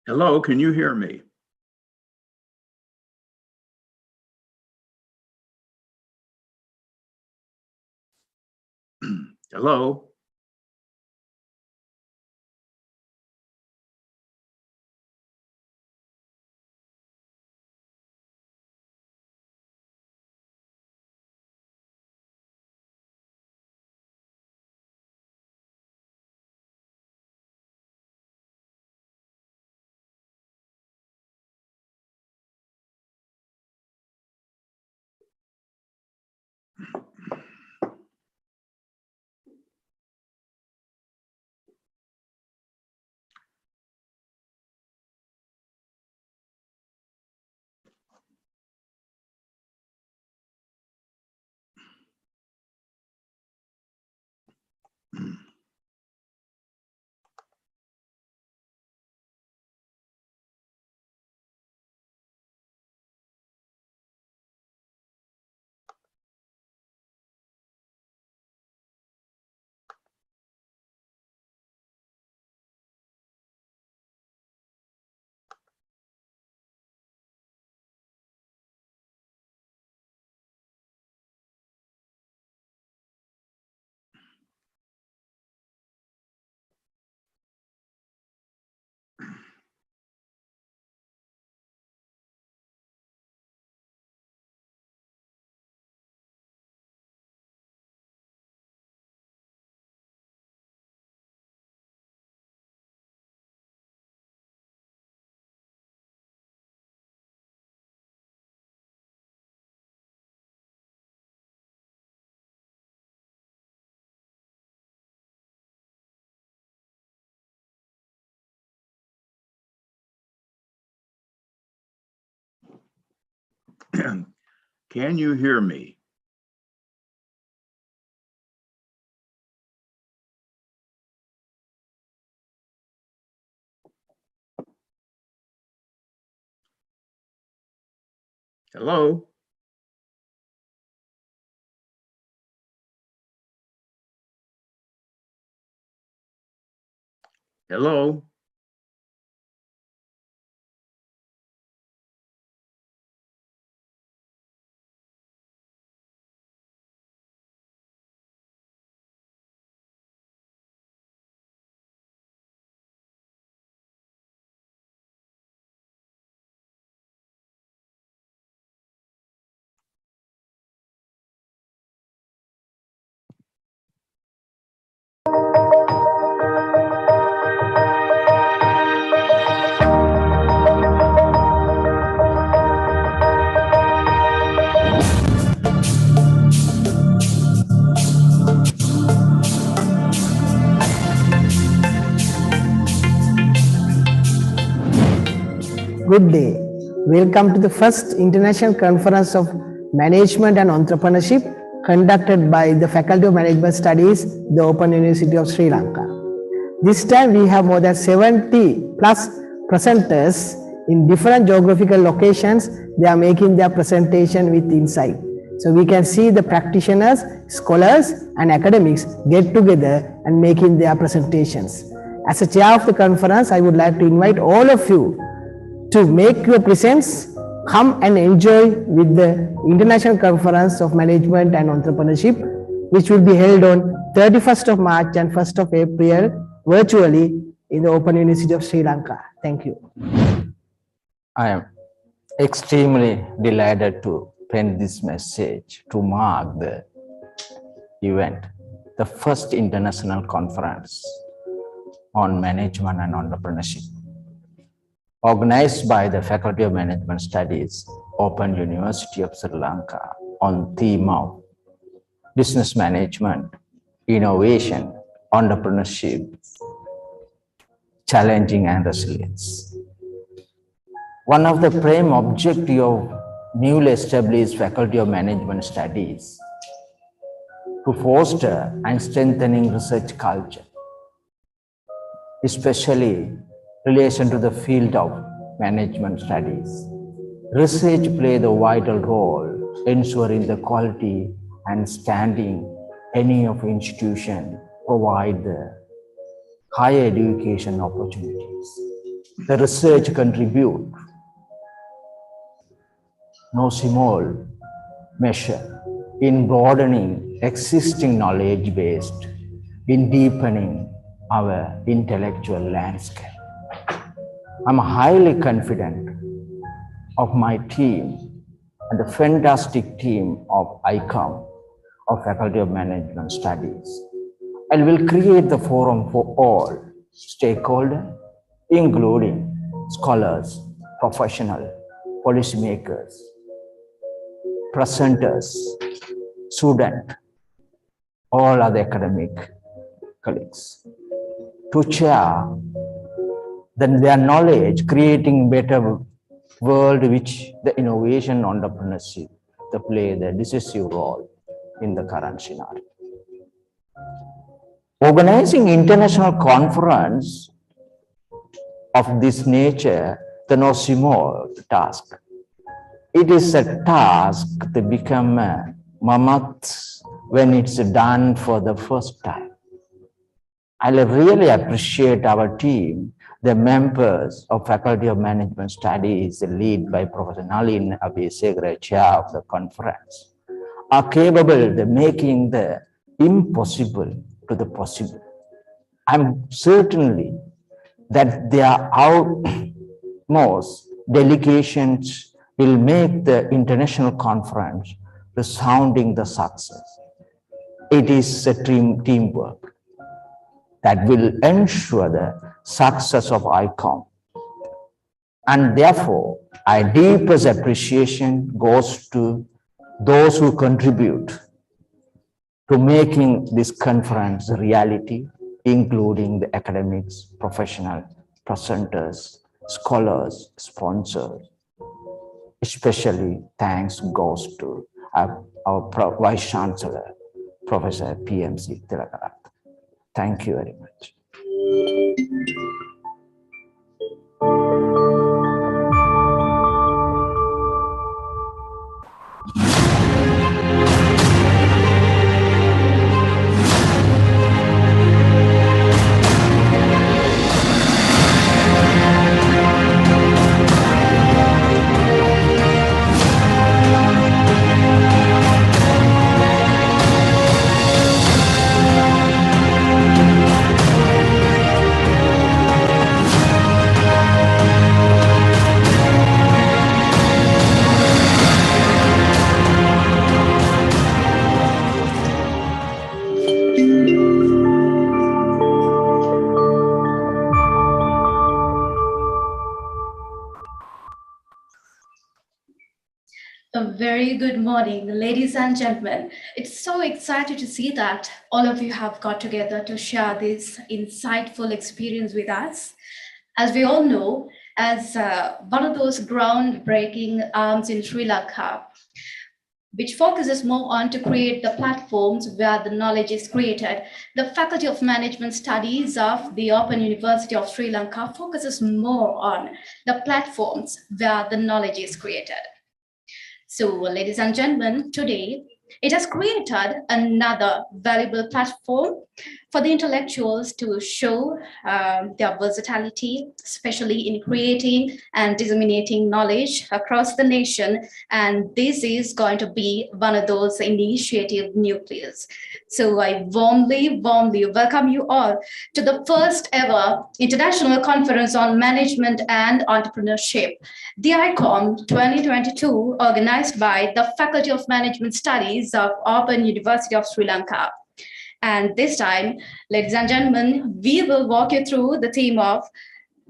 Hello, can you hear me? Hello? Can you hear me? Hello? Hello? Good day. Welcome to the first International Conference of Management and Entrepreneurship conducted by the Faculty of Management Studies, the Open University of Sri Lanka. This time we have more than 70 plus presenters in different geographical locations. They are making their presentation with insight. So we can see the practitioners, scholars and academics get together and making their presentations. As a chair of the conference, I would like to invite all of you to make your presence, come and enjoy with the International Conference of Management and Entrepreneurship, which will be held on 31st of March and 1st of April virtually in the Open University of Sri Lanka. Thank you. I am extremely delighted to pen this message to mark the event, the first international conference on management and entrepreneurship, organized by the Faculty of Management Studies, Open University of Sri Lanka, on theme of business management, innovation, entrepreneurship, challenging and resilience. One of the prime objectives of newly established Faculty of Management Studies to foster and strengthening research culture, especially relation to the field of management studies. Research plays a vital role ensuring the quality and standing any of institution provide the higher education opportunities. the research contribute no small measure in broadening existing knowledge base, in deepening our intellectual landscape. I'm highly confident of my team and the fantastic team of ICOME, of Faculty of Management Studies, and will create the forum for all stakeholders, including scholars, professionals, policymakers, presenters, students, all other academic colleagues, to share their knowledge, creating better world which the innovation entrepreneurship they play the decisive role in the current scenario. Organizing international conference of this nature, the no small task. It is a task to become a mammoth when it's done for the first time. I really appreciate our team, the members of Faculty of Management Studies, led by Professor Nalin Abhisekara, chair of the conference, are capable of making the impossible to the possible. I'm certainly that their utmost delegations will make the international conference resounding the success. It is a teamwork that will ensure the success of ICOME. And therefore, our deepest appreciation goes to those who contribute to making this conference a reality, including the academics, professionals, presenters, scholars, sponsors. Especially thanks goes to our Vice Chancellor, Professor PMC Tilakarat. Thank you very much. A very good morning, ladies and gentlemen. It's so exciting to see that all of you have got together to share this insightful experience with us. As we all know, as one of those groundbreaking arms in Sri Lanka, which focuses more on to create the platforms where the knowledge is created, the Faculty of Management Studies of the Open University of Sri Lanka focuses more on the platforms where the knowledge is created. So, ladies and gentlemen, today it has created another valuable platform for the intellectuals to show their versatility, especially in creating and disseminating knowledge across the nation. And this is going to be one of those initiative nucleus. So I warmly welcome you all to the first ever International Conference on Management and Entrepreneurship, the ICOME 2022, organized by the Faculty of Management Studies of Open University of Sri Lanka. And this time, ladies and gentlemen, we will walk you through the theme of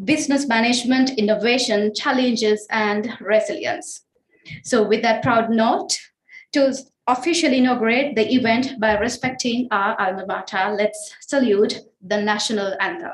business management, innovation, challenges, and resilience. So with that proud note, to officially inaugurate the event by respecting our alma mater, let's salute the national anthem.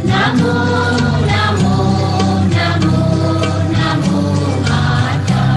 Namo, Namo, Mata.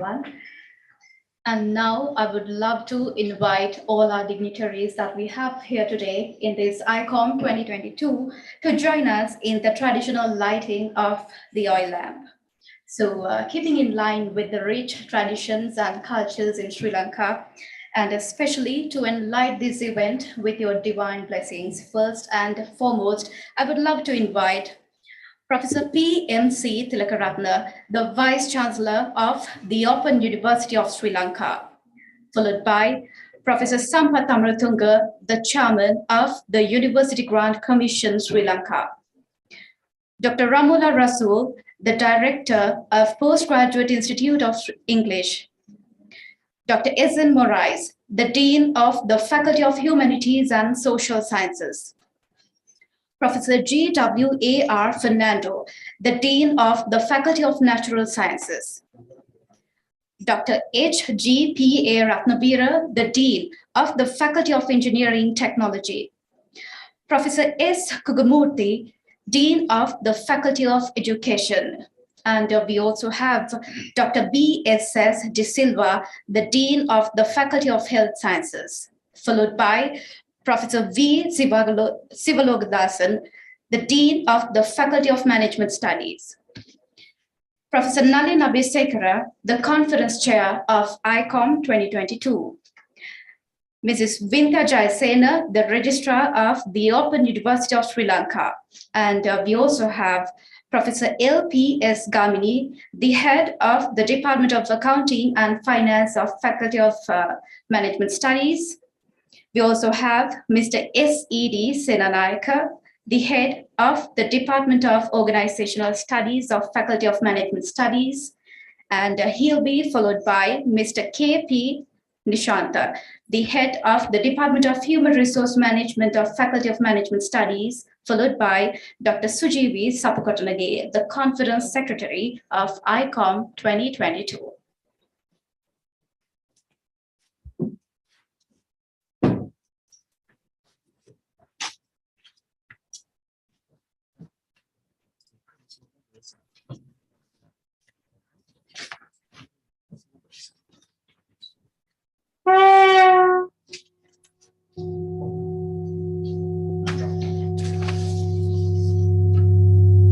everyone. And now I would love to invite all our dignitaries that we have here today in this ICOME 2022 to join us in the traditional lighting of the oil lamp. So keeping in line with the rich traditions and cultures in Sri Lanka, and especially to enlight this event with your divine blessings, first and foremost, I would love to invite Professor P.M.C. Tilakaratne, the Vice Chancellor of the Open University of Sri Lanka, followed by Professor Sampath Amaratunga, the Chairman of the University Grant Commission Sri Lanka, Dr. Ramula Rasul, the Director of Postgraduate Institute of English, Dr. Ezen Morais, the Dean of the Faculty of Humanities and Social Sciences, Professor G.W.A.R. Fernando, the Dean of the Faculty of Natural Sciences, Dr. H.G.P.A. Ratnabira, the Dean of the Faculty of Engineering Technology, Professor S. Kugamurthy, Dean of the Faculty of Education. And we also have Dr. B.S.S. De Silva, the Dean of the Faculty of Health Sciences, followed by Professor V. Sivalogadasan, the Dean of the Faculty of Management Studies, Professor Nalin Abhisekara, the Conference Chair of ICOME 2022, Mrs. Vinta Jayasena, the Registrar of the Open University of Sri Lanka, and we also have Professor L.P.S. Gamini, the Head of the Department of Accounting and Finance of Faculty of Management Studies. We also have Mr. S.E.D. Senanayaka, the Head of the Department of Organizational Studies of Faculty of Management Studies, and he'll be followed by Mr. K.P. Nishanta, the Head of the Department of Human Resource Management of Faculty of Management Studies, followed by Dr. Sujivi Sapukotanage, the Conference Secretary of ICOME 2022.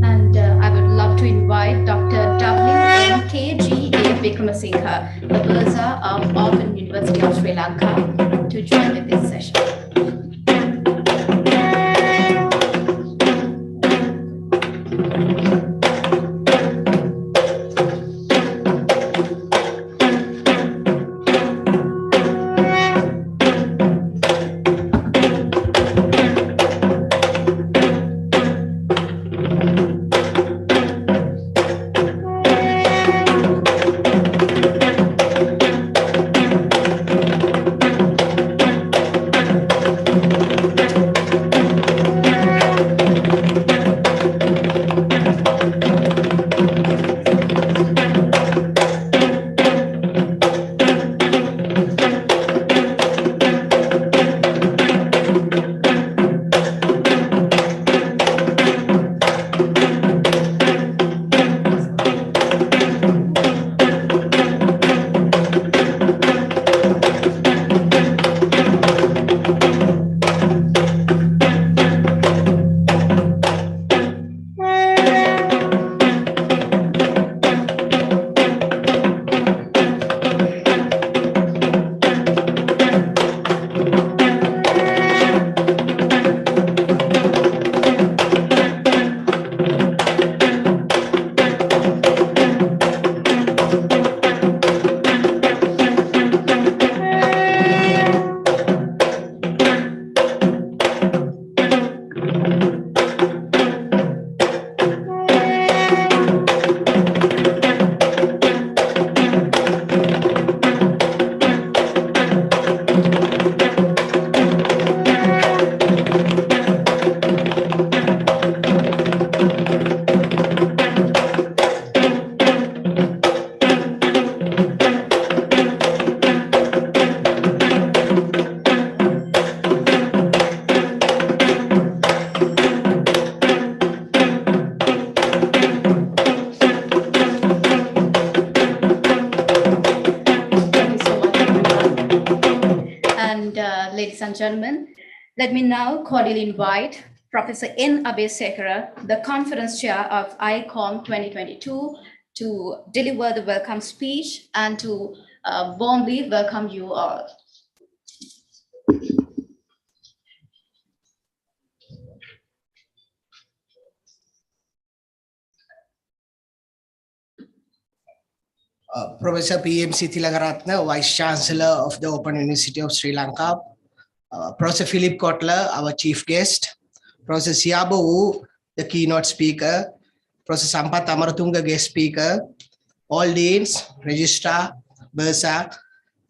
And I would love to invite Dr. W.M.K.G.A. Vikramasinghe, the Bursar of Open University of Sri Lanka, to join with this session. ladies and gentlemen. Let me now cordially invite Professor N. Abesekara, the conference chair of ICOME 2022, to deliver the welcome speech and to warmly welcome you all. Professor PMC Tilagaratna, Vice Chancellor of the Open University of Sri Lanka, Professor Philip Kotler, our chief guest, Professor Siabo Wu, the keynote speaker, Professor Sampath Amaratunga, guest speaker, all deans, registrar, Bursa,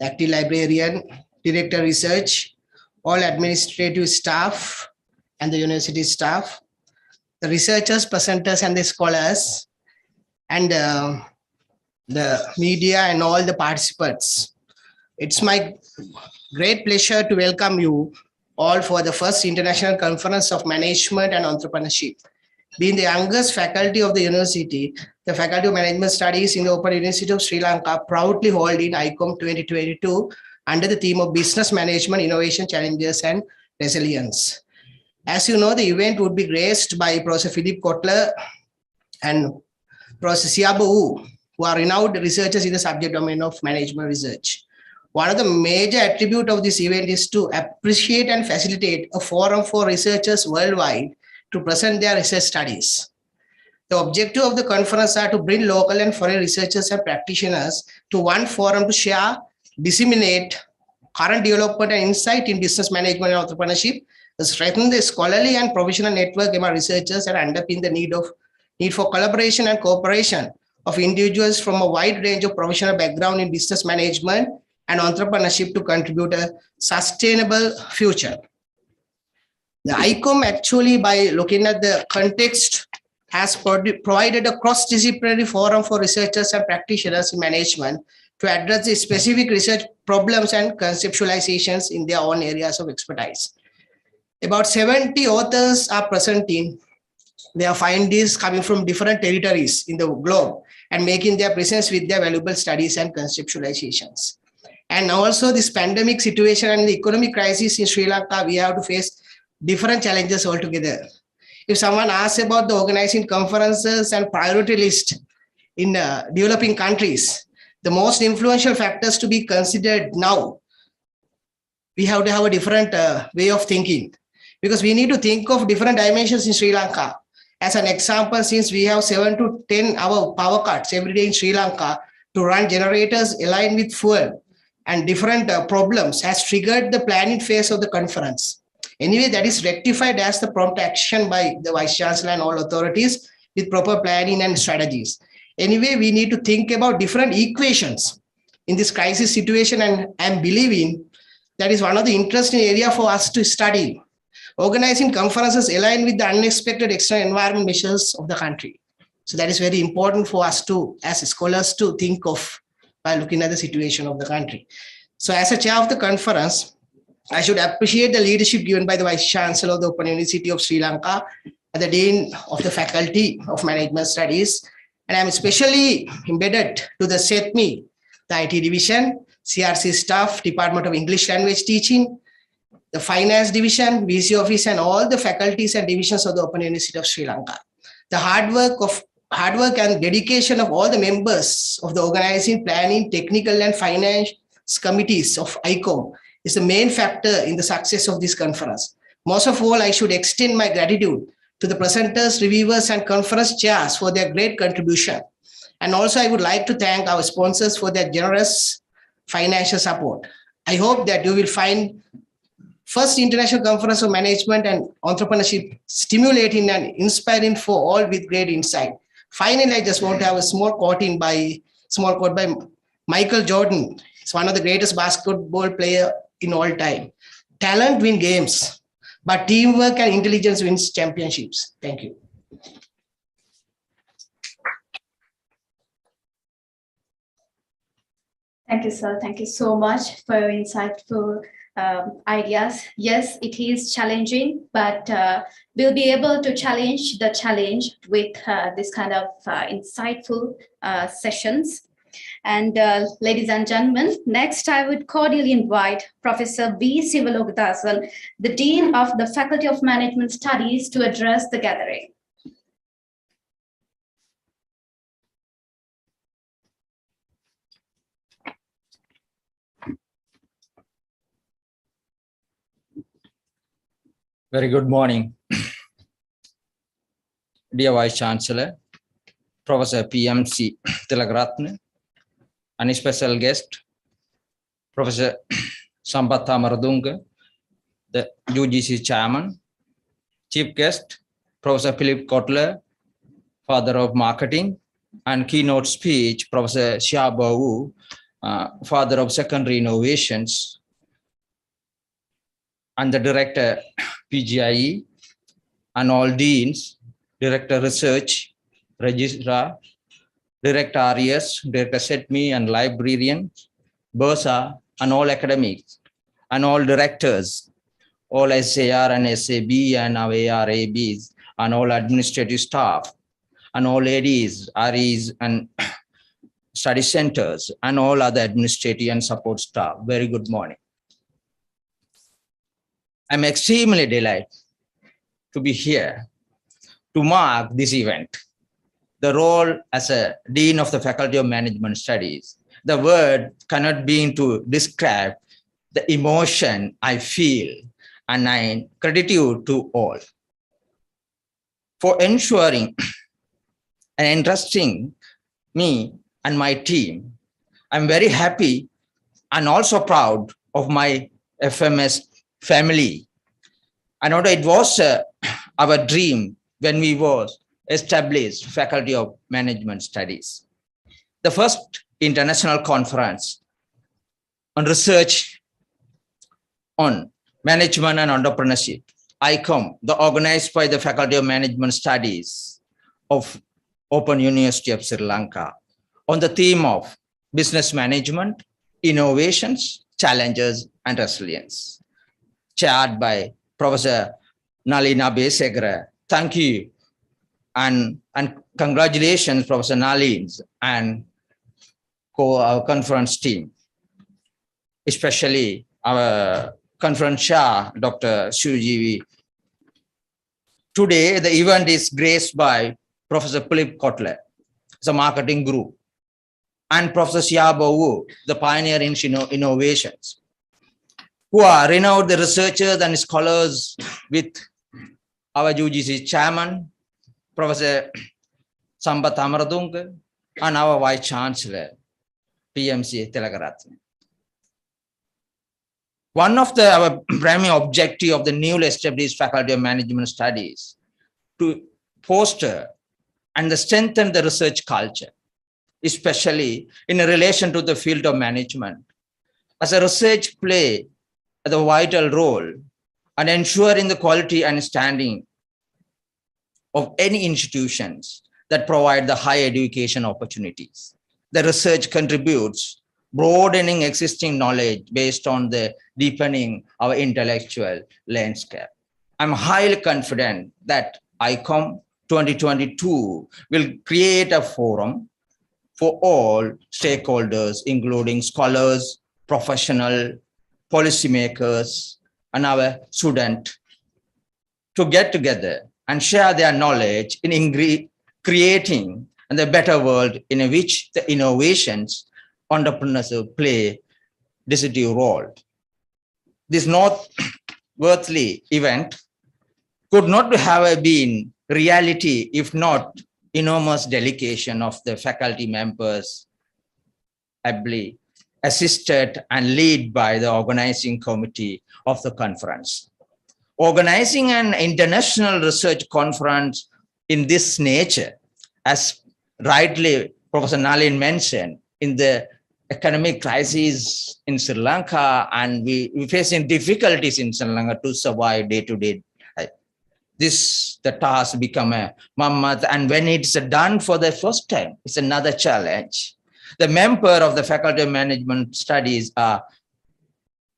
active librarian, director research, all administrative staff and the university staff, the researchers, presenters and the scholars, and the media and all the participants. It's my great pleasure to welcome you all for the first International Conference of Management and Entrepreneurship. Being the youngest faculty of the university, the Faculty of Management Studies in the Open University of Sri Lanka proudly hold in ICOME 2022 under the theme of Business Management, Innovation, Challenges and Resilience. As you know, the event would be graced by Professor Philip Kotler and Professor Siabo Wu, who are renowned researchers in the subject domain of management research. One of the major attributes of this event is to appreciate and facilitate a forum for researchers worldwide to present their research studies. The objective of the conference are to bring local and foreign researchers and practitioners to one forum to share, disseminate current development and insight in business management and entrepreneurship, strengthen the scholarly and professional network among researchers, and underpin the need for collaboration and cooperation of individuals from a wide range of professional background in business management and entrepreneurship to contribute a sustainable future. The ICOME actually, by looking at the context, has provided a cross-disciplinary forum for researchers and practitioners in management to address the specific research problems and conceptualizations in their own areas of expertise. About 70 authors are presenting their findings coming from different territories in the globe and making their presence with their valuable studies and conceptualizations. And also this pandemic situation and the economic crisis in Sri Lanka, we have to face different challenges altogether. If someone asks about the organizing conferences and priority list in developing countries, the most influential factors to be considered now, we have to have a different way of thinking, because we need to think of different dimensions in Sri Lanka. As an example, since we have 7 to 10 hour power cuts every day in Sri Lanka, to run generators aligned with fuel and different problems has triggered the planning phase of the conference. Anyway, that is rectified as the prompt action by the Vice Chancellor and all authorities with proper planning and strategies. Anyway, we need to think about different equations in this crisis situation, and I'm believing that is one of the interesting areas for us to study. Organizing conferences align with the unexpected external environment measures of the country. So that is very important for us to, as scholars, to think of by looking at the situation of the country. So as a chair of the conference, I should appreciate the leadership given by the Vice Chancellor of the Open University of Sri Lanka and the Dean of the Faculty of Management Studies. And I'm especially embedded to the SETME, the IT division, CRC staff, Department of English Language Teaching, the Finance Division, VC Office, and all the faculties and divisions of the Open University of Sri Lanka. The hard work and dedication of all the members of the organizing, planning, technical, and finance committees of ICOME is the main factor in the success of this conference. Most of all, I should extend my gratitude to the presenters, reviewers, and conference chairs for their great contribution. And also, I would like to thank our sponsors for their generous financial support. I hope that you will find First International Conference of Management and Entrepreneurship stimulating and inspiring for all with great insight. Finally, I just want to have a small quote by Michael Jordan. He's one of the greatest basketball player in all time. Talent wins games, but teamwork and intelligence wins championships. Thank you. Thank you, sir. Thank you so much for your insightful ideas. Yes, it is challenging, but we'll be able to challenge the challenge with this kind of insightful sessions. And ladies and gentlemen, next I would cordially invite Professor B. Sivalokdasan, the Dean of the Faculty of Management Studies, to address the gathering. Very good morning, dear Vice Chancellor, Professor PMC Tilagaratne, and special guest, Professor Sampath Amaradunga, the UGC Chairman, Chief Guest, Professor Philip Kotler, Father of Marketing, and keynote speech, Professor Xiaobo Wu, Father of Secondary Innovations, and the Director PGIE, and all Deans, Director Research, Registrar, Director RES, Director SETME, and Librarians, BURSA, and all academics, and all directors, all SAR and SAB and our ARABs, and all administrative staff, and all ADs, REs, and study centers, and all other administrative and support staff. Very good morning. I'm extremely delighted to be here to mark this event. The role as a Dean of the Faculty of Management Studies, the word cannot be to describe the emotion I feel, and I gratitude to all for ensuring and entrusting me and my team. I'm very happy and also proud of my FMS family. I know that it was our dream when we was established Faculty of Management Studies. The first international conference on research on management and entrepreneurship, ICOME, organized by the Faculty of Management Studies of Open University of Sri Lanka, on the theme of business management, innovations, challenges, and resilience, chaired by Professor Nalina Besegra. Thank you and congratulations, Professor Nalin and our conference team, especially our conference chair, Dr. Sujivi. Today, the event is graced by Professor Philip Kotler, the marketing group, and Professor Xiaobo Wu, the pioneer in innovations, who are renowned researchers and scholars with our UGC chairman, Professor Sampath Amaradunga, and our Vice Chancellor, PMC Tilagaratne. One of our primary objectives of the newly established Faculty of Management Studies to foster and strengthen the research culture, especially in relation to the field of management, as a research play a vital role and ensuring the quality and standing of any institutions that provide the higher education opportunities. The research contributes broadening existing knowledge based on the deepening our intellectual landscape. I'm highly confident that ICOME 2022 will create a forum for all stakeholders, including scholars, professionals, policymakers, and our students, to get together and share their knowledge in creating a better world in which the innovations entrepreneurs play decisive role. This noteworthy event could not have been reality if not enormous dedication of the faculty members, ably assisted and led by the organizing committee of the conference. Organizing an international research conference in this nature, as rightly Professor Nalin mentioned, in the economic crisis in Sri Lanka, and we facing difficulties in Sri Lanka to survive day to day. The task become a mammoth, and when it's done for the first time, it's another challenge. The member of the Faculty of Management Studies are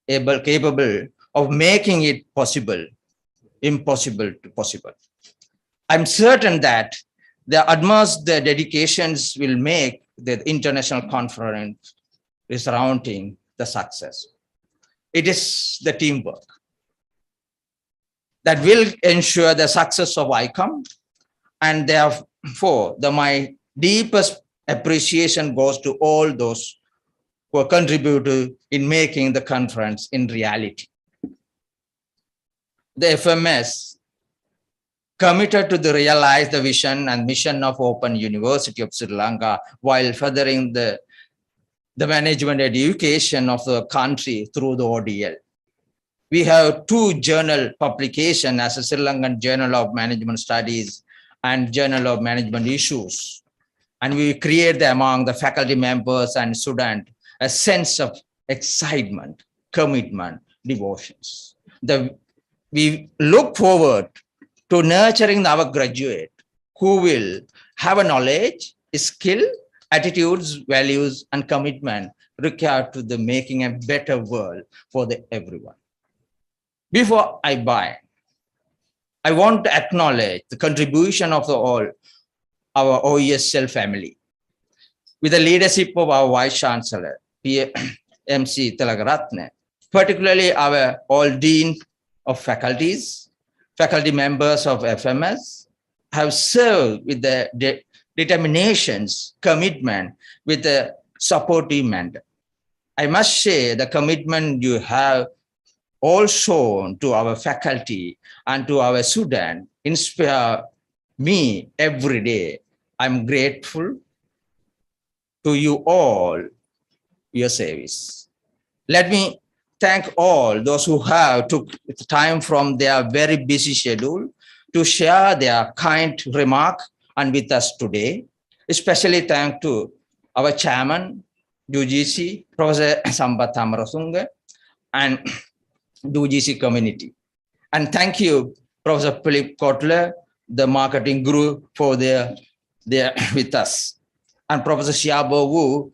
capable of making it possible, impossible to possible. I'm certain that their utmost their dedications will make the international conference surrounding the success. It is the teamwork that will ensure the success of ICOME, and therefore my deepest appreciation goes to all those who have contributed in making the conference in reality. The FMS committed to realize the vision and mission of Open University of Sri Lanka while furthering the management education of the country through the ODL. We have 2 journal publications as a Sri Lankan Journal of Management Studies and Journal of Management Issues. And we create among the faculty members and students a sense of excitement, commitment, devotions. We look forward to nurturing our graduate who will have a knowledge, skill, attitudes, values, and commitment required to the making a better world for everyone. Before I buy, I want to acknowledge the contribution of our OESL family with the leadership of our Vice Chancellor, MC Tilakaratne, particularly our all Dean of Faculties, faculty members of FMS, have served with the determinations, commitment, with the supportive mandate. I must say the commitment you have all shown to our faculty and to our students inspire me every day. I'm grateful to you all, your service. Let me thank all those who have took time from their very busy schedule to share their kind remark and with us today. Especially thank to our chairman, UGC, Professor Sambat Amarasunga, and UGC community. And thank you, Professor Philip Kotler, the marketing guru, for their with us. And Professor Xiaobo Wu,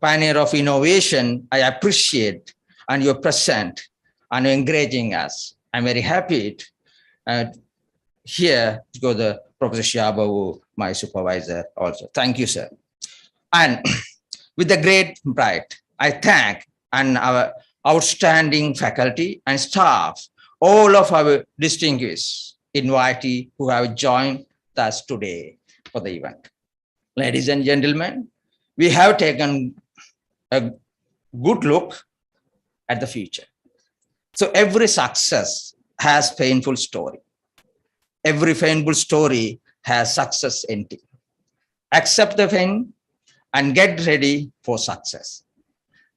pioneer of innovation, I appreciate and you're present and encouraging us. I'm very happy here to go to Professor Xiaobo Wu, my supervisor also. Thank you, sir. And with the great pride, I thank our outstanding faculty and staff, all of our distinguished invitees who have joined us today for the event. Ladies and gentlemen, we have taken a good look at the future. So every success has painful story. Every painful story has success ending. Accept the pain and get ready for success.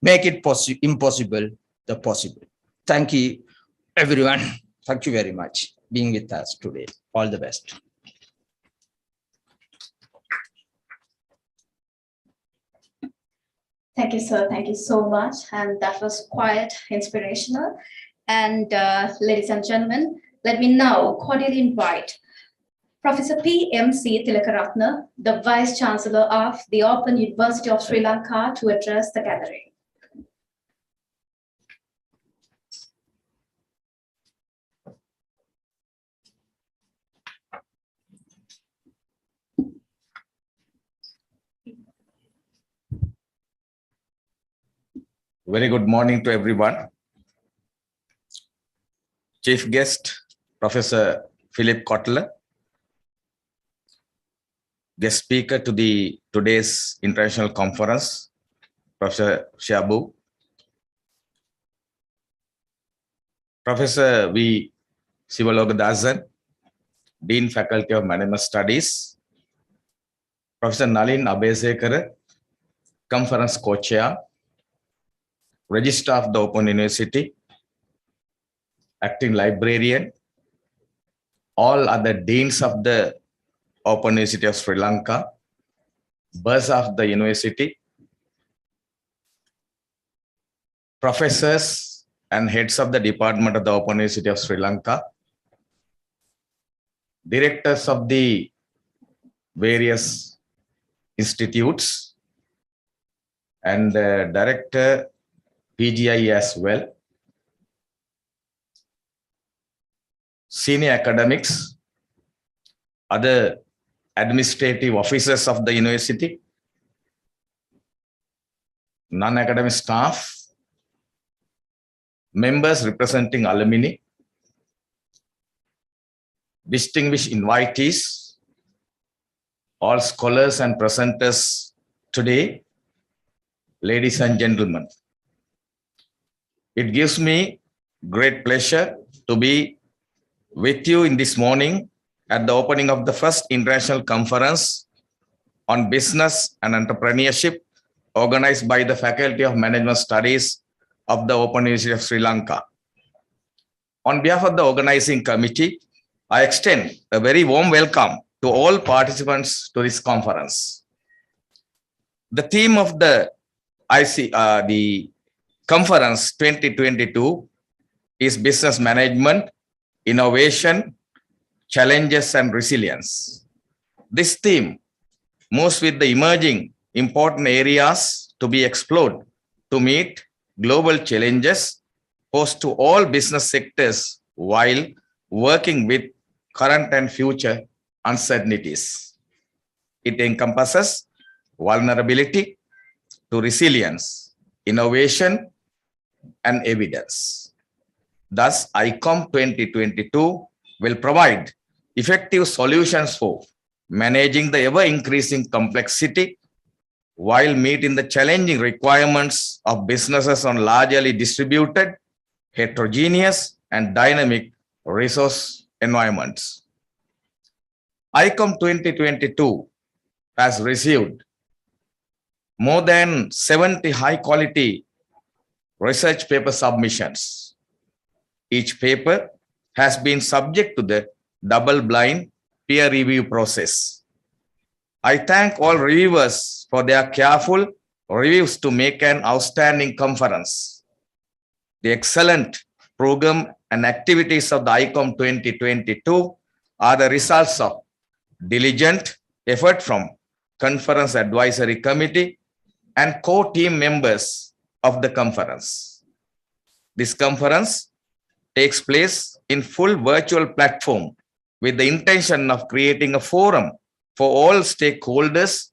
Make it impossible the possible. Thank you, everyone. Thank you very much for being with us today. All the best. Thank you, sir. Thank you so much. And that was quite inspirational. And ladies and gentlemen, let me now cordially invite Professor P.M.C. Tilakaratne, the Vice Chancellor of the Open University of Sri Lanka, to address the gathering. Very good morning to everyone. Chief guest, Professor Philip Kotler. Guest speaker to today's international conference, Professor Xiaobo. Professor V. Sivalogadhasan, Dean Faculty of Management Studies. Professor Nalin Abesekara, Conference Co-Chair, Registrar of the Open University, Acting Librarian, all other Deans of the Open University of Sri Lanka, Buzz of the University, Professors and Heads of the Department of the Open University of Sri Lanka, Directors of the various institutes, and Director PGI as well, senior academics, other administrative officers of the university, non-academic staff, members representing alumni, distinguished invitees, all scholars and presenters today, ladies and gentlemen. It gives me great pleasure to be with you in this morning at the opening of the first international conference on business and entrepreneurship organized by the Faculty of Management Studies of the Open University of Sri Lanka. On behalf of the organizing committee, I extend a very warm welcome to all participants to this conference. The theme of the conference 2022 is business management, innovation, challenges, and resilience. This theme moves with the emerging important areas to be explored to meet global challenges posed to all business sectors while working with current and future uncertainties. It encompasses vulnerability to resilience, innovation, and evidence. Thus, ICOME 2022 will provide effective solutions for managing the ever-increasing complexity while meeting the challenging requirements of businesses on largely distributed, heterogeneous, and dynamic resource environments. ICOME 2022 has received more than 70 high-quality research paper submissions. Each paper has been subject to the double-blind peer review process. I thank all reviewers for their careful reviews to make an outstanding conference. The excellent program and activities of the ICOME 2022 are the results of diligent effort from Conference Advisory Committee and core team members of the conference. This conference takes place in full virtual platform with the intention of creating a forum for all stakeholders,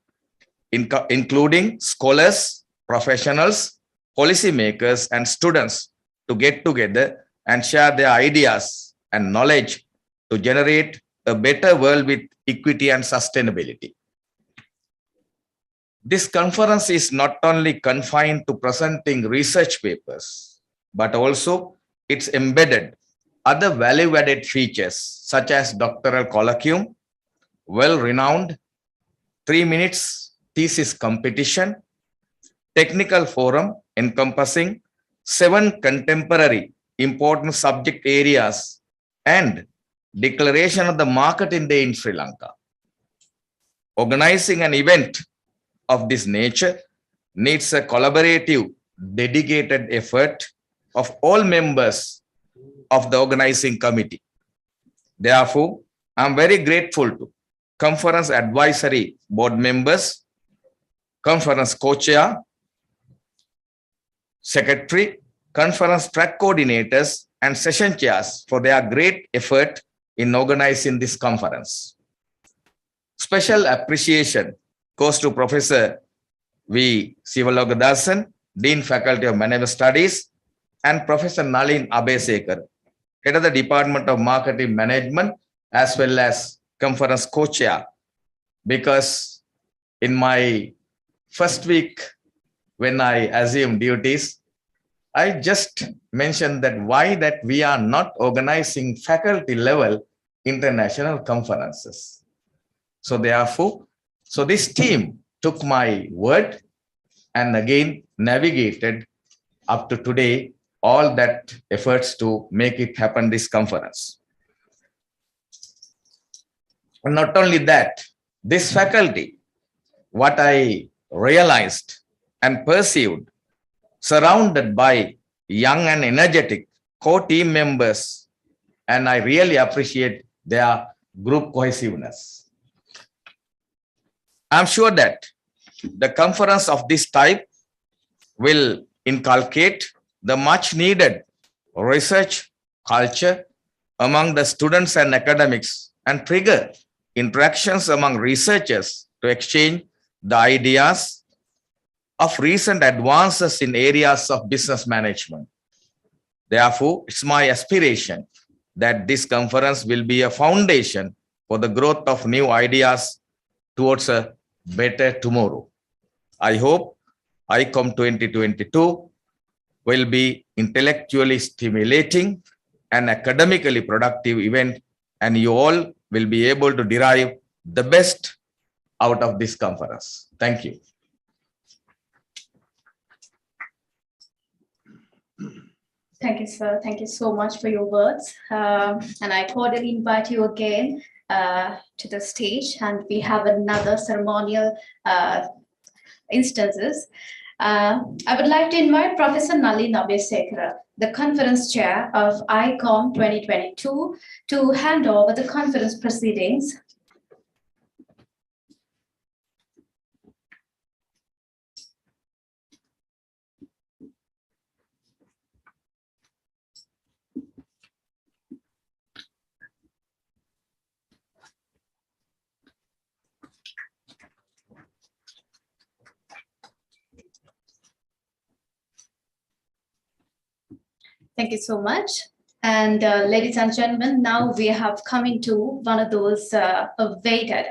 including scholars, professionals, policymakers, and students to get together and share their ideas and knowledge to generate a better world with equity and sustainability. This conference is not only confined to presenting research papers, but also it's embedded other value-added features such as doctoral colloquium, well-renowned 3 minutes thesis competition, technical forum encompassing 7 contemporary important subject areas, and declaration of the marketing day in Sri Lanka. Organizing an event of this nature needs a collaborative, dedicated effort of all members of the organizing committee. Therefore, I'm very grateful to Conference Advisory Board members, Conference Co-Chair, Secretary, Conference Track Coordinators, and Session Chairs for their great effort in organizing this conference. Special appreciation goes to Professor V. Sivalogadhasan, Dean Faculty of Management Studies, and Professor Nalin Abesekar, Head of the Department of Marketing Management, as well as Conference Co-Chair, because in my first week when I assumed duties, I just mentioned that why that we are not organizing faculty level international conferences. So therefore, this team took my word and again navigated up to today all that efforts to make it happen, this conference. And not only that, this faculty, what I realized and perceived, surrounded by young and energetic core team members, and I really appreciate their group cohesiveness. I'm sure that the conference of this type will inculcate the much needed research culture among the students and academics and trigger interactions among researchers to exchange the ideas of recent advances in areas of business management. Therefore, it's my aspiration that this conference will be a foundation for the growth of new ideas towards a better tomorrow. I hope ICOME 2022 will be intellectually stimulating and academically productive event, and you all will be able to derive the best out of this conference. Thank you. Thank you, sir. Thank you so much for your words. And I cordially invite you again to the stage, and we have another ceremonial instances. I would like to invite Professor Nalin Abhisekara, the conference chair of ICOME 2022, to hand over the conference proceedings. Thank you so much. And ladies and gentlemen, now we have come into one of those awaited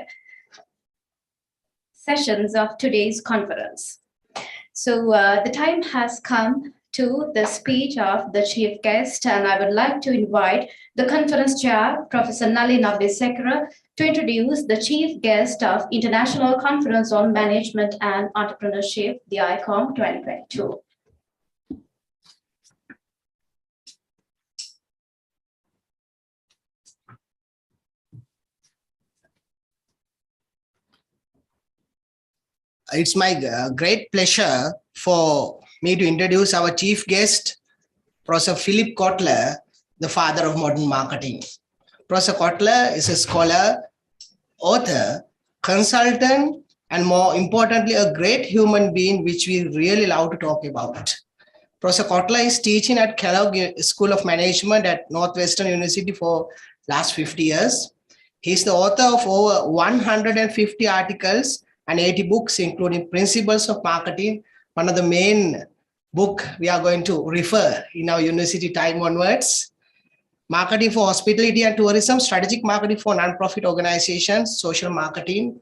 sessions of today's conference. So the time has come to the speech of the chief guest, and I would like to invite the conference chair, Professor Nalin Abhisekara, to introduce the chief guest of International Conference on Management and Entrepreneurship, the ICOME 2022. It's my great pleasure for me to introduce our chief guest, Professor Philip Kotler, the father of modern marketing. Professor Kotler is a scholar, author, consultant, and more importantly, a great human being, which we really love to talk about. Professor Kotler is teaching at Kellogg School of Management at Northwestern University for last 50 years. He's the author of over 150 articles and 80 books, including Principles of Marketing, one of the main book we are going to refer in our university time onwards. Marketing for Hospitality and Tourism, Strategic Marketing for Nonprofit Organizations, Social Marketing,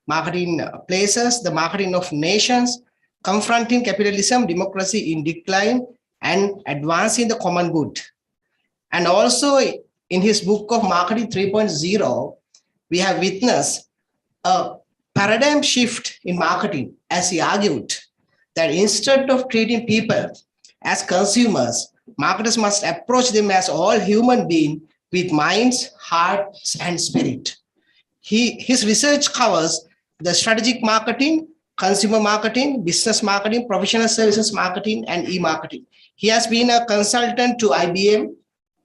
Marketing Places, the Marketing of Nations, Confronting Capitalism, Democracy in Decline, and Advancing the Common Good. And also in his book of Marketing 3.0, we have witnessed a paradigm shift in marketing, as he argued that instead of treating people as consumers, marketers must approach them as all human beings with minds, hearts, and spirit. His research covers the strategic marketing, consumer marketing, business marketing, professional services marketing, and e-marketing. He has been a consultant to IBM,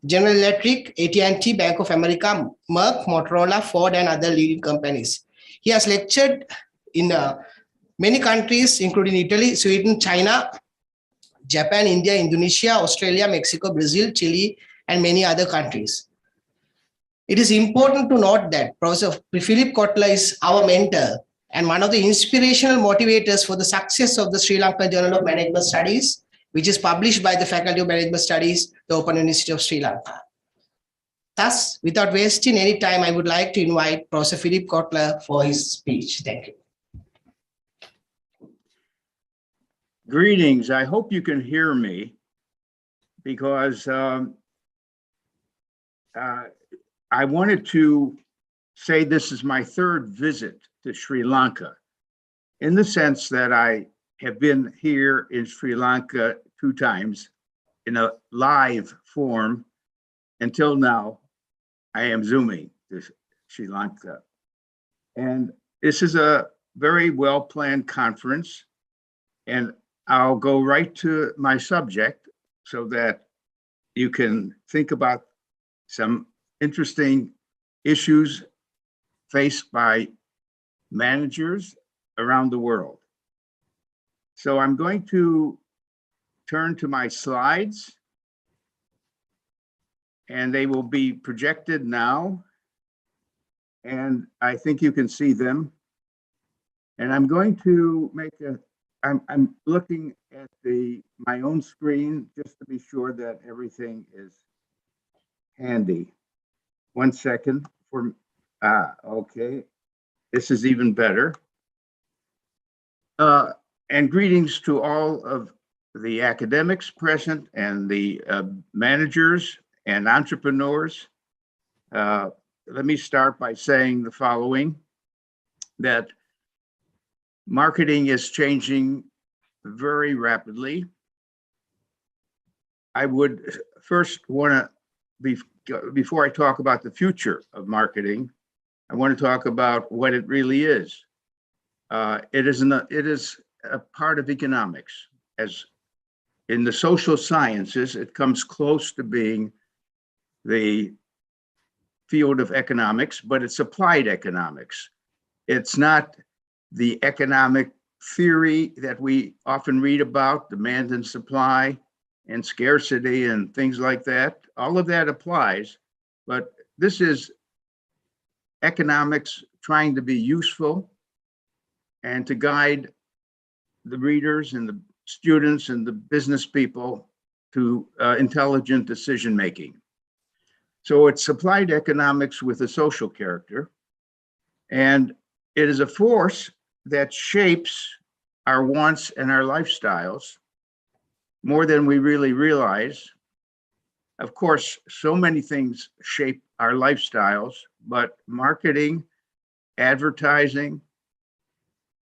General Electric, AT&T, Bank of America, Merck, Motorola, Ford, and other leading companies. He has lectured in many countries, including Italy, Sweden, China, Japan, India, Indonesia, Australia, Mexico, Brazil, Chile, and many other countries. It is important to note that Professor Philip Kotler is our mentor and one of the inspirational motivators for the success of the Sri Lanka Journal of Management Studies, which is published by the Faculty of Management Studies, the Open University of Sri Lanka. Thus, without wasting any time, I would like to invite Professor Philip Kotler for his speech. Thank you. Greetings. I hope you can hear me, because I wanted to say this is my third visit to Sri Lanka, in the sense that I have been here in Sri Lanka 2 times in a live form. Until now, I am Zooming to Sri Lanka. And this is a very well-planned conference, and I'll go right to my subject so that you can think about some interesting issues faced by managers around the world. So I'm going to turn to my slides, and they will be projected now. and I think you can see them. And I'm going to make I'm looking at my own screen just to be sure that everything is handy. 1 second okay. This is even better. And greetings to all of the academics present and the managers and entrepreneurs. Let me start by saying the following, that marketing is changing very rapidly. I would first want to, before I talk about the future of marketing, I want to talk about what it really is. It is a part of economics. As in the social sciences, it comes close to being the field of economics, but it's applied economics. It's not the economic theory that we often read about, demand and supply and scarcity and things like that. All of that applies, but this is economics trying to be useful and to guide the readers and the students and the business people to intelligent decision making. So it's applied economics with a social character, and it is a force that shapes our wants and our lifestyles more than we really realize. Of course, so many things shape our lifestyles, but marketing, advertising,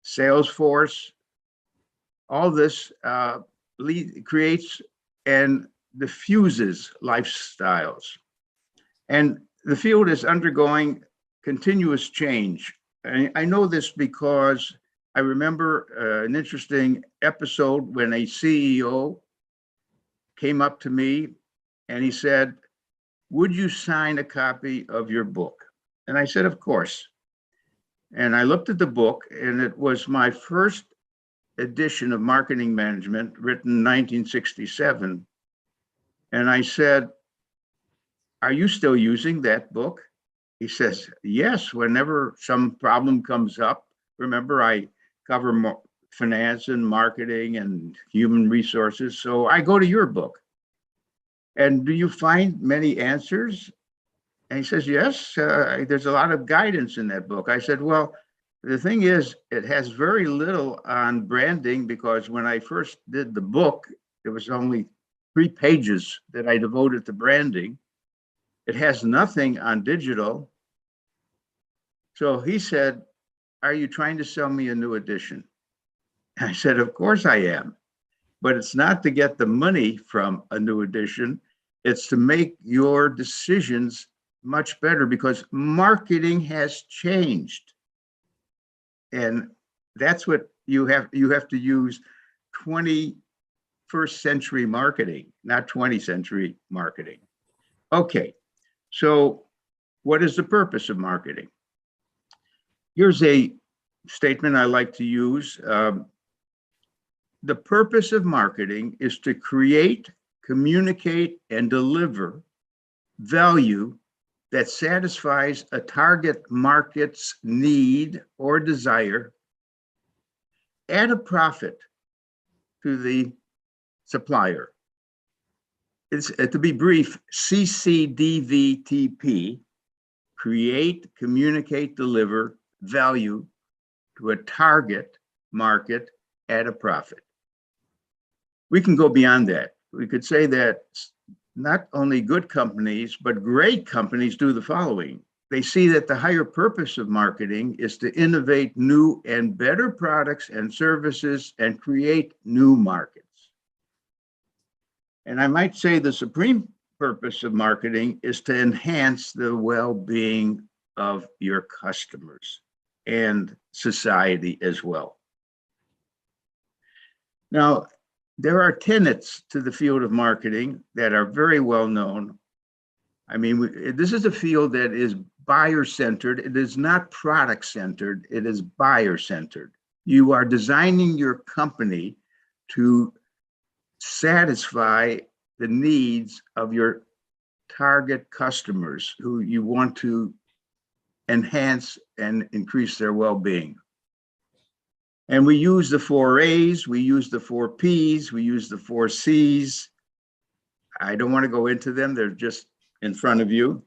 sales force, all this creates and diffuses lifestyles. And the field is undergoing continuous change. I know this because I remember an interesting episode when a CEO came up to me and he said, "Would you sign a copy of your book?" And I said, "Of course." And I looked at the book, and it was my first edition of Marketing Management, written in 1967. And I said, "Are you still using that book?" He says, "Yes, whenever some problem comes up." Remember, I cover finance and marketing and human resources, so I go to your book. "And do you find many answers?" And he says, "Yes, there's a lot of guidance in that book." I said, "Well, the thing is, it has very little on branding, because when I first did the book, there was only 3 pages that I devoted to branding. It has nothing on digital." So he said, "Are you trying to sell me a new edition?" I said, "Of course I am, but it's not to get the money from a new edition. It's to make your decisions much better, because marketing has changed. And that's what you have to use 21st century marketing, not 20th century marketing." Okay, so what is the purpose of marketing? Here's a statement I like to use. The purpose of marketing is to create, communicate, and deliver value that satisfies a target market's need or desire at a profit to the supplier. It's, to be brief, CCDVTP, create, communicate, deliver value to a target market at a profit. We can go beyond that. We could say that not only good companies, but great companies do the following. They see that the higher purpose of marketing is to innovate new and better products and services and create new markets. And I might say the supreme purpose of marketing is to enhance the well-being of your customers and society as well. Now, there are tenets to the field of marketing that are very well known. I mean, this is a field that is buyer-centered. It is not product-centered. It is buyer-centered. You are designing your company to satisfy the needs of your target customers who you want to enhance and increase their well-being. And we use the 4 A's, we use the 4 P's, we use the 4 C's. I don't want to go into them, they're just in front of you.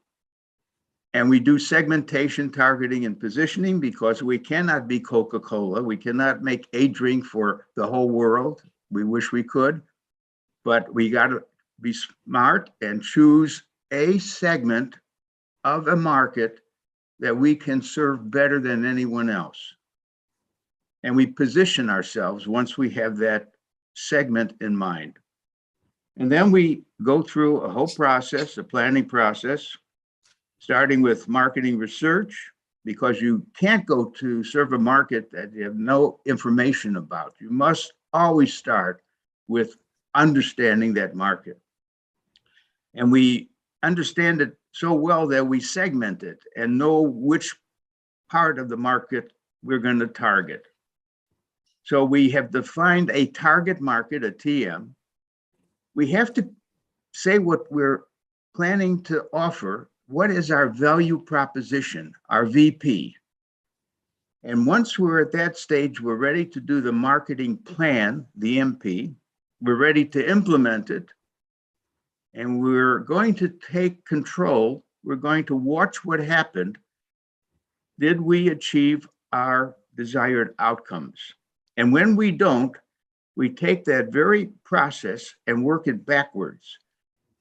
And we do segmentation, targeting, and positioning because we cannot be Coca-Cola. We cannot make a drink for the whole world. We wish we could, but we got to be smart and choose a segment of a market that we can serve better than anyone else. And we position ourselves once we have that segment in mind. And then we go through a whole process, a planning process, starting with marketing research, because you can't go to serve a market that you have no information about. You must always start with understanding that market. And we understand it so well that we segment it and know which part of the market we're going to target. So we have defined a target market, a TM. We have to say what we're planning to offer. What is our value proposition, our VP? And once we're at that stage, we're ready to do the marketing plan, the MP. We're ready to implement it. And we're going to take control. We're going to watch what happened. Did we achieve our desired outcomes? And when we don't, we take that very process and work it backwards.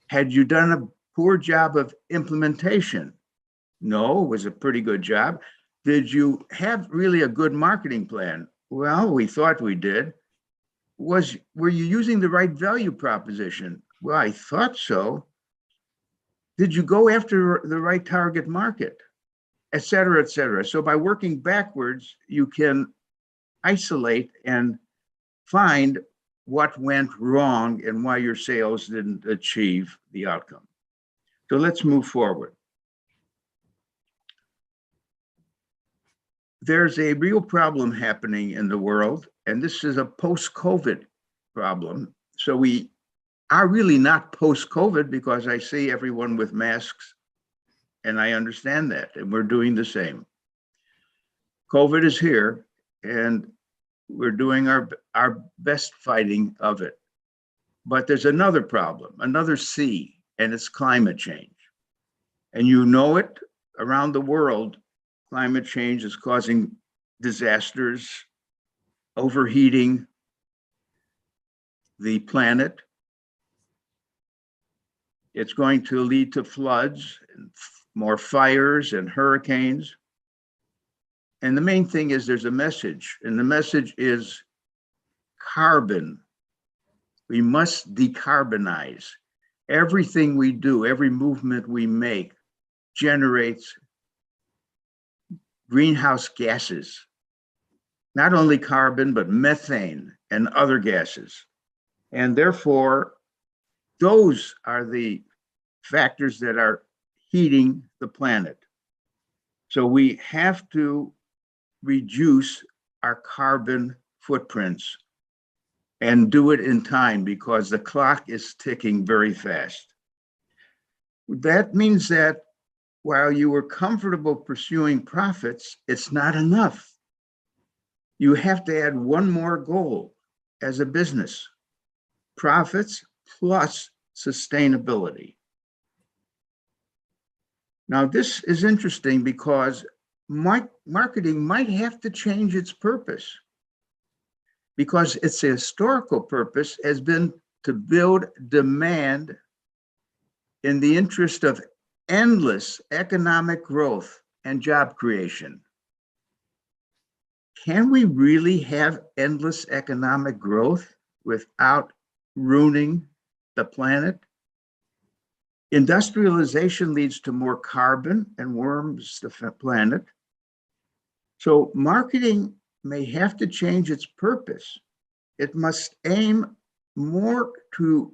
Had you done a poor job of implementation? No, it was a pretty good job. Did you have really a good marketing plan? Well, we thought we did. Were you using the right value proposition? Well, I thought so. Did you go after the right target market? Et cetera, et cetera. So by working backwards, you can isolate and find what went wrong and why your sales didn't achieve the outcome. So let's move forward. There's a real problem happening in the world, and this is a post-COVID problem. So we are really not post-COVID because I see everyone with masks, and I understand that, and we're doing the same. COVID is here, and we're doing our best fighting of it. But there's another problem, another C, and it's climate change. And you know it, around the world, climate change is causing disasters, overheating the planet. It's going to lead to floods, and more fires and hurricanes. And the main thing is there's a message, and the message is carbon. We must decarbonize. Everything we do, every movement we make generates greenhouse gases, not only carbon, but methane and other gases. And therefore, those are the factors that are heating the planet. So we have to reduce our carbon footprints and do it in time because the clock is ticking very fast. That means that while you were comfortable pursuing profits, it's not enough. You have to add one more goal as a business: profits plus sustainability. Now, this is interesting because marketing might have to change its purpose, because its historical purpose has been to build demand in the interest of endless economic growth and job creation. Can we really have endless economic growth without ruining the planet? Industrialization leads to more carbon and warms the planet. So marketing may have to change its purpose. It must aim more to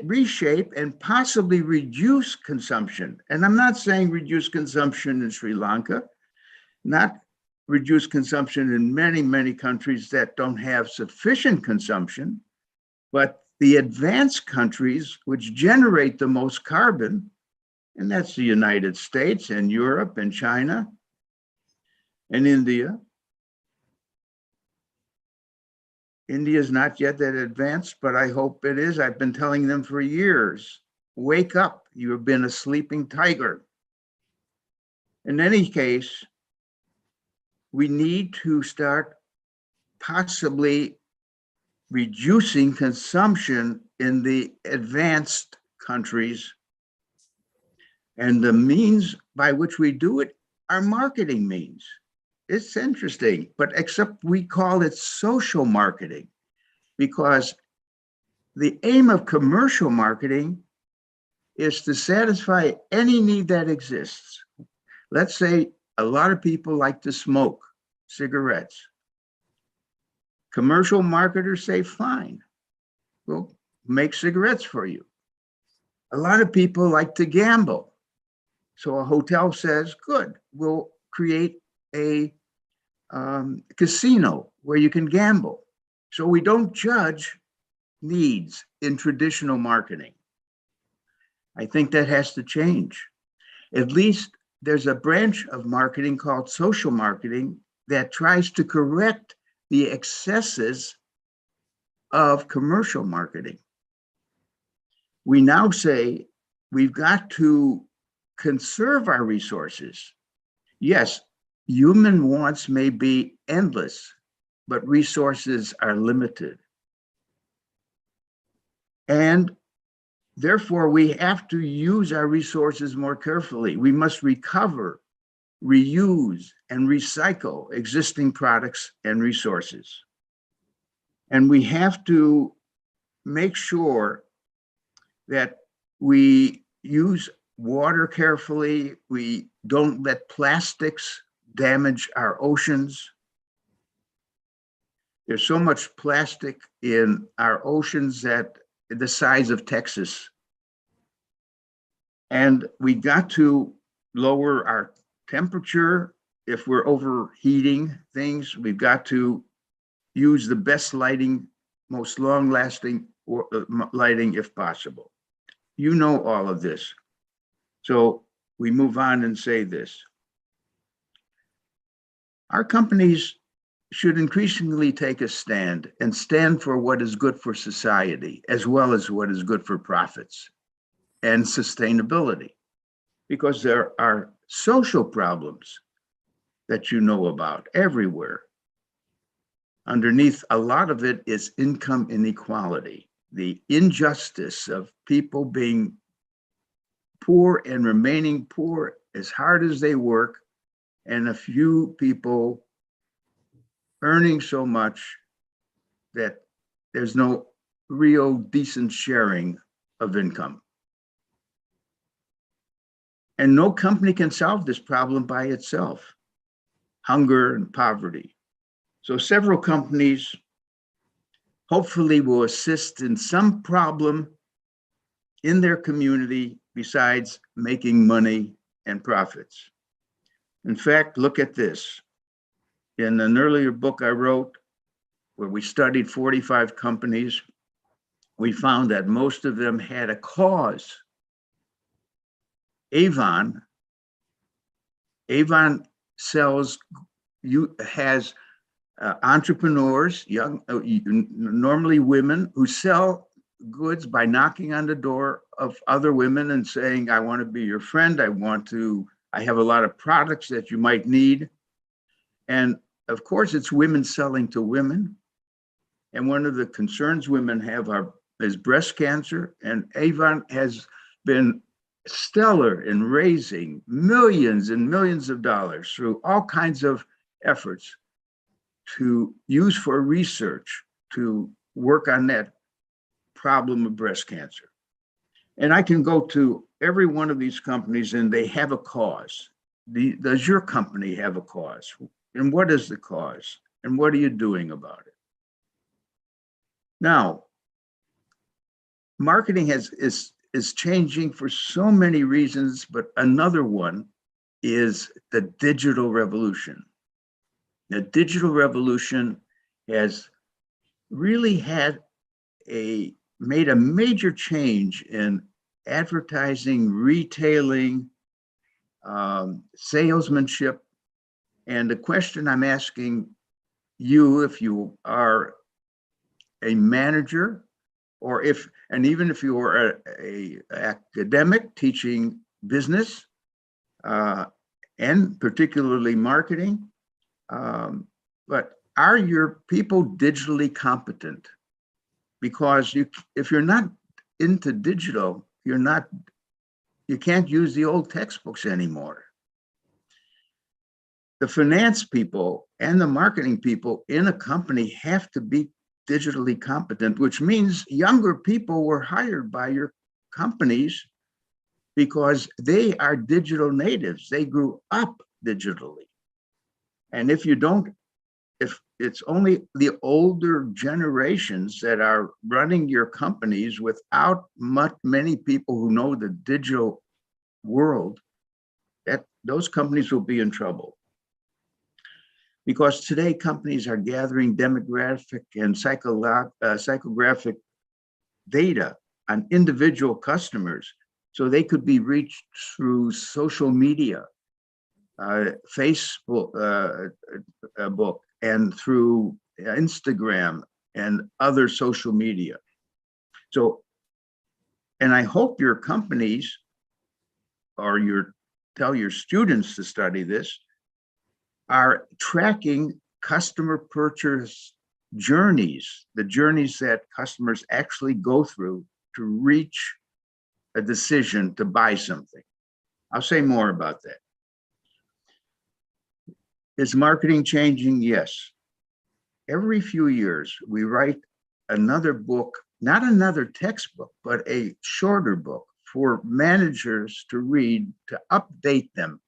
reshape and possibly reduce consumption. And I'm not saying reduce consumption in Sri Lanka, not reduce consumption in many, many countries that don't have sufficient consumption, but the advanced countries which generate the most carbon And that's the United States and Europe and China and India. India is not yet that advanced, but I hope it is. I've been telling them for years, wake up, you have been a sleeping tiger. In any case, we need to start possibly reducing consumption in the advanced countries. And the means by which we do it are marketing means. It's interesting, but except we call it social marketing, because the aim of commercial marketing is to satisfy any need that exists. Let's say a lot of people like to smoke cigarettes. Commercial marketers say, fine, we'll make cigarettes for you. A lot of people like to gamble. So a hotel says, good, we'll create a casino where you can gamble. So we don't judge needs in traditional marketing. I think that has to change. At least there's a branch of marketing called social marketing that tries to correct the excesses of commercial marketing. We now say we've got to conserve our resources. Yes, human wants may be endless, but resources are limited. And therefore, we have to use our resources more carefully. We must recover, reuse, and recycle existing products and resources. And we have to make sure that we use water carefully. We don't let plastics damage our oceans. There's so much plastic in our oceans that the size of Texas. And we got to lower our temperature. If we're overheating things, we've got to use the best lighting, most long-lasting lighting if possible. You know all of this. So we move on and say this. Our companies should increasingly take a stand and stand for what is good for society, as well as what is good for profits and sustainability, because there are social problems that you know about everywhere. Underneath a lot of it is income inequality, the injustice of people being poor and remaining poor as hard as they work, and a few people earning so much that there's no real decent sharing of income. And no company can solve this problem by itself, hunger and poverty. So several companies hopefully will assist in some problem in their community besides making money and profits. In fact, look at this. In an earlier book I wrote, where we studied 45 companies, we found that most of them had a cause. Avon sells, has entrepreneurs, young, normally women, who sell goods by knocking on the door of other women and saying, I want to be your friend. I have a lot of products that you might need. And of course, it's women selling to women. And one of the concerns women have is breast cancer. And Avon has been stellar in raising millions and millions of dollars through all kinds of efforts to use for research to work on that problem of breast cancer. And I can go to every one of these companies and they have a cause. Does your company have a cause? And what is the cause? And what are you doing about it? Now, marketing is changing for so many reasons, but another one is the digital revolution. The digital revolution has really made a major change in advertising, retailing, salesmanship. And the question I'm asking you, if you are a manager, or even if you are a academic teaching business, and particularly marketing, but are your people digitally competent? Because if you're not into digital, you can't use the old textbooks anymore. The finance people and the marketing people in a company have to be digitally competent, which means younger people were hired by your companies because they are digital natives. They grew up digitally. And if it's only the older generations that are running your companies without many people who know the digital world, those companies will be in trouble. Because today companies are gathering demographic and psychographic data on individual customers, so they could be reached through social media, Facebook, book, and through Instagram and other social media. So, and I hope your companies or tell your students to study this, are tracking customer purchase journeys, the journeys that customers actually go through to reach a decision to buy something. I'll say more about that. Is marketing changing? Yes. Every few years, we write another book, not another textbook, but a shorter book for managers to read to update them.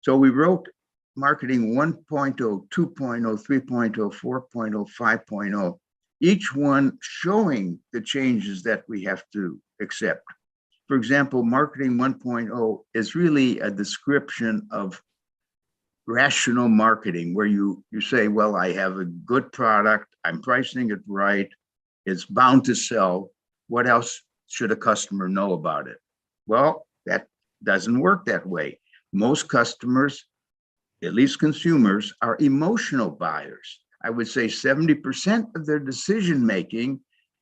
So we wrote Marketing 1.0, 2.0, 3.0, 4.0, 5.0, each one showing the changes that we have to accept. For example, Marketing 1.0 is really a description of rational marketing, where you say, well, I have a good product, I'm pricing it right, it's bound to sell. What else should a customer know about it? Well, that doesn't work that way. Most customers, at least consumers, are emotional buyers. I would say 70% of their decision-making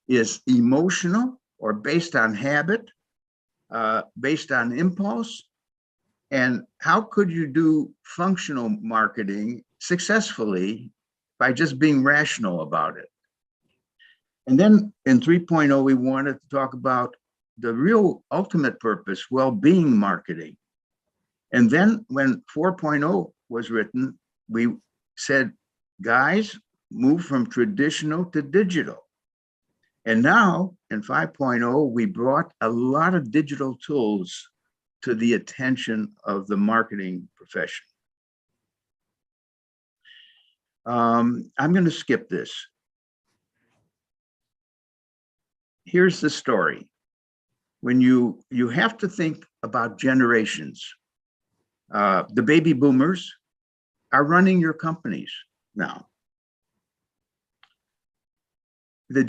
is emotional or based on habit, based on impulse. And how could you do functional marketing successfully by just being rational about it? And then in 3.0, we wanted to talk about the real ultimate purpose, well-being marketing. And then when 4.0 was written, we said, guys, move from traditional to digital. And now in 5.0, we brought a lot of digital tools to the attention of the marketing profession. I'm going to skip this. Here's the story. When you have to think about generations. The baby boomers are running your companies now. The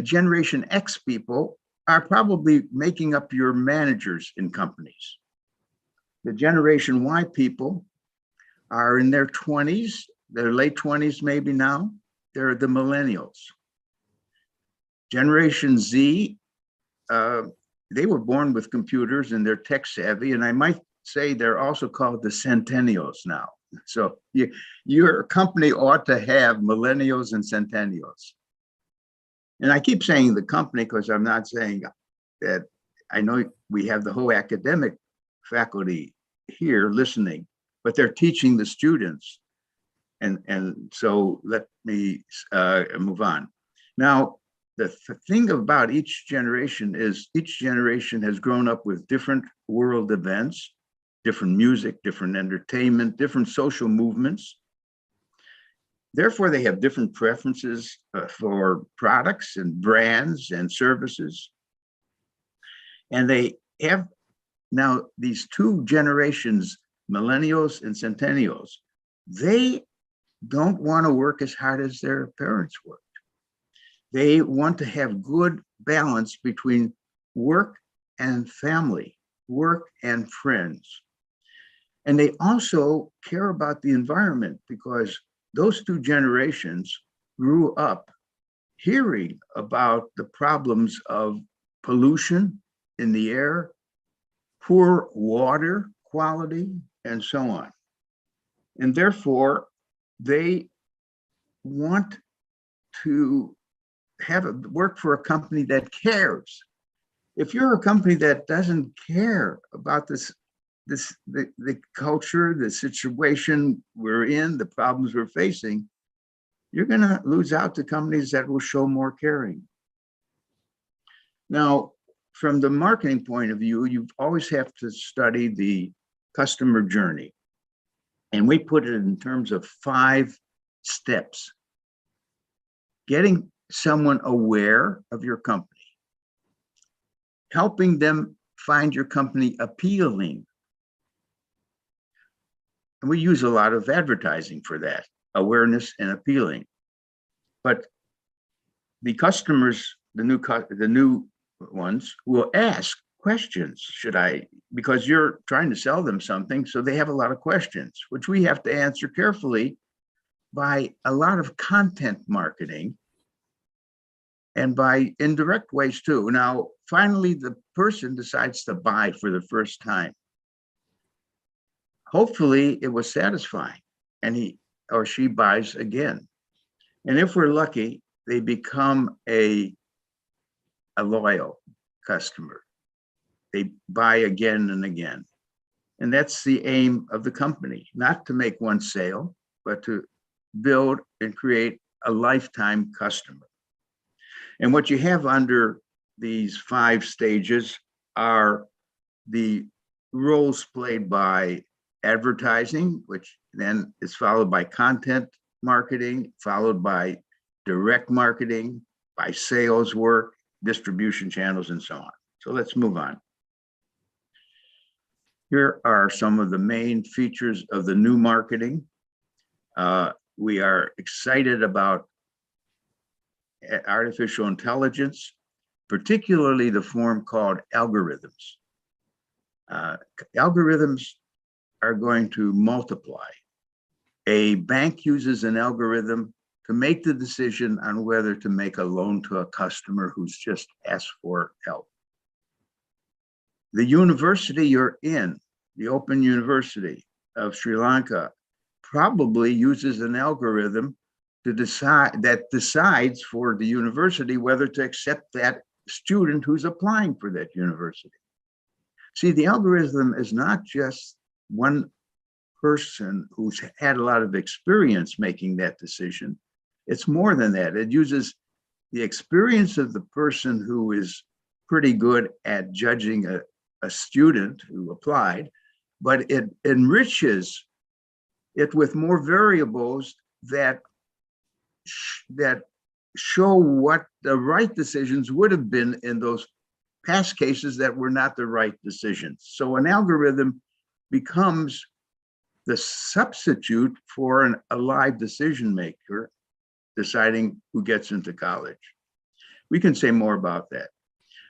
Generation X people are probably making up your managers in companies. The Generation Y people are in their 20s, their late 20s maybe now. They're the millennials. Generation Z, they were born with computers and they're tech savvy, and I might say they're also called the centennials now. So your company ought to have millennials and centennials. And I keep saying the company because I'm not saying that. I know we have the whole academic faculty here listening, but they're teaching the students. And so let me move on. Now, the thing about each generation is each generation has grown up with different world events, different music, different entertainment, different social movements. Therefore, they have different preferences for products and brands and services. And they have now these two generations, millennials and centennials, they don't want to work as hard as their parents worked. They want to have good balance between work and family, work and friends. And they also care about the environment because those two generations grew up hearing about the problems of pollution in the air, poor water quality, and so on. And therefore, they want to work for a company that cares. If you're a company that doesn't care about the culture, the situation we're in, the problems we're facing, you're going to lose out to companies that will show more caring. Now, from the marketing point of view, you always have to study the customer journey. And we put it in terms of 5 steps. Getting someone aware of your company, helping them find your company appealing. And we use a lot of advertising for that, awareness and appealing. But the customers, the new ones will ask questions. Because you're trying to sell them something, so they have a lot of questions, which we have to answer carefully by a lot of content marketing and by indirect ways too. Now, finally, the person decides to buy for the first time. Hopefully it was satisfying and he or she buys again. And if we're lucky, they become a loyal customer. They buy again and again. And that's the aim of the company, not to make one sale, but to build and create a lifetime customer. And what you have under these 5 stages are the roles played by advertising, which then is followed by content marketing, followed by direct marketing, by sales work, distribution channels, and so on. So let's move on. Here are some of the main features of the new marketing. We are excited about artificial intelligence, particularly the form called algorithms. Algorithms are going to multiply. A bank uses an algorithm to make the decision on whether to make a loan to a customer who's just asked for help. The university you're in, the Open University of Sri Lanka, probably uses an algorithm to decides for the university whether to accept that student who's applying for that university. See, the algorithm is not just one person who's had a lot of experience making that decision. It's more than that. It uses the experience of the person who is pretty good at judging a student who applied, but it enriches it with more variables that show what the right decisions would have been in those past cases that were not the right decisions. So an algorithm becomes the substitute for a live decision maker deciding who gets into college. We can say more about that.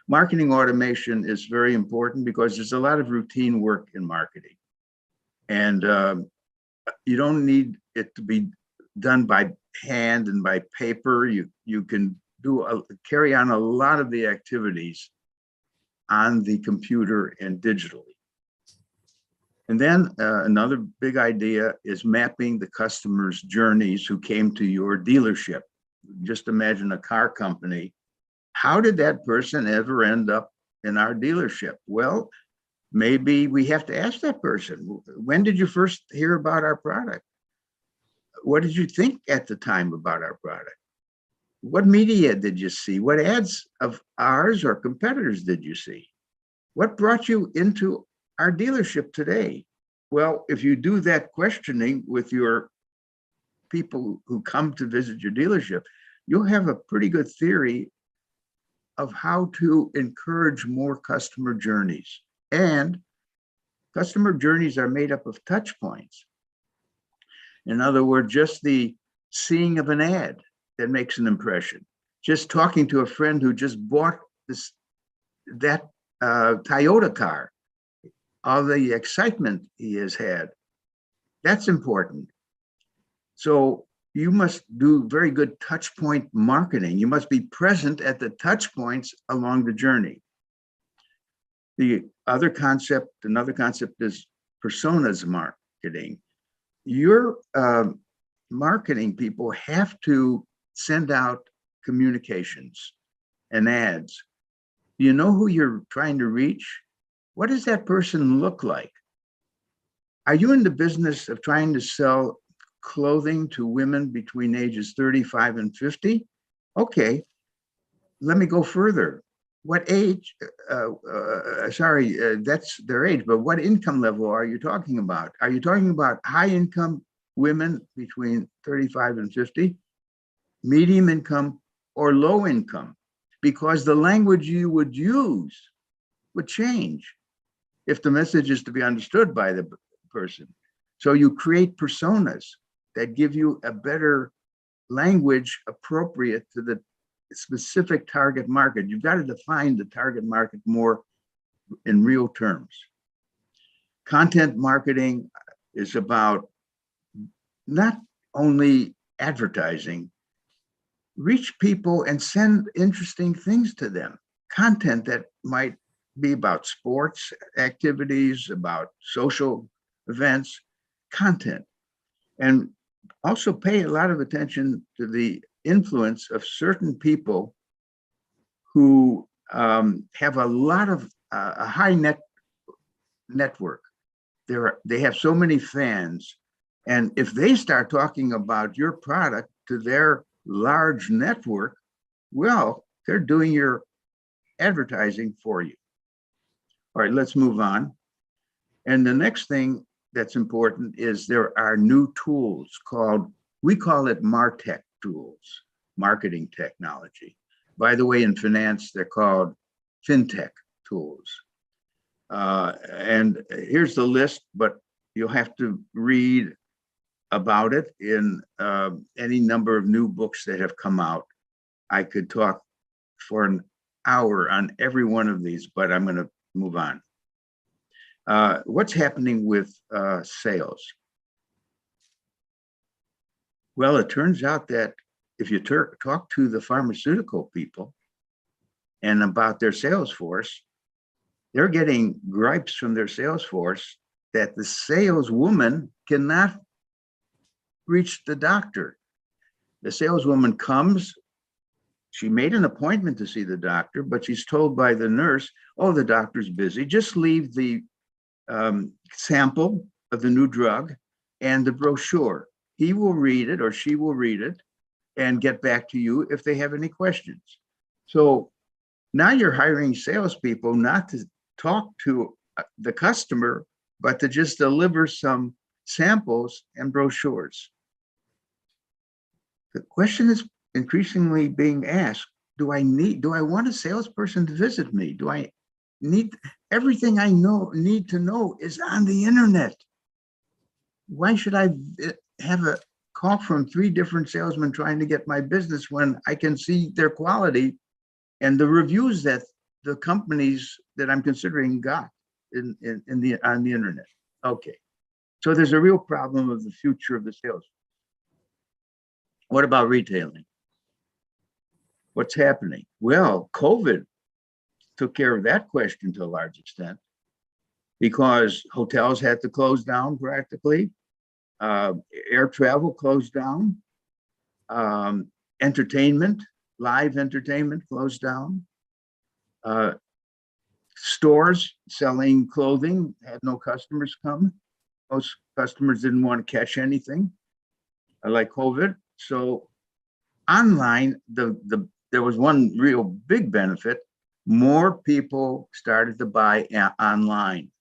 Marketing automation is very important because there's a lot of routine work in marketing. And you don't need it to be done by hand and by paper. You can carry on a lot of the activities on the computer and digitally. And then another big idea is mapping the customer's journeys who came to your dealership. Just imagine a car company. How did that person ever end up in our dealership? Well, maybe we have to ask that person, when did you first hear about our product? What did you think at the time about our product? What media did you see? What ads of ours or competitors did you see? What brought you into our dealership today? Well, if you do that questioning with your people who come to visit your dealership, you'll have a pretty good theory of how to encourage more customer journeys. And customer journeys are made up of touch points. In other words, just the seeing of an ad that makes an impression, just talking to a friend who just bought that Toyota car, all the excitement he has had. That's important. So you must do very good touch point marketing. You must be present at the touch points along the journey. Another concept is personas marketing. Your marketing people have to send out communications and ads. Do you know who you're trying to reach? What does that person look like? Are you in the business of trying to sell clothing to women between ages 35 and 50? Okay, let me go further. What age, that's their age, but what income level are you talking about? Are you talking about high income women between 35 and 50, medium income, or low income? Because the language you would use would change if the message is to be understood by the person. So you create personas that give you a better language appropriate to the specific target market. You've got to define the target market more in real terms. Content marketing is about not only advertising, reach people and send interesting things to them. Content that might be about sports activities, about social events, content. And also pay a lot of attention to the influence of certain people who have a lot of a high network. They have so many fans, and if they start talking about your product to their large network, well, they're doing your advertising for you. All right, let's move on. And the next thing that's important is there are new tools we call it MarTech tools, marketing technology. By the way, in finance, they're called FinTech tools. And here's the list, but you'll have to read about it in any number of new books that have come out. I could talk for an hour on every one of these, but I'm going to move on. What's happening with sales? Well, it turns out that if you talk to the pharmaceutical people and about their sales force, they're getting gripes from their sales force that the saleswoman cannot reach the doctor. The saleswoman comes, she made an appointment to see the doctor, but she's told by the nurse, oh, the doctor's busy, just leave the sample of the new drug and the brochure. He will read it or she will read it and get back to you if they have any questions. So now you're hiring salespeople not to talk to the customer, but to just deliver some samples and brochures. The question is increasingly being asked, do I want a salesperson to visit me? Do I need, everything I need to know is on the internet. Why should I have a call from 3 different salesmen trying to get my business when I can see their quality and the reviews that the companies that I'm considering got on the internet? Okay, so there's a real problem of the future of the sales. What about retailing? What's happening? Well, COVID took care of that question to a large extent because hotels had to close down practically. Air travel closed down. Entertainment, live entertainment closed down. Stores selling clothing had no customers come. Most customers didn't want to catch anything like COVID. So online, there was one real big benefit. More people started to buy online.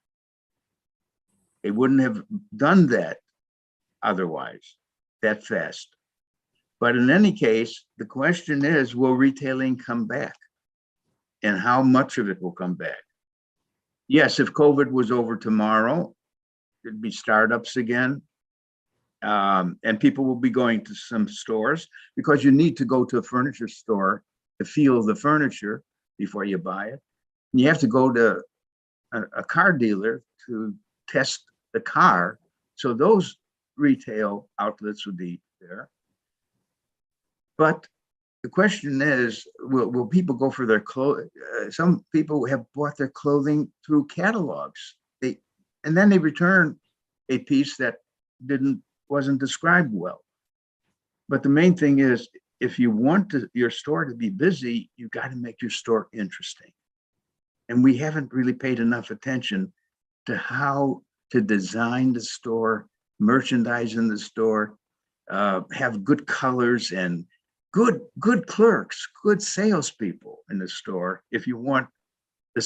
They wouldn't have done that otherwise that fast. But in any case, the question is, will retailing come back? And how much of it will come back? Yes, if COVID was over tomorrow, there'd be startups again. And people will be going to some stores because you need to go to a furniture store to feel the furniture before you buy it. You have to go to a car dealer to test the car. So those retail outlets would be there. But the question is, will people go for their clothes? Some people have bought their clothing through catalogs. And then they return a piece that wasn't described well. But the main thing is, if you want your store to be busy, you got to make your store interesting. And we haven't really paid enough attention to how to design the store, merchandise in the store, have good colors and good clerks, good salespeople in the store if you want the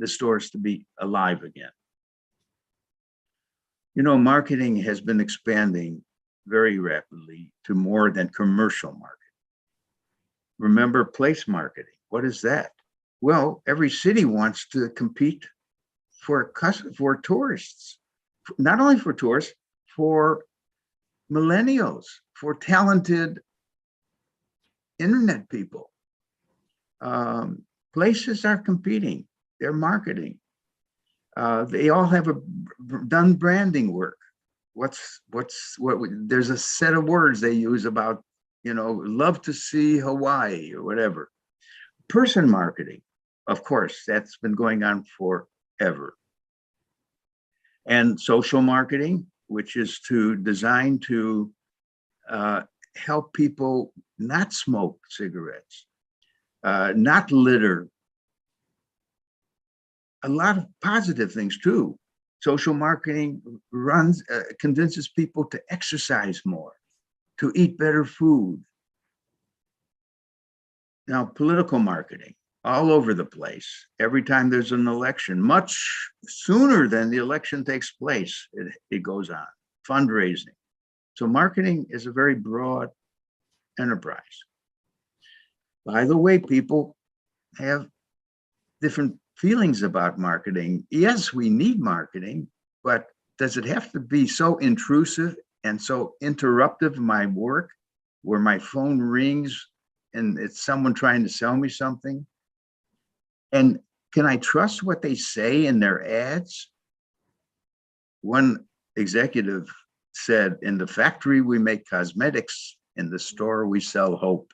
stores to be alive again. You know, marketing has been expanding very rapidly to more than commercial marketing. Remember place marketing. What is that? Well, every city wants to compete for tourists, not only for tourists, for millennials, for talented internet people. Places are competing, they're marketing. They all have done branding work. There's a set of words they use about, love to see Hawaii or whatever. Person marketing, of course, that's been going on forever. And social marketing, which is designed to help people not smoke cigarettes, not litter. A lot of positive things too. Social marketing convinces people to exercise more, to eat better food. Now, political marketing, all over the place. Every time there's an election, much sooner than the election takes place, it goes on. Fundraising. So marketing is a very broad enterprise. By the way, people have different feelings about marketing. Yes, we need marketing, but does it have to be so intrusive and so interruptive of my work, where my phone rings and it's someone trying to sell me something? And can I trust what they say in their ads? One executive said, in the factory, we make cosmetics. In the store, we sell hope.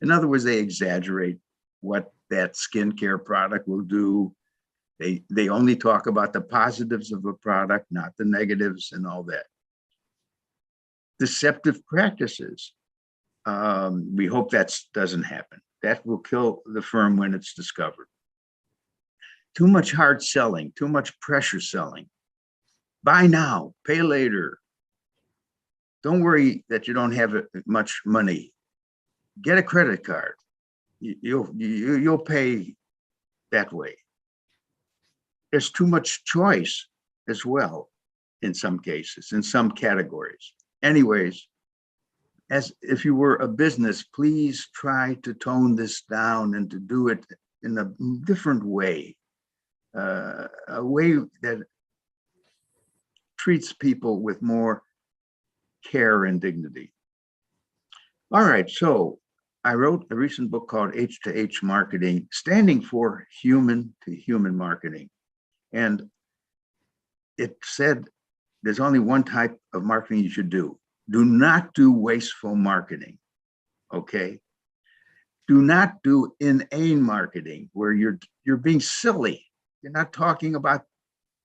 In other words, they exaggerate what that skincare product will do. They only talk about the positives of a product, not the negatives and all that. Deceptive practices. We hope that doesn't happen. That will kill the firm when it's discovered. Too much hard selling, too much pressure selling. Buy now, pay later. Don't worry that you don't have much money. Get a credit card. You'll pay that way. There's too much choice as well in some cases, in some categories. Anyways, as if you were a business, please try to tone this down and to do it in a different way, a way that treats people with more care and dignity. All right, so I wrote a recent book called H to H Marketing, standing for human to human marketing. And it said there's only one type of marketing you should do. Do not do wasteful marketing, okay? Do not do inane marketing where you're being silly. You're not talking about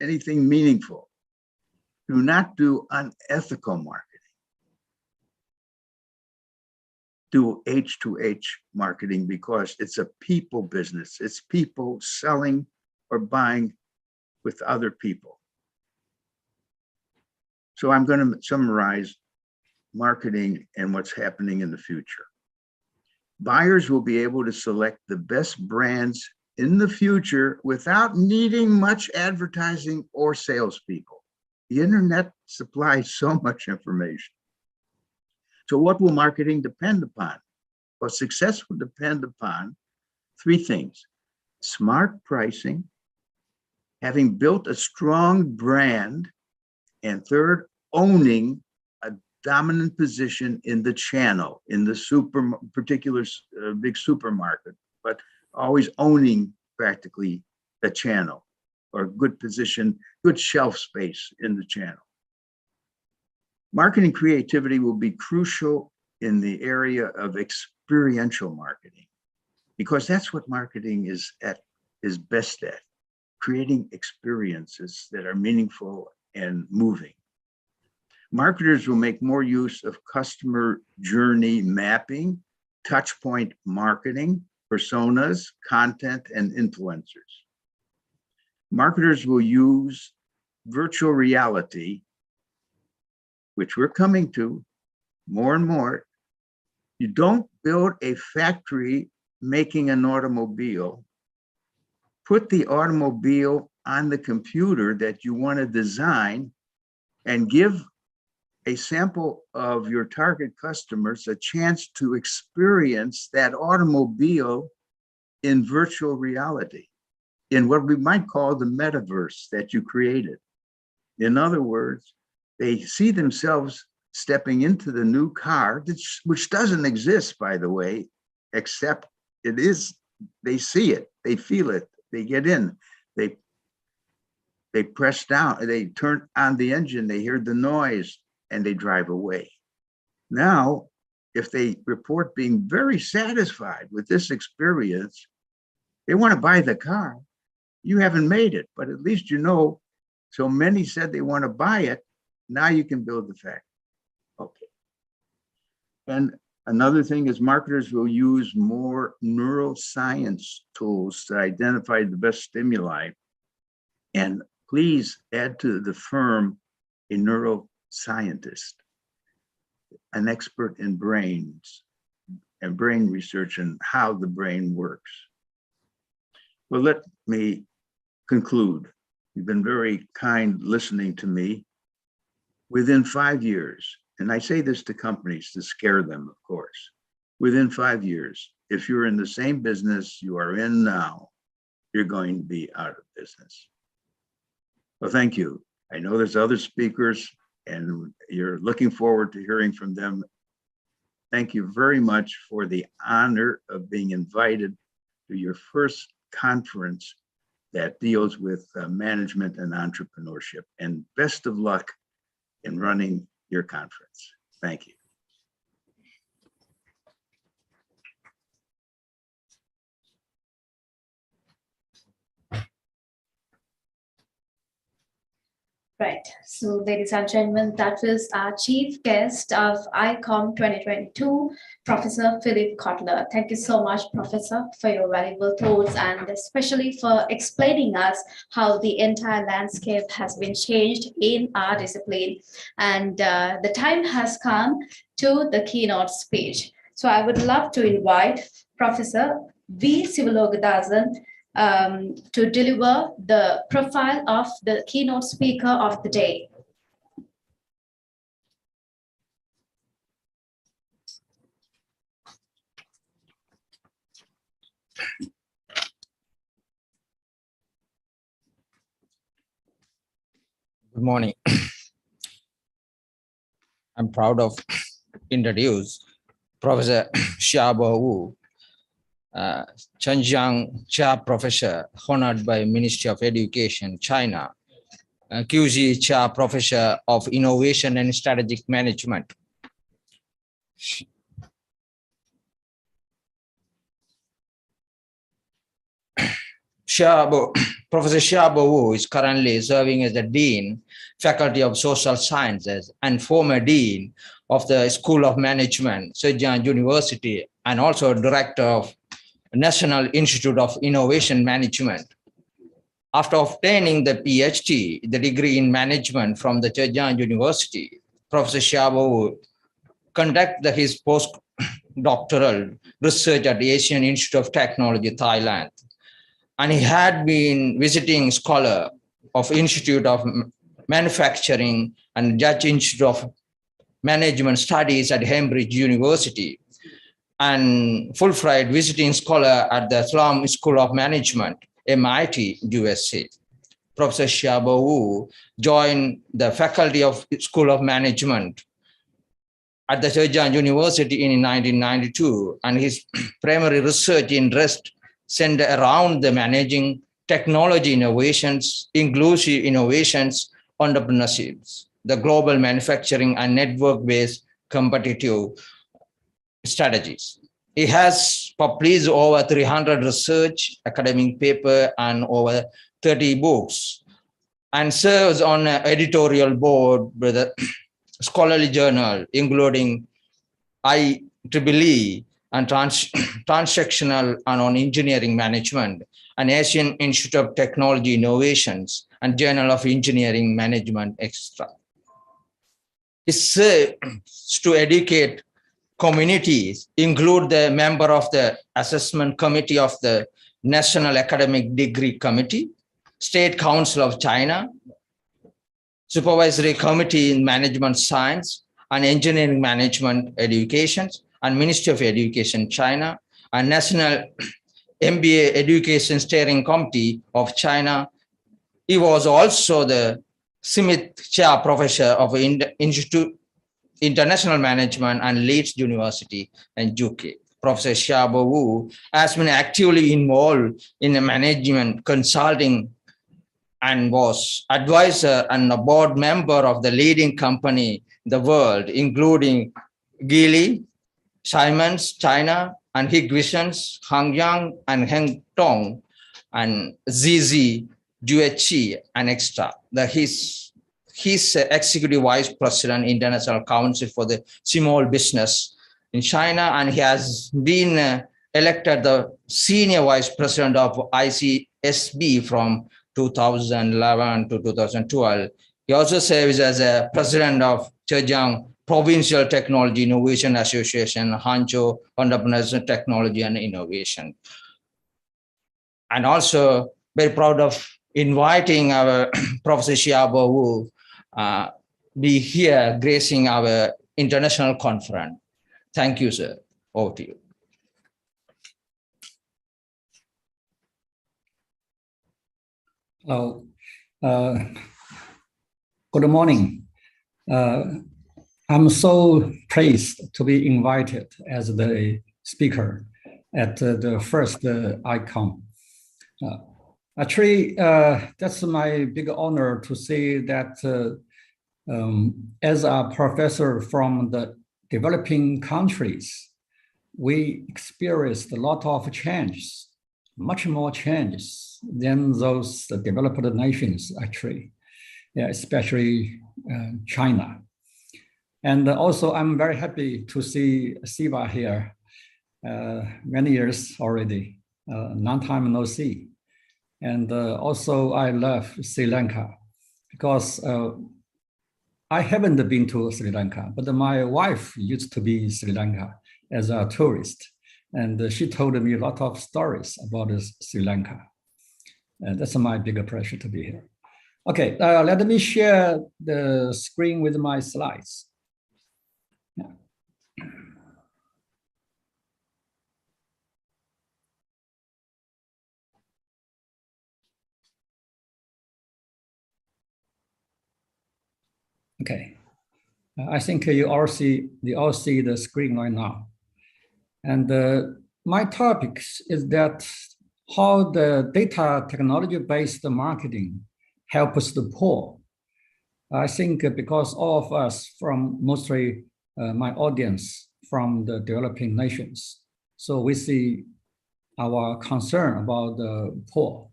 anything meaningful. Do not do unethical marketing. Do H to H marketing because it's a people business. It's people selling or buying with other people. So I'm going to summarize marketing and what's happening in the future. Buyers will be able to select the best brands in the future without needing much advertising or salespeople. The internet supplies so much information. So what will marketing depend upon? Well, success will depend upon three things: smart pricing, having built a strong brand, and third, owning a dominant position in the channel, in the particular big supermarket, but always owning practically the channel, or good position, good shelf space in the channel. Marketing creativity will be crucial in the area of experiential marketing, because that's what marketing is best at, creating experiences that are meaningful and moving. Marketers will make more use of customer journey mapping, touch point marketing, personas, content, and influencers. Marketers will use virtual reality, which we're coming to more and more. You don't build a factory making an automobile. Put the automobile on the computer that you want to design and give a sample of your target customers a chance to experience that automobile in virtual reality, in what we might call the metaverse that you created. In other words, they see themselves stepping into the new car, which doesn't exist, by the way, except it is, they see it, they feel it, they get in, they press down, they turn on the engine, they hear the noise, and they drive away. Now, if they report being very satisfied with this experience, they want to buy the car. You haven't made it, but at least you know, so many said they want to buy it. Now you can build the factory. Okay. And another thing is marketers will use more neuroscience tools to identify the best stimuli. And please add to the firm a neuroscientist, an expert in brains and brain research and how the brain works. Well, let me conclude. You've been very kind listening to me. Within 5 years, and I say this to companies to scare them, of course, within 5 years, if you're in the same business you are in now, you're going to be out of business. Well, thank you. I know there's other speakers and you're looking forward to hearing from them. Thank you very much for the honor of being invited to your first conference that deals with management and entrepreneurship. And best of luck in running your conference. Thank you. Right. So, ladies and gentlemen, that was our chief guest of ICOME 2022, Professor Philip Kotler. Thank you so much, Professor, for your valuable thoughts and especially for explaining us how the entire landscape has been changed in our discipline. And the time has come to the keynote speech. So I would love to invite Professor V. Sivalogadathan to deliver the profile of the keynote speaker of the day. Good morning. I'm proud of introduce Professor Xiaobo Wu, Zhenjiang Chair Professor, honored by Ministry of Education, China, QZ Chair Professor of Innovation and Strategic Management. Professor Xiaobo Wu is currently serving as the Dean, Faculty of Social Sciences, and former Dean of the School of Management, Zhejiang University, and also Director of National Institute of Innovation Management. After obtaining the PhD, the degree in management from the Zhejiang University, Professor Xiaobo Wu conducted his postdoctoral research at the Asian Institute of Technology, Thailand. And he had been visiting scholar of Institute of Manufacturing and Dutch Institute of Management Studies at Cambridge University, and Fulbright visiting scholar at the Sloan School of Management, MIT, USA. Professor Xiaobo Wu joined the Faculty of School of Management at the Zhejiang University in 1992, and his primary research interest centered around the managing technology innovations, inclusive innovations, entrepreneurships, the global manufacturing and network-based competitive strategies. He has published over 300 research, academic paper, and over 30 books, and serves on an editorial board with a scholarly journal, including IEEE and Transactional and on Engineering Management, and Asian Institute of Technology Innovations, and Journal of Engineering Management, etc. He serves to educate communities, include the member of the assessment committee of the National Academic Degree Committee, State Council of China, Supervisory Committee in Management Science and Engineering Management Education, and Ministry of Education China, and National MBA Education Steering Committee of China. He was also the Smith Chair Professor of Institute International Management and Leeds University in UK. Professor Xiaobo Wu has been actively involved in the management consulting and was advisor and a board member of the leading company in the world, including Geely, Siemens, China, and Hikvisions, Hangyang, and Hengtong, and ZZ, Jueqi, and extra. He's Executive Vice President, International Council for the Small Business in China, and he has been elected the Senior Vice President of ICSB from 2011 to 2012. He also serves as a President of Zhejiang Provincial Technology Innovation Association, Hangzhou Entrepreneurs Technology and Innovation. And also very proud of inviting our Professor Xiaobo Wu be here gracing our international conference. Thank you, sir. Over to you. Hello. Good morning. I'm so pleased to be invited as the speaker at the first ICOME. Actually, that's my big honor to say that as a professor from the developing countries, we experienced a lot of changes, much more changes than those developed nations, actually, yeah, especially China. And also, I'm very happy to see Siva here. Many years already, long time no see. And also, I love Sri Lanka because I haven't been to Sri Lanka, but my wife used to be Sri Lanka as a tourist. And she told me a lot of stories about Sri Lanka. And that's my big pleasure to be here. Okay, let me share the screen with my slides. Yeah. Okay, I think you all see the screen right now. And my topic is that how the data technology-based marketing helps the poor. I think because all of us from mostly my audience from the developing nations, so we see our concern about the poor.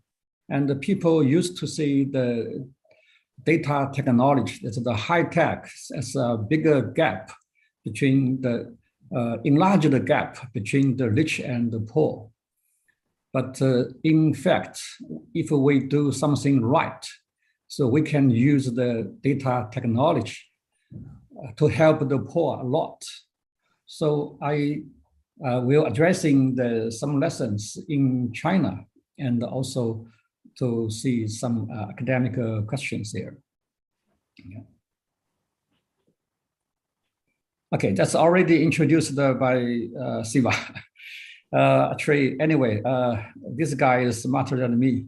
And the people used to see the data technology, that's the high tech, as a bigger gap between the, enlarge the gap between the rich and the poor. But in fact, if we do something right, so we can use the data technology to help the poor a lot. So I will addressing some lessons in China and also to see some academic questions here. Yeah. Okay, that's already introduced by Siva. Actually, anyway, this guy is smarter than me.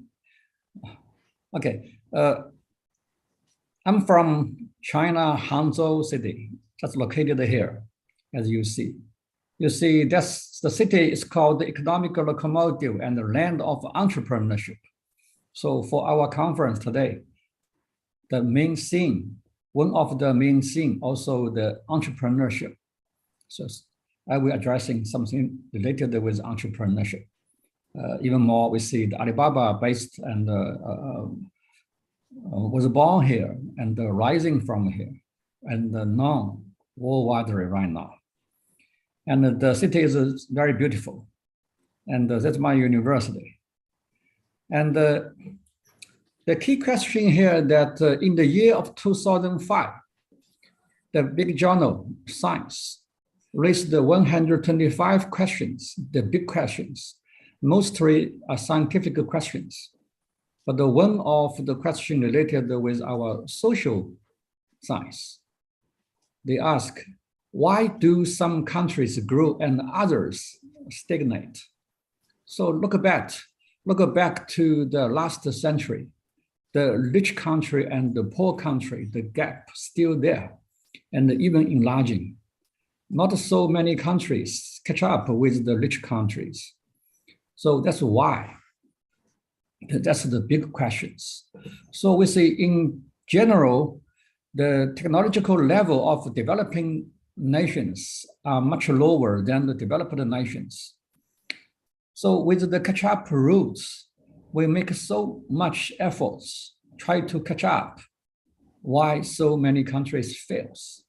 Okay, I'm from China, Hangzhou city, just located here, as you see. You see, that's the city is called the economic locomotive and the land of entrepreneurship. So for our conference today, the main theme, one of the main theme, also the entrepreneurship. So I will addressing something related with entrepreneurship. Even more, we see the Alibaba based and was born here and rising from here and known worldwide right now. And the city is very beautiful. And that's my university. And the key question here that in the year of 2005, the big journal Science raised the 125 questions, the big questions, mostly are scientific questions. But the one of the question related with our social science, they ask, why do some countries grow and others stagnate? So look back to the last century, the rich country and the poor country, the gap still there and even enlarging. Not so many countries catch up with the rich countries. So that's why. That's the big questions. So we see in general, the technological level of developing nations are much lower than the developed nations. So with the catch-up routes, we make so much efforts try to catch up. Why so many countries fails?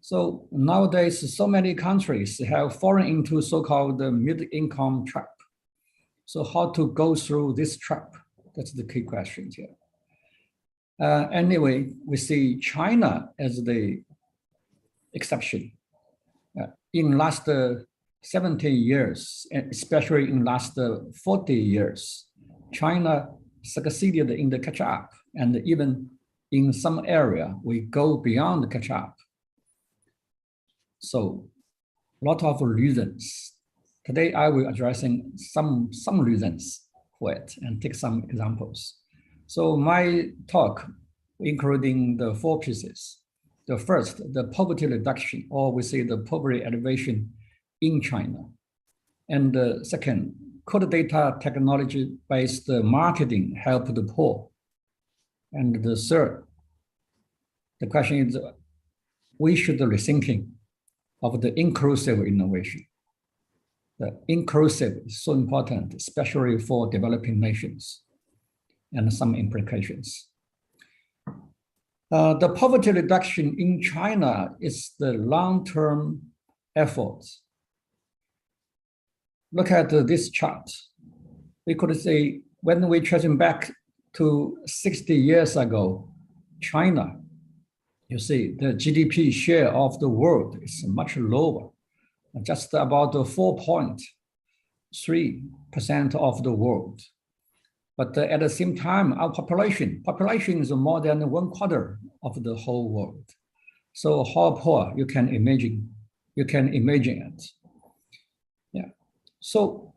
So nowadays, so many countries have fallen into so-called mid-income trap. So how to go through this trap? That's the key question here. Anyway, we see China as the exception. In last 70 years, especially in last 40 years, China succeeded in the catch-up, and even in some area, we go beyond the catch-up. So a lot of reasons. Today, I will addressing some reasons for it and take some examples. So my talk, including the 4 pieces. The first, the poverty reduction, or we say the poverty elevation in China. And the second, could data technology-based marketing help the poor? And the third, the question is, we should rethinking of the inclusive innovation. The inclusive is so important, especially for developing nations, and some implications. The poverty reduction in China is the long-term effort. Look at this chart. We could say when we tracing back to 60 years ago, China, you see the GDP share of the world is much lower, just about 4.3% of the world. But at the same time, our population is more than 1/4 of the whole world. So how poor you can imagine it. Yeah. So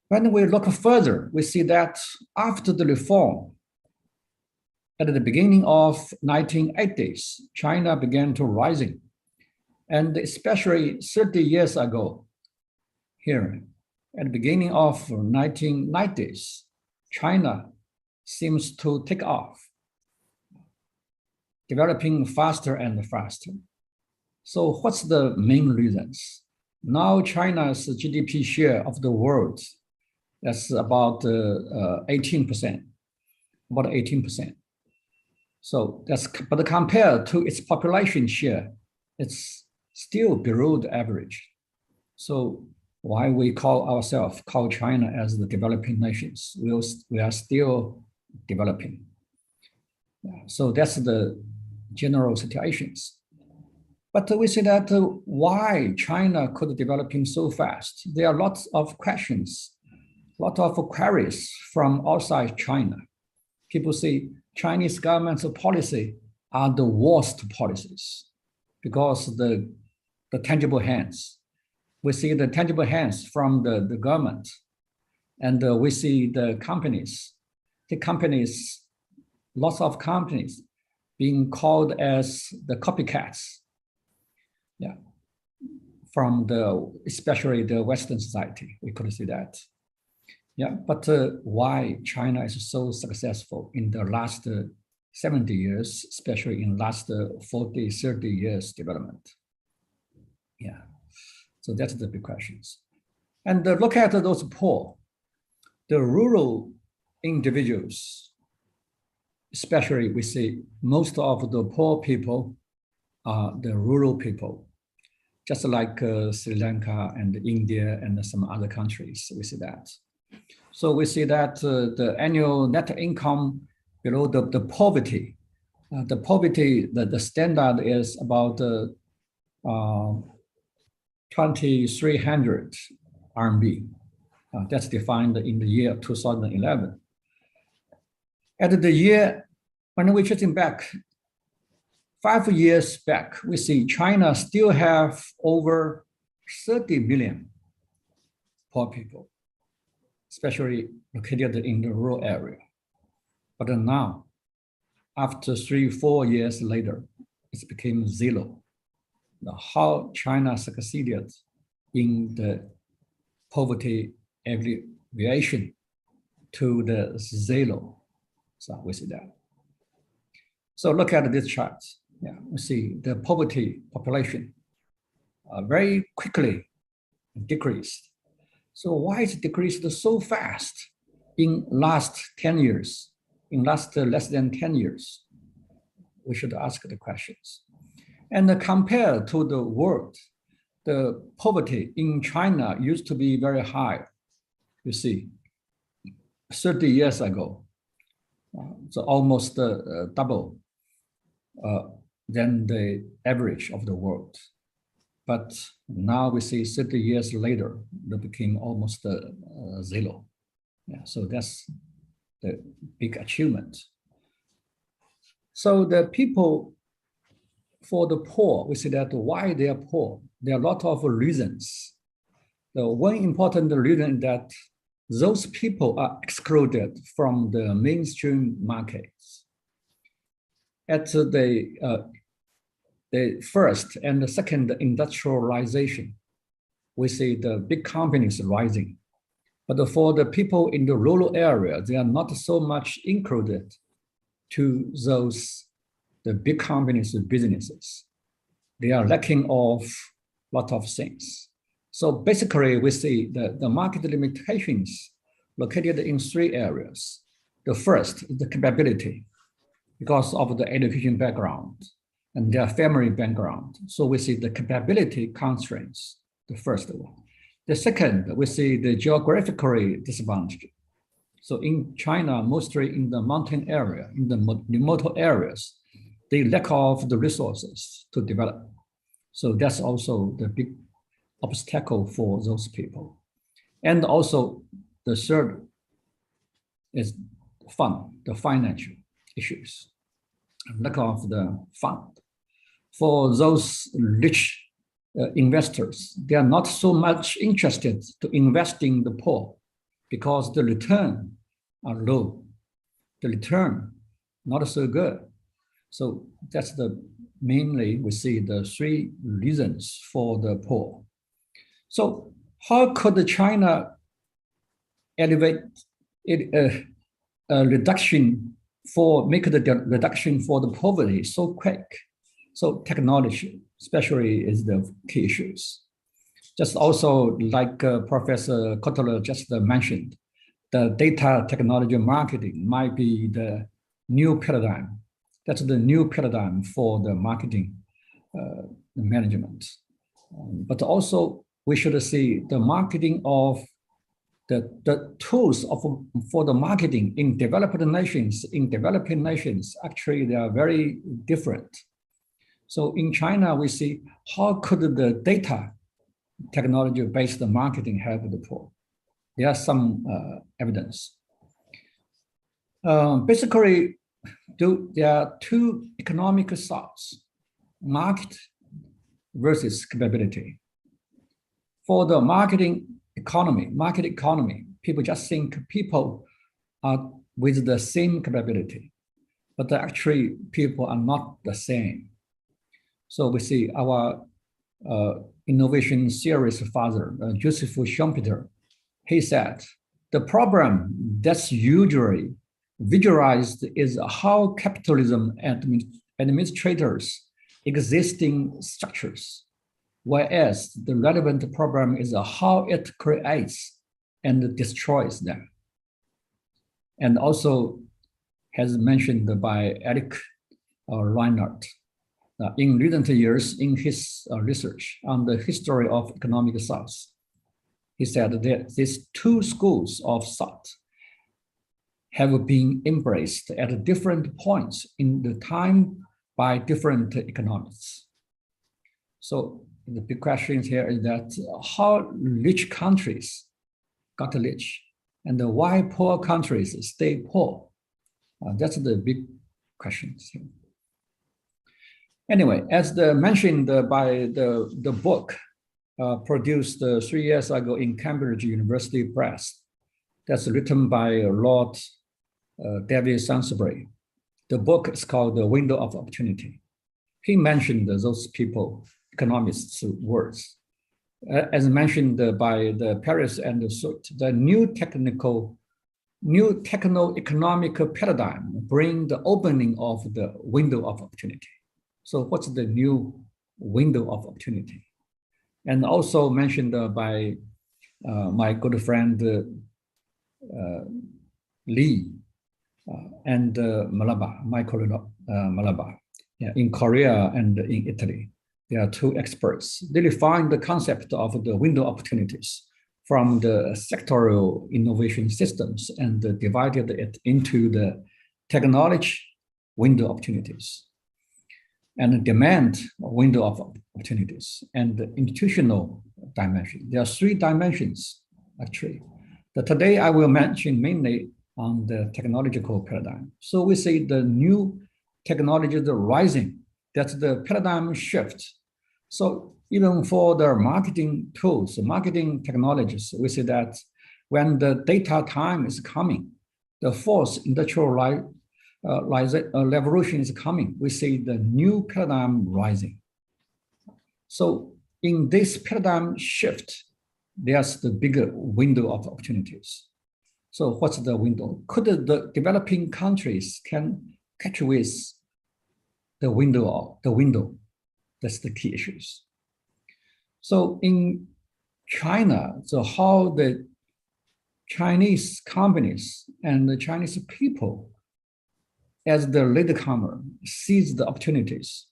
when we look further, we see that after the reform, at the beginning of 1980s, China began to rising. And especially 30 years ago, here, at the beginning of 1990s, China seems to take off, developing faster and faster. So what's the main reasons? Now China's GDP share of the world, that's about 18%, about 18%. So but compared to its population share, it's still below the average. So why we call China as the developing nations? We are still developing. So that's the general situations. But we see that why China could developing so fast? There are lots of questions, lot of queries from outside China. People say Chinese government's policy are the worst policies because the tangible hands. We see the tangible hands from the government, and we see the companies, lots of companies being called as the copycats. Yeah, from especially the Western society, we could see that. Yeah, but why China is so successful in the last 70 years, especially in last 40, 30 years development? Yeah, so that's the big questions. And look at those poor, the rural individuals, especially we see most of the poor people are the rural people, just like Sri Lanka and India and some other countries, we see that. So we see that the annual net income below the poverty, the standard is about 2,300 RMB. That's defined in the year 2011. At the year, when we're tracing back, 5 years back, we see China still have over 30 million poor people, especially located in the rural area. But now, after 3-4 years later, it became zero. Now, how China succeeded in the poverty alleviation to the zero. So we see that. So look at this chart. Yeah, we see the poverty population very quickly decreased. So why is it decreased so fast in last 10 years, in last less than 10 years? We should ask the questions. And compared to the world, the poverty in China used to be very high, you see, 30 years ago. So almost double than the average of the world. But now we see 30 years later, it became almost zero. Yeah, so that's the big achievement. So the people, for the poor, we see that why they are poor. There are a lot of reasons. The one important reason is that those people are excluded from the mainstream markets. At the first and the second industrialization, we see the big companies rising. But for the people in the rural area, they are not so much included to the big companies' businesses. They are lacking of a lot of things. So basically, we see the market limitations located in 3 areas. The first is the capability because of the education background and their family background. So we see the capability constraints, the first one. The second, we see the geographically disadvantaged. So in China, mostly in the mountain area, in the remote areas, they lack of the resources to develop. So that's also the big obstacle for those people. And also the third is the financial issues, lack of the fund. For those rich investors, they are not so much interested to invest in the poor because the return are low. The return not so good. So that's mainly we see the 3 reasons for the poor. So how could China elevate it, a reduction make the reduction for the poverty so quick? So technology, especially, is the key issues. Just also like Professor Kotler just mentioned, the data technology marketing might be the new paradigm. That's the new paradigm for the marketing management. But also we should see the marketing of the tools for the marketing in developing nations, actually they are very different. So in China, we see how could the data technology-based marketing help the poor? There are some evidence. Basically, there are 2 economic thoughts, market versus capability. For the market economy, people just think people are with the same capability, but actually people are not the same. So we see our innovation series father, Joseph Schumpeter, he said, the problem that's usually visualized is how capitalism administrators existing structures, whereas the relevant problem is how it creates and destroys them. And also, as mentioned by Eric Reinhardt, in recent years in his research on the history of economic South, he said that these two schools of thought have been embraced at different points in the time by different economists. So the big question here is that how rich countries got rich and why poor countries stay poor. That's the big question here. Anyway, as mentioned by the book produced 3 years ago in Cambridge University Press, that's written by Lord David Sainsbury. The book is called The Window of Opportunity. He mentioned those people, economists' words. As mentioned by the Paris and the Sut, the new techno-economic paradigm bring the opening of the window of opportunity. So what's the new window of opportunity? And also mentioned by my good friend Lee and Malaba, Michael Malaba, in Korea and in Italy. There are two experts. They define the concept of the window opportunities from the sectoral innovation systems and divided it into the technology window opportunities and demand window of opportunities and the institutional dimension. There are 3 dimensions, actually. But today I will mention mainly on the technological paradigm. So we see the new technologies rising, that's the paradigm shift. So even for the marketing tools, marketing technologies, we see that when the data time is coming, the fourth industrial revolution is coming, we see the new paradigm rising. So in this paradigm shift, there's the bigger window of opportunities. So what's the window? Could the developing countries can catch with the window? That's the key issues. So in China, so how the Chinese companies and the Chinese people as the latecomer seized the opportunities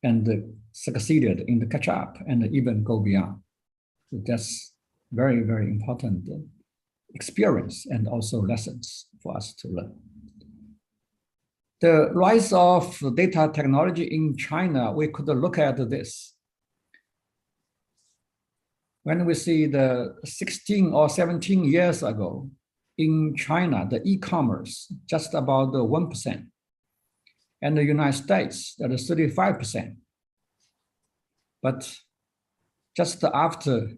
and succeeded in the catch up and even go beyond. So that's very, very important experience and also lessons for us to learn. The rise of data technology in China, we could look at this. When we see the 16 or 17 years ago, in China, the e-commerce, just about 1%. And the United States, that is 35%. But just after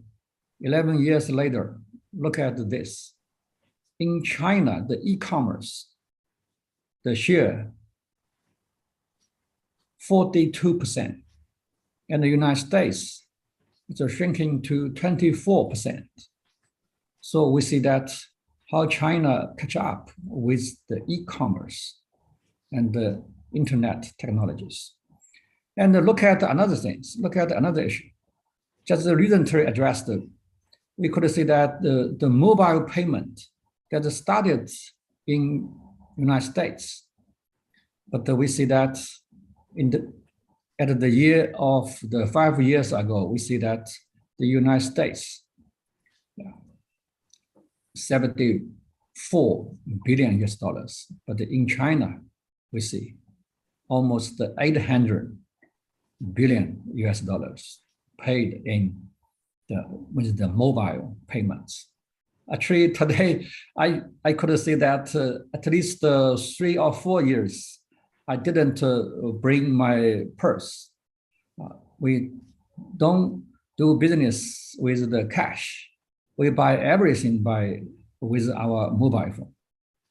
11 years later, look at this. In China, the e-commerce, the share, 42%. And the United States, it's shrinking to 24%. So we see that how China catch up with the e-commerce and the internet technologies. And look at another things, look at another issue. Just recently addressed, we could see that the mobile payment that started in United States, but we see that at the year of the 5 years ago, we see that the United States, 74 billion US dollars, but in China, we see almost 800 billion US dollars paid in with the mobile payments. Actually, today, I could see that at least 3 or 4 years, I didn't bring my purse. We don't do business with the cash. We buy everything with our mobile phone,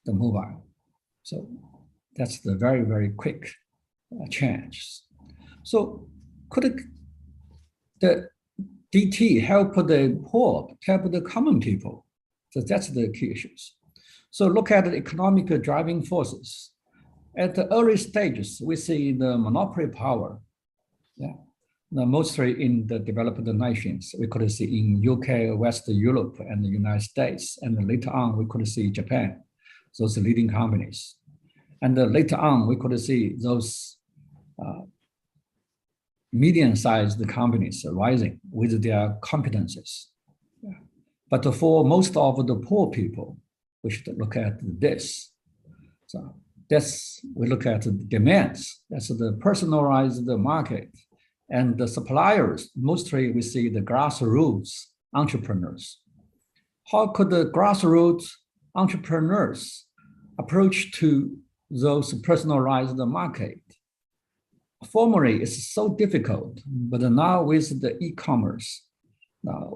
the mobile. So that's the very, very quick change. So could the DT help the poor, help the common people? So that's the key issues. So look at the economic driving forces. At the early stages, we see the monopoly power. Yeah. Now, mostly in the developed nations, we could see in UK, West Europe, and the United States. And later on, we could see Japan, those leading companies. And later on, we could see those medium-sized companies rising with their competences. Yeah. But for most of the poor people, we should look at this. So we look at the demands. That's the personalized market. And the suppliers, mostly we see the grassroots entrepreneurs. How could the grassroots entrepreneurs approach to those personalized market? Formerly, it's so difficult, but now with the e-commerce,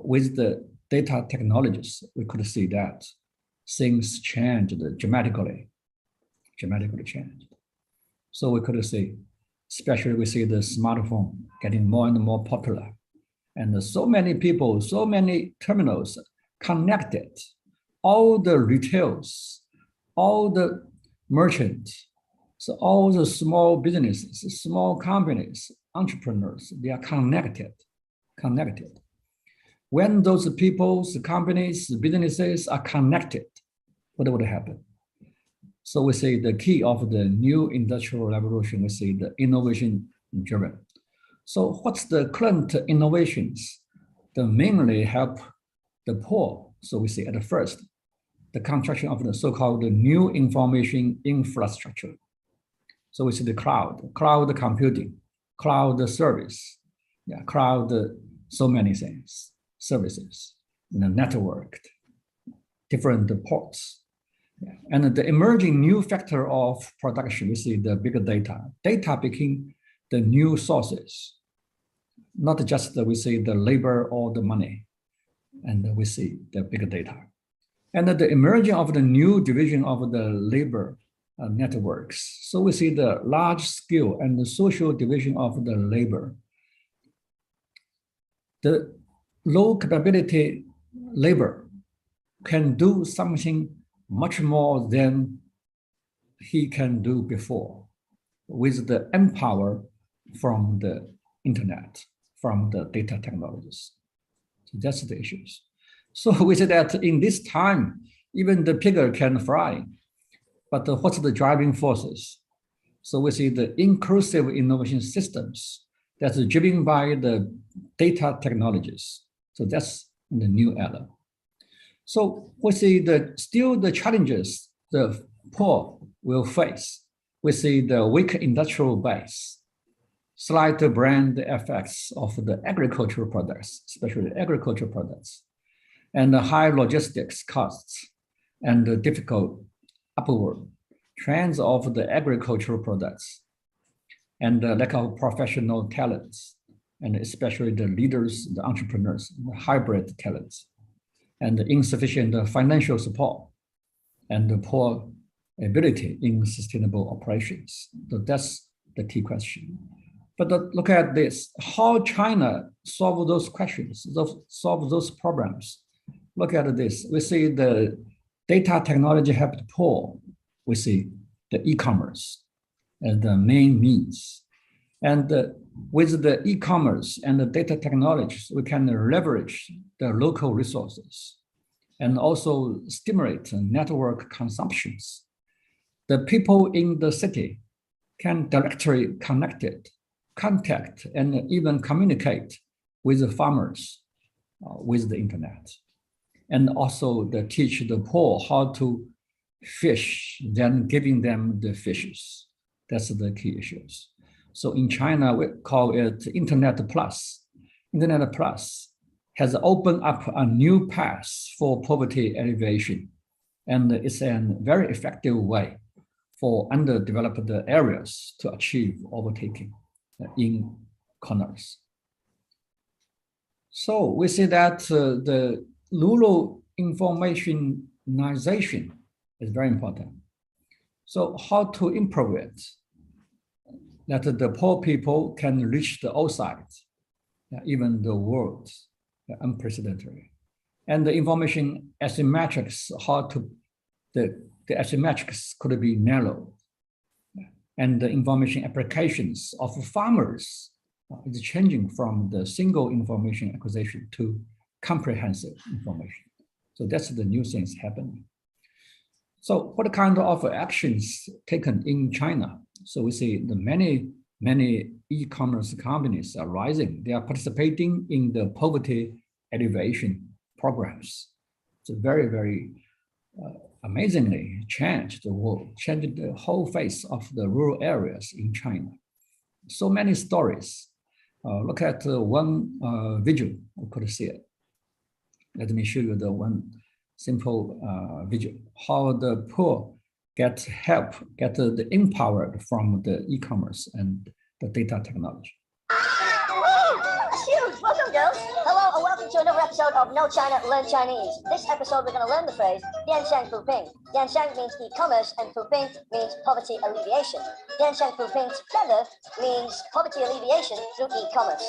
with the data technologies, we could see that things changed dramatically changed. So we could see, especially we see the smartphone getting more and more popular. And so many people, so many terminals connected, all the retails, all the merchants, so all the small businesses, small companies, entrepreneurs, they are connected. When those people's companies, businesses are connected, what would happen? So we say the key of the new industrial revolution, we say the innovation driven. So what's the current innovations that mainly help the poor? So we say at the first, the construction of the so-called new information infrastructure. So we see the cloud computing, cloud service, cloud, so many things, services, networked, different ports. And the emerging new factor of production, we see the big data. Data became the new sources, not just we see the labor or the money, and we see the big data. And the emerging of the new division of the labor networks. So we see the large scale and the social division of the labor. The low capability labor can do something much more than he can do before with the empower from the internet, from the data technologies. So that's the issues. So we say that in this time, even the pig can fly, but what's the driving forces? So we see the inclusive innovation systems that's driven by the data technologies. So that's the new era. So we see still the challenges the poor will face. We see the weak industrial base, slight brand effects of the agricultural products, especially agricultural products, and the high logistics costs, and the difficult upward trends of the agricultural products, and the lack of professional talents, and especially the leaders, the entrepreneurs, the hybrid talents, and the insufficient financial support, and the poor ability in sustainable operations. So that's the key question. But look at this, how China solve those questions, solve those problems. Look at this, we see the data technology helped poor. We see the e-commerce as the main means. And with the e-commerce and the data technologies, we can leverage the local resources and also stimulate network consumptions. The people in the city can directly contact, and even communicate with the farmers with the internet. And also teach the poor how to fish, then giving them the fishes. That's the key issues. So in China, we call it Internet Plus. Internet Plus has opened up a new path for poverty alleviation. And it's a very effective way for underdeveloped areas to achieve overtaking in corners. So we see that the rural informationization is very important. So how to improve it, that the poor people can reach the outside, even the world, unprecedented. And the information asymmetrics, the asymmetrics could be narrow. And the information applications of farmers is changing from the single information acquisition to comprehensive information. So that's the new things happening. So what kind of actions taken in China? So we see the many e-commerce companies are rising. They are participating in the poverty alleviation programs. It's very amazingly changed the world, changed the whole face of the rural areas in China. So many stories. Look at one video, you could see it. Let me show you the one simple video, how the poor get help, get the empowered from the e-commerce and the data technology. Huge! Welcome, girls. Hello, and welcome to another episode of No China, Learn Chinese. This episode, we're going to learn the phrase Dianshang Fuping. Dianshang means e-commerce, and Fuping means poverty alleviation. Dianshang Fuping together means poverty alleviation through e-commerce.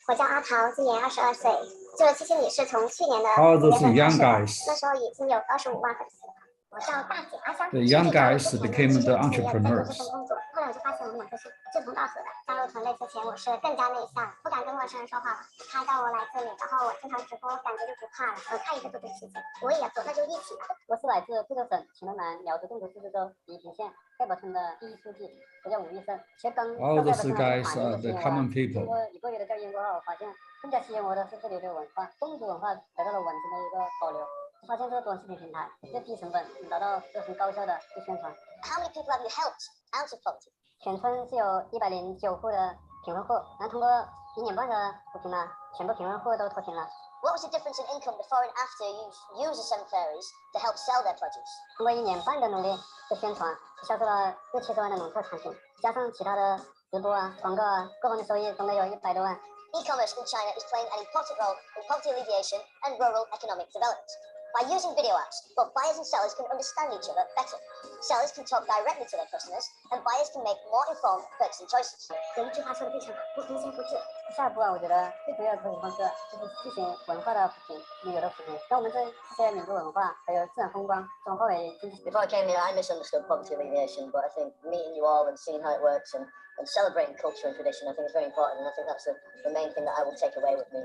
我叫阿桃，今年22岁。这个七星女士从去年的 All 5月 those 份 young 开始 guys, 那时候已经有25万粉丝了。我叫大姐阿香。 the young guys became the entrepreneurs. 工作，后来我就发现我们两个是志同道合的。加入团队之前，我是更加内向，不敢跟陌生人说话。他带我来这里，然后我经常直播，感觉就不怕了。他也在做这个事情，我也要做，那就一起吧。我是来自贵州省黔东南苗族侗族自治州宜平县盖宝村的第一书记，我叫吴医生。其实刚 All those guys are the common 经 people. 过1个月的调研过后，我发现更加吸引我的是这里的文化，侗族文化得到了完整的一个保留。发现这个短视频平台最低成本能达到这很高效的去宣传。How many people have you helped out of poverty? 全村是有109户的贫困户，然后通过1年半的扶贫呢，全部贫困户都脱贫了。What was the difference in income before and after you used the 7 fairies to help sell their produce? 通过1年半的努力的宣传，销售了60-70万的农特产品，加上其他的直播啊、广告啊，各方面收益总共有100多万。E-commerce in China is playing an important role in poverty alleviation and rural economic development. By using video apps, both buyers and sellers can understand each other better. Sellers can talk directly to their customers, and buyers can make more informed purchasing choices. 有一句话说的非常好，不分先不治。下一步啊，我觉得最主要的方式就是进行文化的扶贫、旅游的扶贫，让我们这些民族文化还有自然风光转化为经济。Before I came here, I misunderstood poverty alleviation, but I think meeting you all and seeing how it works and celebrating culture and tradition, I think is very important, and I think that's the main thing that I will take away with me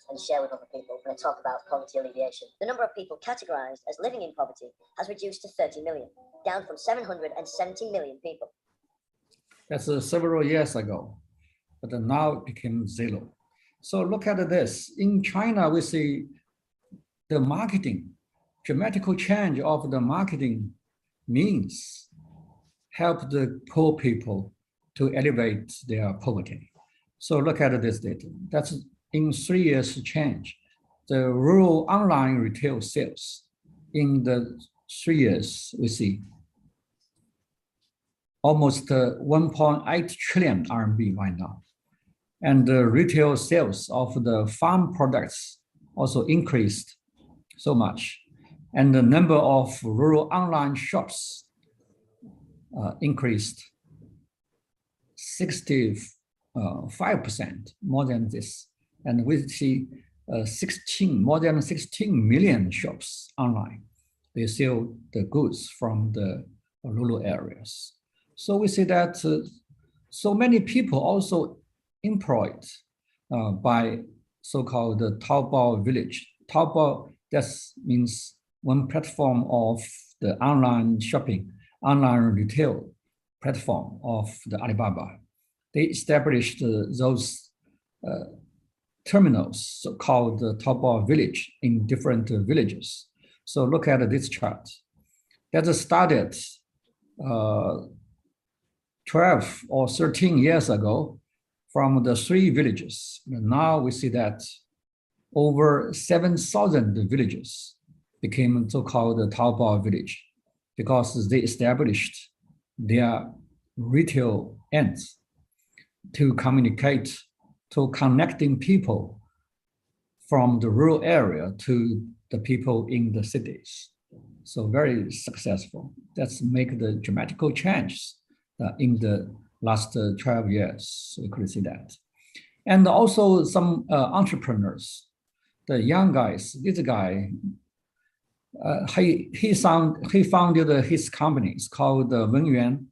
and share with other people when I talk about poverty alleviation. The number of people categorized as living in poverty has reduced to 30 million, down from 770 million people. That's several years ago, but now it became 0. So look at this. In China, we see the marketing, dramatical change of the marketing means help the poor people to elevate their poverty. So look at this data. That's in 3 years change. The rural online retail sales in the 3 years, we see almost 1.8 trillion RMB right now. And the retail sales of the farm products also increased so much. And the number of rural online shops increased 65%, more than this. And we see more than 16 million shops online. They sell the goods from the rural areas. So we see that so many people also employed by so-called the Taobao village. Taobao, that means one platform of the online shopping, online retail platform of the Alibaba. They established those terminals called the Taobao village in different villages. So look at this chart. That started 12 or 13 years ago from the 3 villages. Now we see that over 7,000 villages became so-called the Taobao village because they established their retail ends to communicate, to connecting people from the rural area to the people in the cities. So very successful. That's make the dramatical change in the last 12 years. So you could see that. And also some entrepreneurs the young guys, this guy, he founded his company. It's called Wenyuan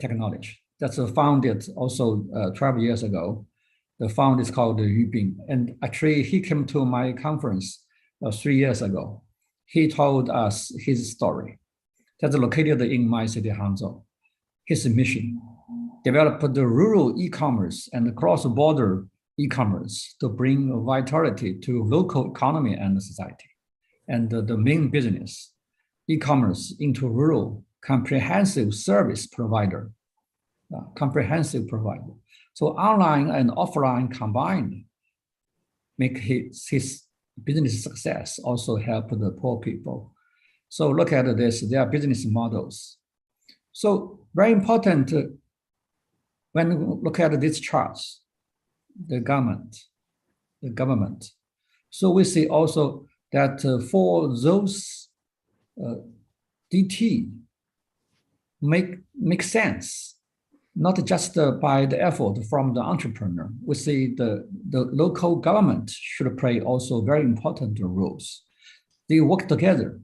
Technology. That's founded also 12 years ago. The founder is called Yu Bing. And actually, he came to my conference 3 years ago. He told us his story. That's located in my city, Hangzhou. His mission, develop the rural e-commerce and cross-border e-commerce to bring vitality to local economy and society. And the main business, e-commerce into rural comprehensive service provider, comprehensive provider. So online and offline combined make his business success, also help the poor people. So look at this, their business models. So very important when you look at these charts, the government. So we see also that for those DT make sense, not just by the effort from the entrepreneur. We see the local government should play also very important roles. They work together,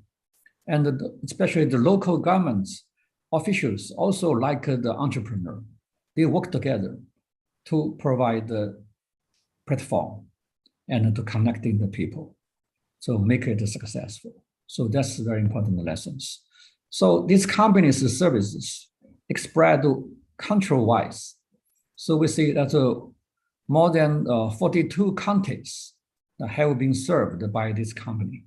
and especially the local governments officials also like the entrepreneur. They work together to provide the platform and to connecting the people. So make it successful. So that's very important lessons. So these companies' services spread country-wise. So we see that more than 42 countries have been served by this company.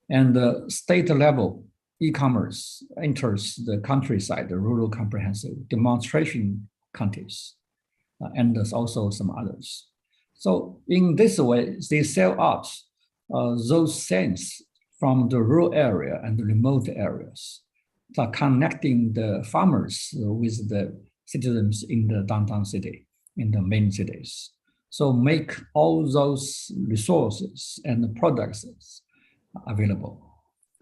And the state level e-commerce enters the countryside, the rural comprehensive demonstration counties, and there's also some others. So in this way, they sell out those things from the rural area and the remote areas, so connecting the farmers with the citizens in the downtown city, in the main cities. So make all those resources and the products available.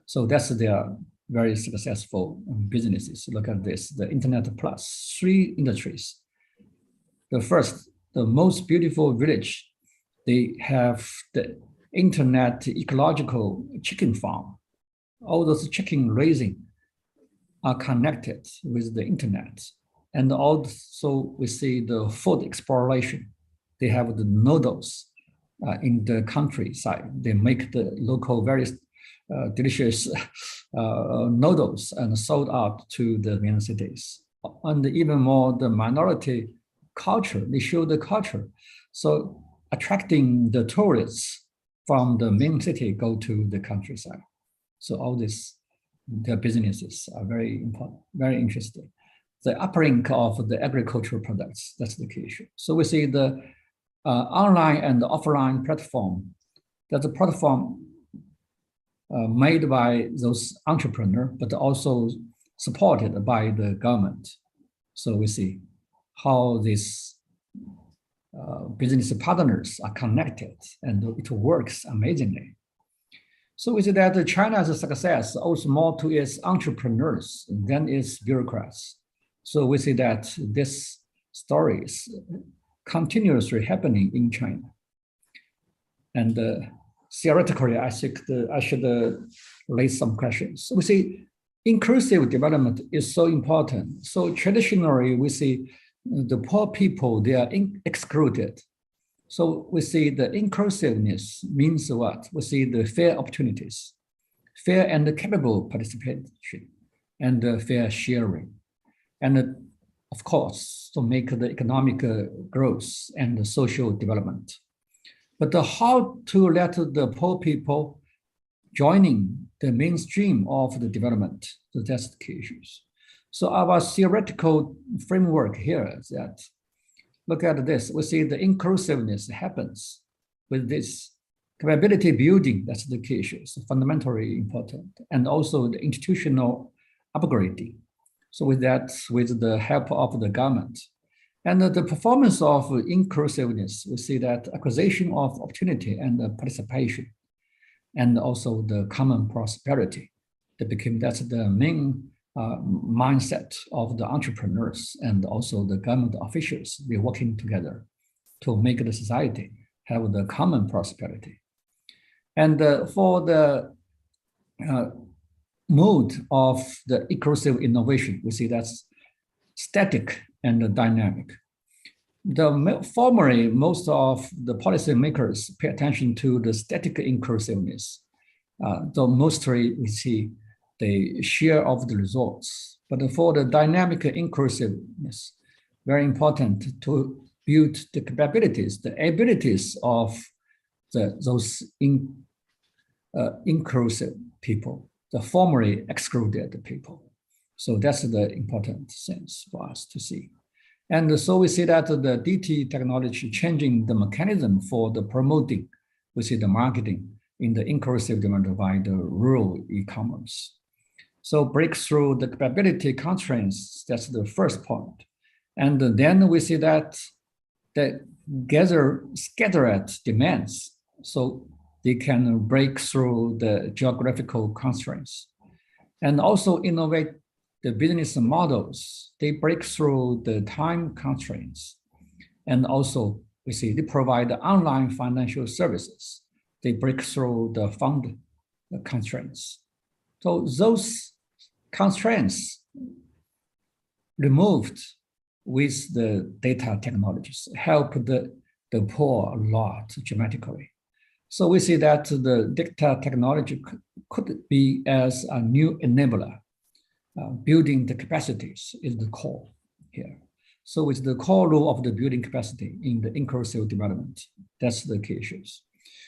So that's their very successful businesses. Look at this, the Internet Plus, 3 industries. The first, the most beautiful village, they have the internet ecological chicken farm. All those chicken raising are connected with the internet. And also we see the food exploration. They have the noodles in the countryside. They make the local very delicious noodles and sold out to the main cities. And even more the minority culture, they show the culture. So attracting the tourists from the main city go to the countryside. So all this, their businesses are very important, very interesting. The uplink of the agricultural products, that's the key issue. So we see the online and the offline platform. That's a platform made by those entrepreneurs, but also supported by the government. So we see how these business partners are connected, and it works amazingly. So we see that China's success owes more to its entrepreneurs than its bureaucrats. So we see that this story is continuously happening in China. And theoretically, I think I should raise some questions. We see inclusive development is so important. So traditionally, we see the poor people, they are excluded. So we see the inclusiveness means what? We see the fair opportunities, fair and capable participation, and fair sharing. And of course, to make the economic growth and the social development. But how to let the poor people joining the mainstream of the development, so that's the key issues. So our theoretical framework here is that, look at this, we see the inclusiveness happens with this capability building, that's the key issue, so fundamentally important, and also the institutional upgrading. So with that, with the help of the government. And the performance of inclusiveness, we see that acquisition of opportunity and participation, and also the common prosperity. That's the main mindset of the entrepreneurs and also the government officials. We're working together to make the society have the common prosperity. And for the mode of the inclusive innovation, we see that's static and dynamic. Formerly, most of the policymakers pay attention to the static inclusiveness. Though mostly we see the share of the results. But for the dynamic inclusiveness, very important to build the capabilities, the abilities of those inclusive people, the formerly excluded people. So that's the important sense for us to see. And so we see that the DT technology changing the mechanism for the promoting, we see the marketing in the inclusive development by the rural e-commerce. So breakthrough the capability constraints, that's the first point. And then we see that the scattered demands, so they can break through the geographical constraints. And also innovate the business models, they break through the time constraints. And also we see they provide online financial services. They break through the fund constraints. So those constraints removed with the data technologies help the poor a lot dramatically. So we see that the data technology could be as a new enabler. Building the capacities is the core here. So it's the core role of the building capacity in the inclusive development. That's the key issues.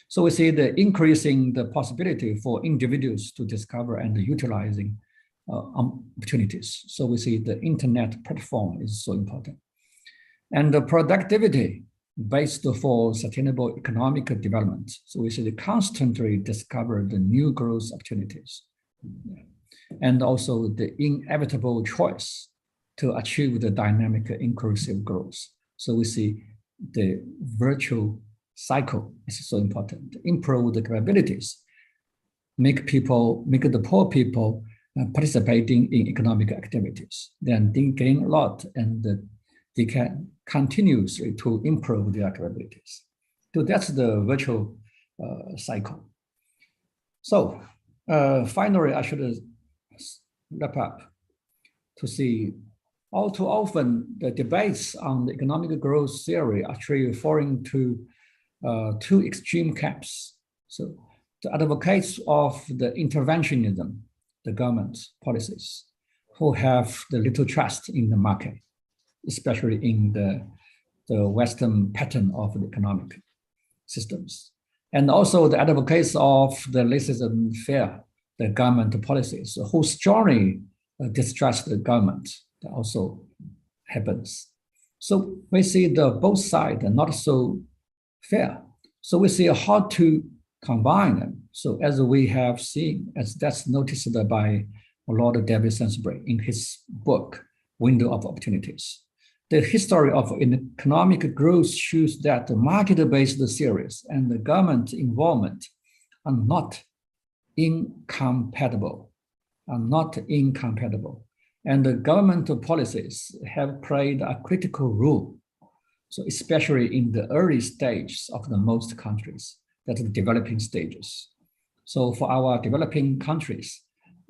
So we see the increasing the possibility for individuals to discover and utilizing opportunities. So we see the internet platform is so important. And the productivity based for sustainable economic development. So we see the constantly discover the new growth opportunities. And also the inevitable choice to achieve the dynamic inclusive growth. So we see the virtual cycle is so important. Improve the capabilities, make the poor people participating in economic activities. Then they gain a lot and they can continuously to improve their capabilities. So that's the virtual cycle. So finally, I should wrap up to see all too often the debates on the economic growth theory actually falling to two extreme camps. So the advocates of the interventionism, the government policies, who have the little trust in the market, especially in the Western pattern of the economic systems. And also the advocates of the laissez-faire, the government policies, who strongly distrust the government. That also happens. So we see the both sides are not so fair. So we see how to combine them. So as we have seen, as that's noticed by Lord David Sainsbury in his book, Window of Opportunities. The history of economic growth shows that the market-based theories and the government involvement are not incompatible, And the government policies have played a critical role. So especially in the early stages of the most countries, that are the developing stages. So for our developing countries,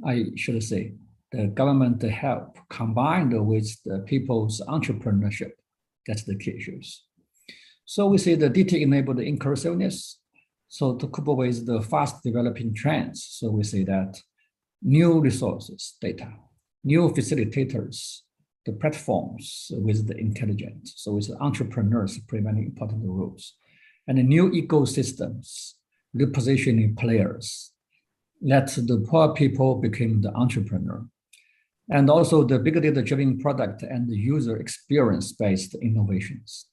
I should say, the government help combined with the people's entrepreneurship, that's the key issues. So we see the DT-enabled inclusiveness. So to couple with the fast developing trends, so we see that new resources, data, new facilitators, the platforms with the intelligence, so with the entrepreneurs preventing important roles, and the new ecosystems, repositioning players, let the poor people become the entrepreneur. And also the big data-driven product and the user experience-based innovations.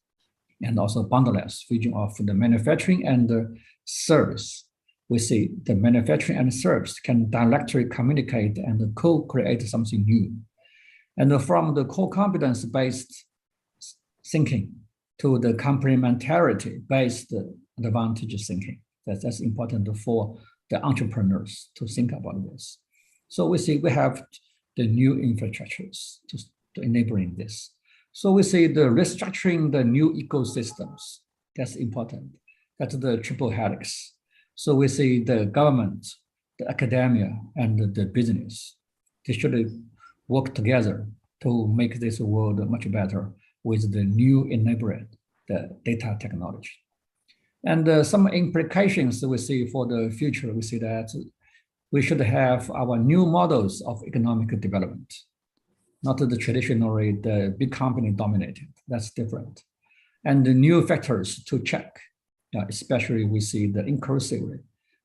And also boundless vision of the manufacturing and the service. We see the manufacturing and service can directly communicate and co-create something new. And from the core competence-based thinking to the complementarity-based advantage thinking. That's important for the entrepreneurs to think about this. So we see we have the new infrastructures to enabling this. So we see the restructuring the new ecosystems. That's important. That's the triple helix. So we see the government, the academia, and the business, they should work together to make this world much better with the new enabler, the data technology. And some implications we see for the future, we see that we should have our new models of economic development, not the traditionally the big company dominated, that's different. And the new factors to check, especially we see the inclusively,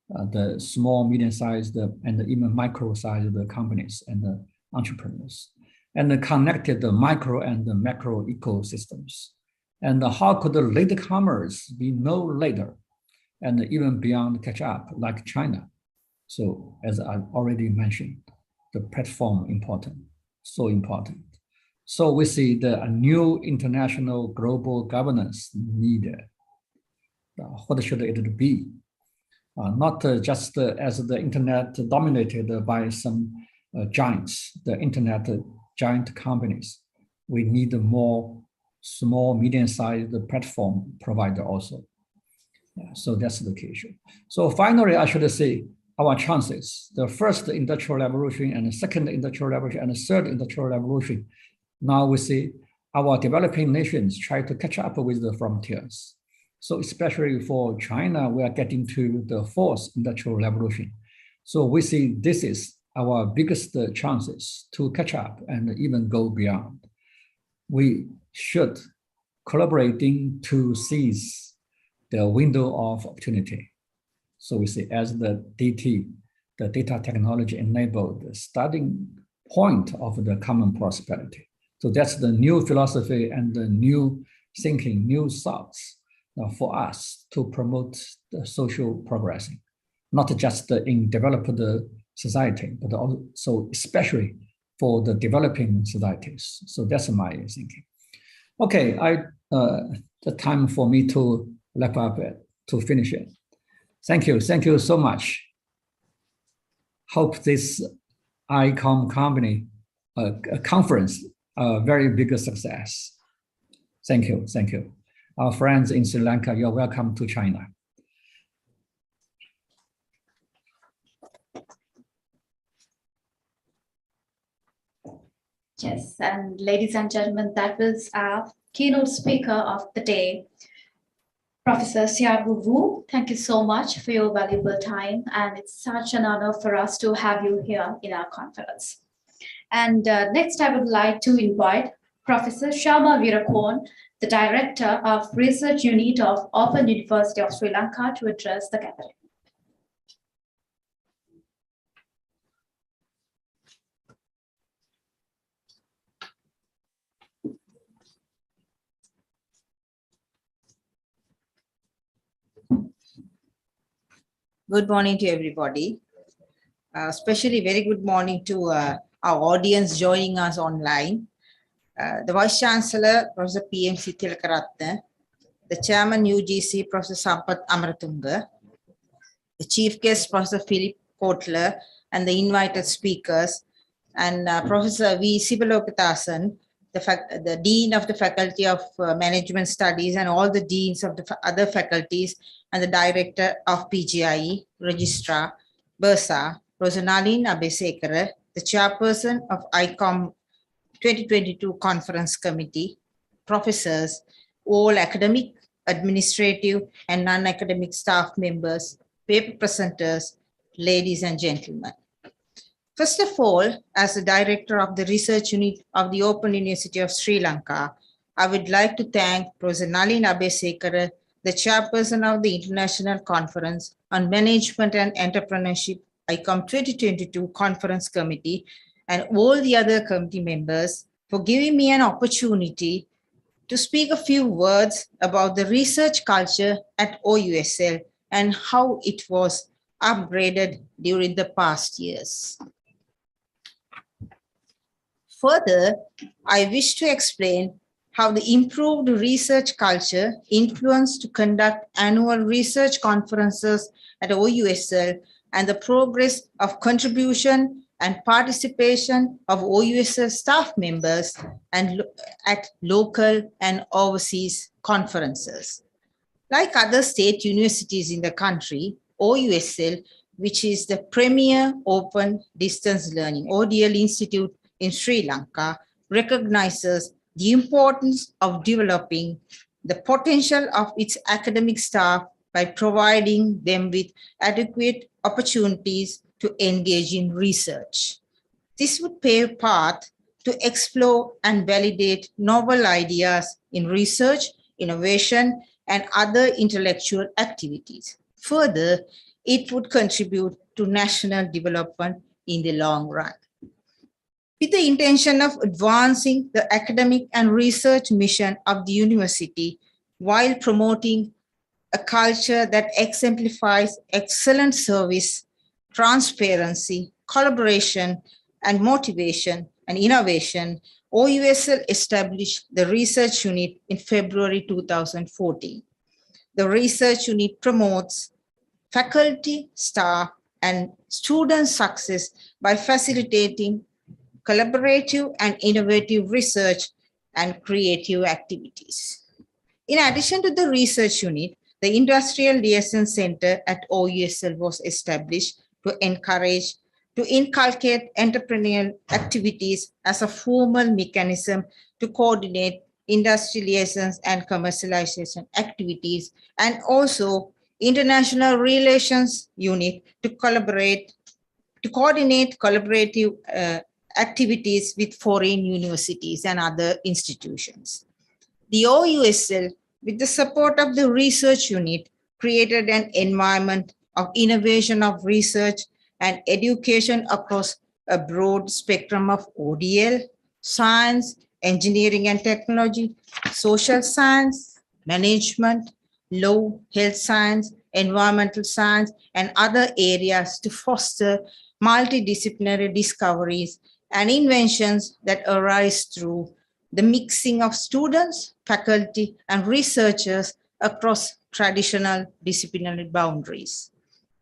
the small, medium-sized, and even micro-sized companies and the entrepreneurs, and the connected the micro and the macro ecosystems. And how could the latecomers be no later and even beyond catch up like China? So as I already mentioned, the platform important, so important. So we see a new international global governance needed. What should it be? Not just as the internet dominated by some giants, the internet giant companies. We need more small, medium-sized platform provider also. So that's the case. So finally, I should say our chances, the first industrial revolution and the second industrial revolution and the third industrial revolution. Now we see our developing nations try to catch up with the frontiers. So especially for China, we are getting to the fourth industrial revolution. So we see this is our biggest chances to catch up and even go beyond. We should collaborating to seize the window of opportunity. So we see as the DT, the data technology enabled the starting point of the common prosperity. So that's the new philosophy and the new thinking, new thoughts for us to promote the social progressing, not just in developed society, but also especially for the developing societies. So that's my thinking. Okay, the time for me to wrap up to finish it. Thank you so much. Hope this ICOME company conference a very big success. Thank you. Our friends in Sri Lanka, you're welcome to China. Yes, and ladies and gentlemen, that was our keynote speaker of the day, Professor Xiaobu Wu. Thank you so much for your valuable time, and it's such an honor for us to have you here in our conference. And next, I would like to invite Professor Sharma Veerakorn, the Director of Research Unit of Open University of Sri Lanka, to address the gathering. Good morning to everybody. Especially very good morning to our audience joining us online. The Vice Chancellor, Professor P.M. Sithilakaratne, the Chairman UGC, Professor Sampath Amaratunga, the Chief Guest, Professor Philip Kotler, and the invited speakers, and Professor V. Sibalokathasan, the Dean of the Faculty of Management Studies, and all the Deans of the other faculties, and the Director of PGIE, Registrar, Bursa, Professor Nalin Abesekara, the Chairperson of ICOME 2022 Conference Committee, professors, all academic, administrative, and non-academic staff members, paper presenters, ladies and gentlemen. First of all, as the Director of the Research Unit of the Open University of Sri Lanka, I would like to thank Professor Nalin Abesekara, the Chairperson of the International Conference on Management and Entrepreneurship, ICOME 2022 Conference Committee, and all the other committee members for giving me an opportunity to speak a few words about the research culture at OUSL and how it was upgraded during the past years. Further, I wish to explain how the improved research culture influenced to conduct annual research conferences at OUSL and the progress of contribution and participation of OUSL staff members and at local and overseas conferences. Like other state universities in the country, OUSL, which is the premier open distance learning ODL institute in Sri Lanka, recognizes the importance of developing the potential of its academic staff by providing them with adequate opportunities to engage in research. This would pave path to explore and validate novel ideas in research, innovation, and other intellectual activities. Further, it would contribute to national development in the long run. With the intention of advancing the academic and research mission of the university while promoting a culture that exemplifies excellent service, transparency, collaboration, and motivation and innovation, OUSL established the research unit in February 2014. The research unit promotes faculty, staff, and student success by facilitating collaborative and innovative research and creative activities. In addition to the research unit, the Industrial Liaison Center at OUSL was established to inculcate entrepreneurial activities as a formal mechanism to coordinate industry liaisons and commercialization activities, and also international relations unit to coordinate collaborative activities with foreign universities and other institutions. The OUSL, with the support of the research unit, created an environment of innovation of research and education across a broad spectrum of ODL, science, engineering and technology, social science, management, law, health science, environmental science, and other areas to foster multidisciplinary discoveries and inventions that arise through the mixing of students, faculty, and researchers across traditional disciplinary boundaries.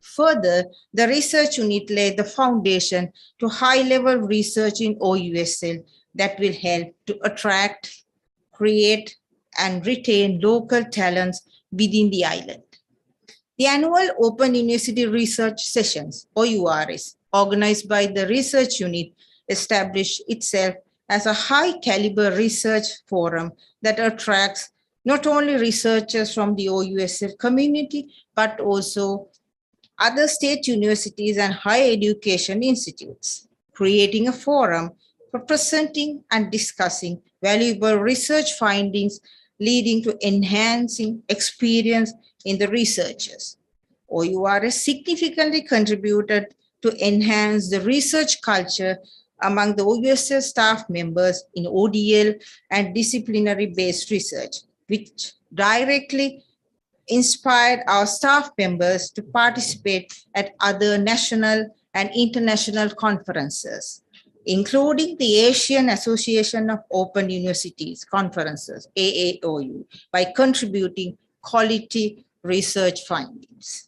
Further, the research unit laid the foundation to high-level research in OUSL that will help to attract, create, and retain local talents within the island. The annual Open University Research Sessions, OURS, organized by the research unit, established itself as a high-caliber research forum that attracts not only researchers from the OUSL community, but also other state universities and higher education institutes, creating a forum for presenting and discussing valuable research findings leading to enhancing experience in the researchers. OURS significantly contributed to enhance the research culture among the OUSL staff members in ODL and disciplinary-based research, which directly inspired our staff members to participate at other national and international conferences, including the Asian Association of Open Universities Conferences, AAOU, by contributing quality research findings.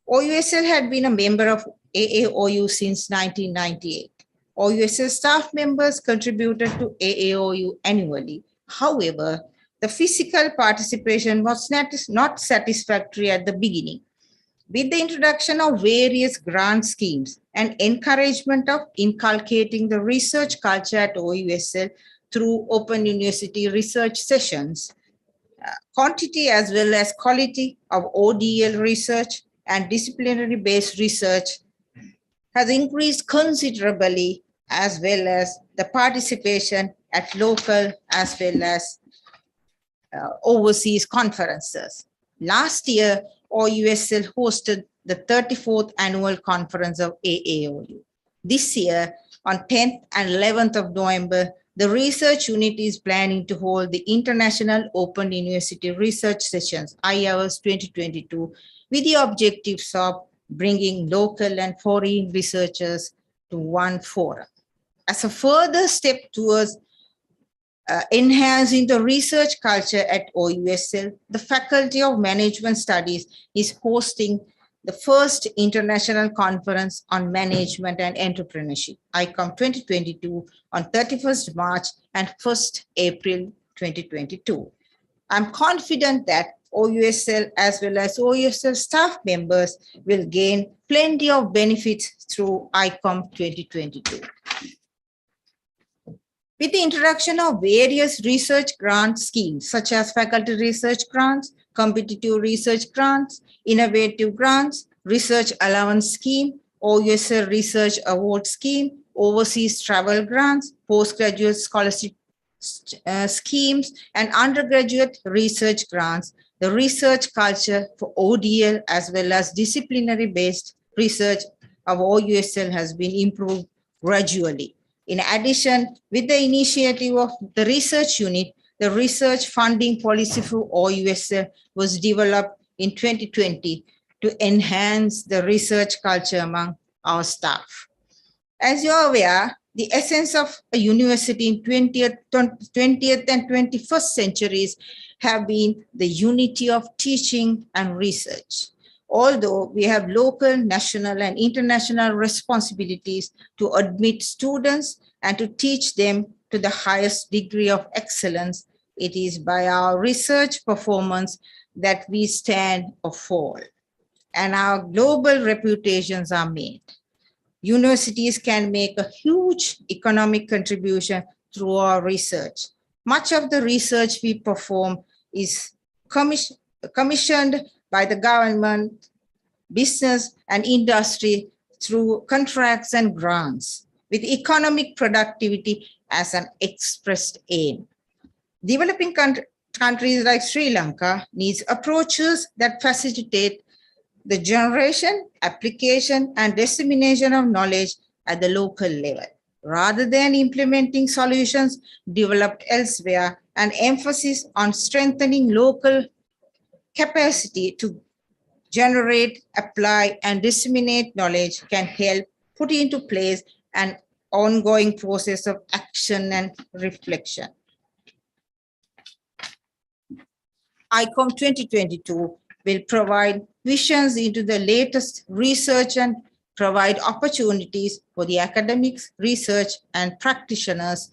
OUSL had been a member of AAOU since 1998. OUSL staff members contributed to AAOU annually. However, the physical participation was not satisfactory at the beginning. With the introduction of various grant schemes and encouragement of inculcating the research culture at OUSL through Open University research sessions, quantity as well as quality of ODL research and disciplinary-based research has increased considerably, as well as the participation at local as well as overseas conferences. Last year, OUSL hosted the 34th annual conference of AAOU. This year, on 10th and 11th of November, the research unit is planning to hold the International Open University Research Sessions, IOUS 2022, with the objectives of bringing local and foreign researchers to one forum. As a further step towards enhancing the research culture at OUSL, the Faculty of Management Studies is hosting the first international conference on management and entrepreneurship, ICOME 2022, on 31st March and 1st April 2022. I'm confident that OUSL as well as OUSL staff members will gain plenty of benefits through ICOME 2022. With the introduction of various research grant schemes, such as faculty research grants, competitive research grants, innovative grants, research allowance scheme, OUSL research award scheme, overseas travel grants, postgraduate scholarship schemes, and undergraduate research grants, the research culture for ODL as well as disciplinary-based research of OUSL has been improved gradually. In addition, with the initiative of the research unit, the research funding policy for OUSL was developed in 2020 to enhance the research culture among our staff. As you are aware, the essence of a university in 20th and 21st centuries have been the unity of teaching and research. Although we have local, national, and international responsibilities to admit students and to teach them to the highest degree of excellence, it is by our research performance that we stand or fall, and our global reputations are made. Universities can make a huge economic contribution through our research. Much of the research we perform is commissioned by the government, business, and industry through contracts and grants, with economic productivity as an expressed aim. Developing countries like Sri Lanka needs approaches that facilitate the generation, application, and dissemination of knowledge at the local level, rather than implementing solutions developed elsewhere. An emphasis on strengthening local capacity to generate, apply, and disseminate knowledge can help put into place an ongoing process of action and reflection. ICOME 2022 will provide visions into the latest research and provide opportunities for the academics, research, and practitioners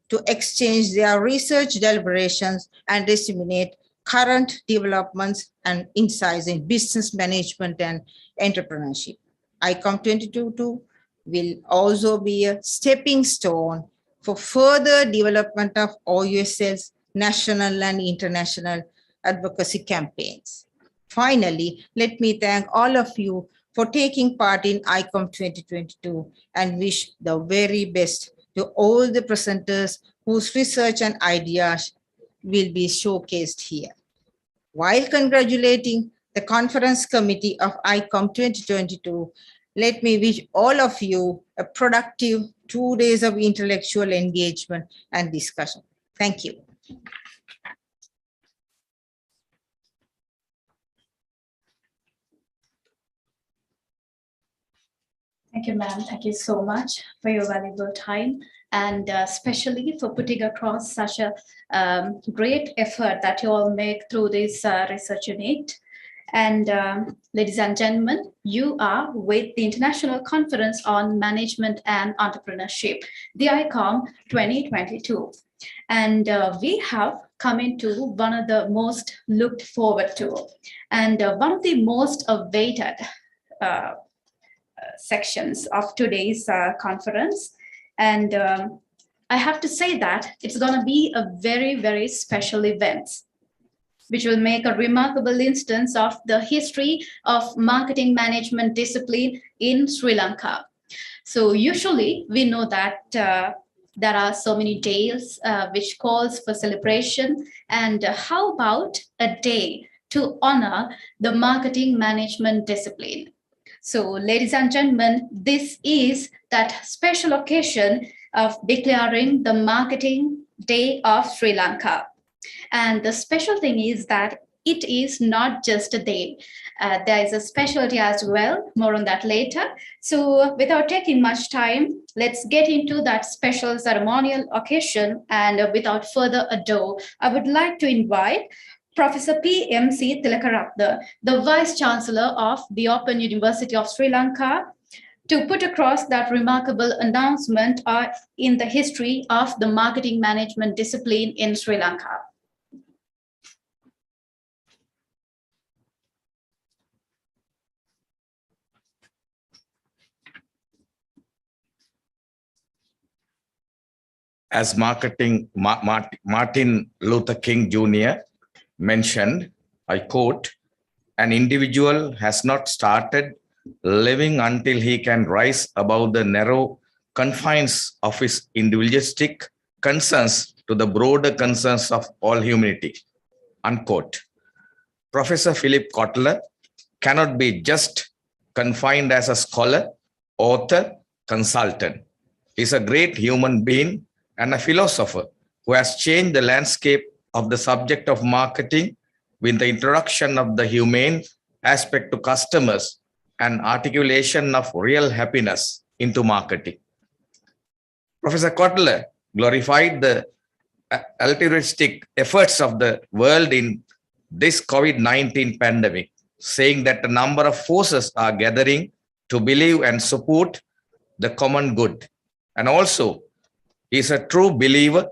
to exchange their research deliberations and disseminate current developments and insights in business management and entrepreneurship. ICOME 2022 will also be a stepping stone for further development of OUSL's national and international advocacy campaigns. Finally, let me thank all of you for taking part in ICOME 2022 and wish the very best to all the presenters whose research and ideas will be showcased here. While congratulating the conference committee of ICOME 2022, let me wish all of you a productive 2 days of intellectual engagement and discussion. Thank you. Thank you, ma'am. Thank you so much for your valuable time, and especially for putting across such a great effort that you all make through this research unit. And ladies and gentlemen, you are with the International Conference on Management and Entrepreneurship, the ICOME 2022. And we have come into one of the most looked forward to and one of the most awaited sections of today's conference. And I have to say that it's going to be a very, very special event, which will make a remarkable instance of the history of marketing management discipline in Sri Lanka. So usually we know that there are so many days which calls for celebration. And how about a day to honor the marketing management discipline? So ladies and gentlemen, this is that special occasion of declaring the Marketing Day of Sri Lanka. And the special thing is that it is not just a day. There is a specialty as well, more on that later. So without taking much time, let's get into that special ceremonial occasion. And without further ado, I would like to invite Professor P.M.C. Tilakaratne, the Vice Chancellor of the Open University of Sri Lanka, to put across that remarkable announcement in the history of the marketing management discipline in Sri Lanka. as Martin Luther King Jr. mentioned, I quote, an individual has not started living until he can rise above the narrow confines of his individualistic concerns to the broader concerns of all humanity, unquote. Professor Philip Kotler cannot be just confined as a scholar, author, consultant. He's a great human being and a philosopher who has changed the landscape of the subject of marketing with the introduction of the humane aspect to customers and articulation of real happiness into marketing. Professor Kotler glorified the altruistic efforts of the world in this COVID-19 pandemic, saying that a number of forces are gathering to believe and support the common good. And also, he is a true believer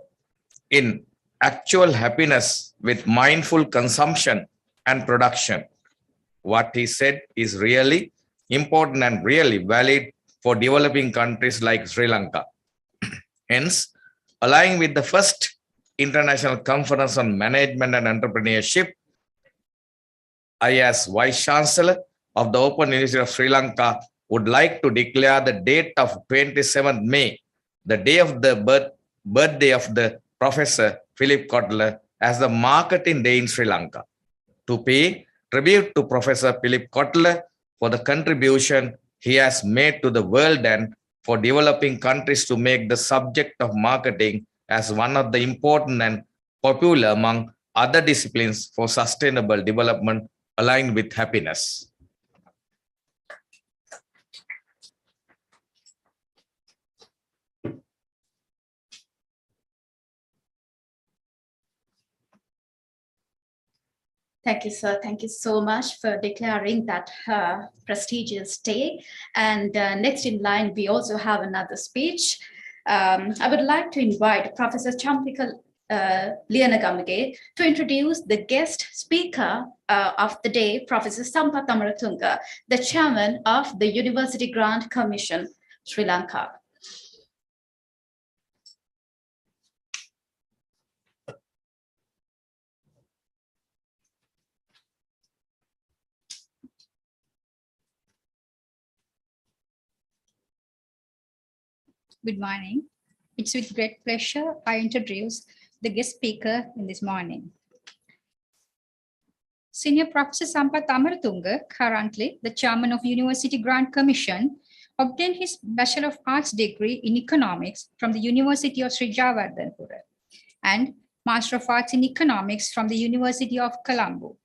in actual happiness with mindful consumption and production. What he said is really important and really valid for developing countries like Sri Lanka. Hence, aligning with the first International Conference on Management and Entrepreneurship, I, as Vice Chancellor of the Open University of Sri Lanka, would like to declare the date of 27th May, the day of the birthday of the Professor Philip Kotler, as the Marketing Day in Sri Lanka, to pay tribute to Professor Philip Kotler for the contribution he has made to the world and for developing countries to make the subject of marketing as one of the important and popular among other disciplines for sustainable development aligned with happiness. Thank you, sir. Thank you so much for declaring that prestigious day. And next in line, we also have another speech. I would like to invite Professor Champika Lianagamage to introduce the guest speaker of the day, Professor Sampath Amaratunga, the chairman of the University Grant Commission, Sri Lanka. Good morning. It's with great pleasure I introduce the guest speaker in this morning. Senior Professor Sampath Amaratunga, currently the chairman of University Grant Commission, obtained his Bachelor of Arts degree in Economics from the University of Sri Javardhanpura and Master of Arts in Economics from the University of Colombo.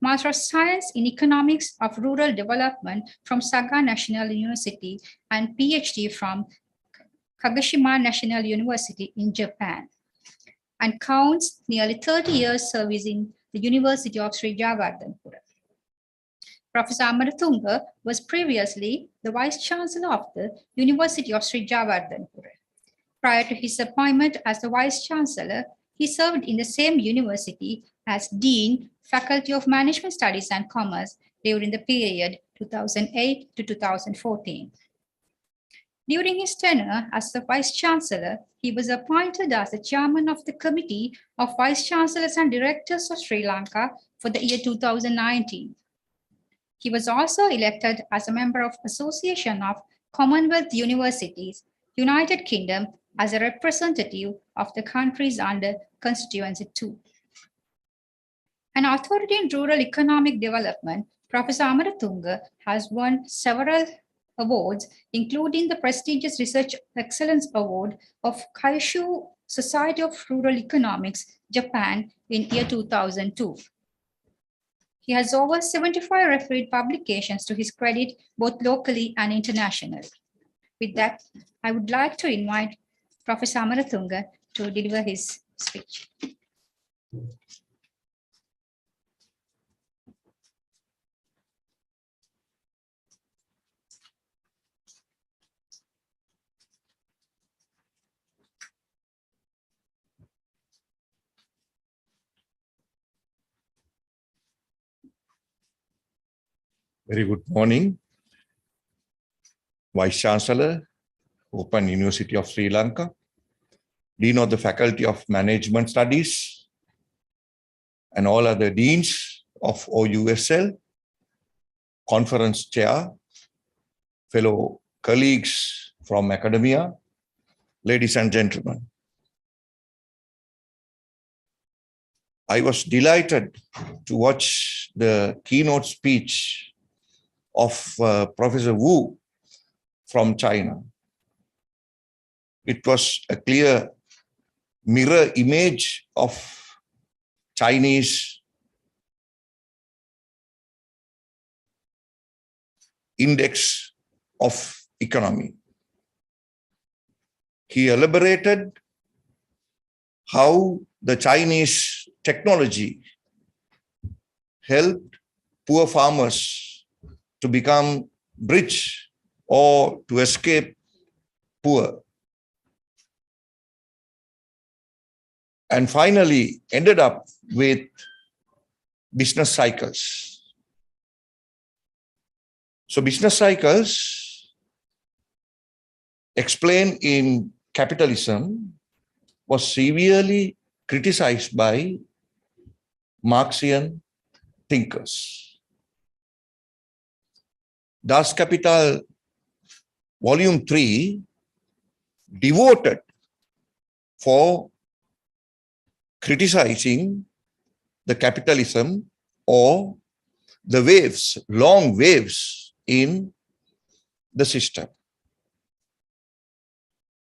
Master of Science in Economics of Rural Development from Saga National University and PhD from Kagoshima National University in Japan, and counts nearly 30 years service in the University of Sri Javardhanpura. Professor Amaratunga was previously the Vice Chancellor of the University of Sri Javardhanpura. Prior to his appointment as the Vice Chancellor, he served in the same university as Dean, Faculty of Management Studies and Commerce during the period 2008 to 2014. During his tenure as the Vice Chancellor, he was appointed as the Chairman of the Committee of Vice Chancellors and Directors of Sri Lanka for the year 2019. He was also elected as a member of Association of Commonwealth Universities, United Kingdom, as a representative of the countries under Constituency 2. An authority in rural economic development, Professor Amaratunga has won several awards, including the prestigious Research Excellence Award of Kaishu Society of Rural Economics, Japan in year 2002. He has over 75 refereed publications to his credit, both locally and internationally. With that, I would like to invite Professor Amaratunga to deliver his speech. Very good morning. Vice Chancellor, Open University of Sri Lanka, Dean of the Faculty of Management Studies, and all other deans of OUSL, conference chair, fellow colleagues from academia, ladies and gentlemen. I was delighted to watch the keynote speech of Professor Wu from China. It was a clear mirror image of Chinese index of economy. He elaborated how the Chinese technology helped poor farmers to become rich or to escape poor. And finally ended up with business cycles. So business cycles explained in capitalism was severely criticized by Marxian thinkers. Das Kapital, Volume 3, devoted for criticizing the capitalism or the waves, long waves in the system.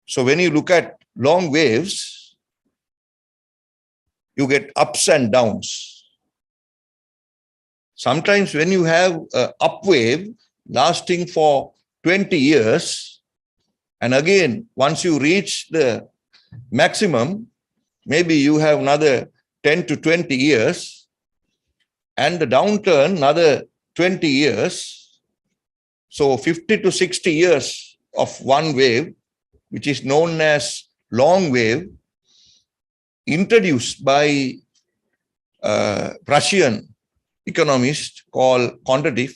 So when you look at long waves, you get ups and downs. Sometimes when you have an up wave lasting for 20 years, and again, once you reach the maximum, maybe you have another 10 to 20 years, and the downturn, another 20 years. So 50 to 60 years of one wave, which is known as long wave, introduced by a Russian economist called Kondratiev,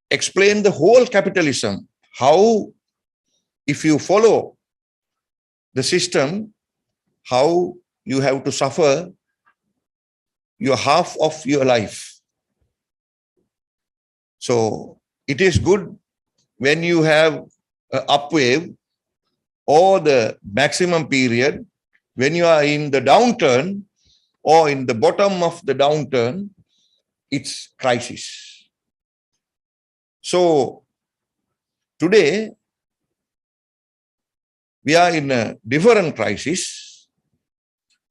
explained the whole capitalism, how if you follow the system, how you have to suffer your half of your life. So it is good when you have an upwave or the maximum period. When you are in the downturn or in the bottom of the downturn, it's crisis. So today, we are in a different crisis.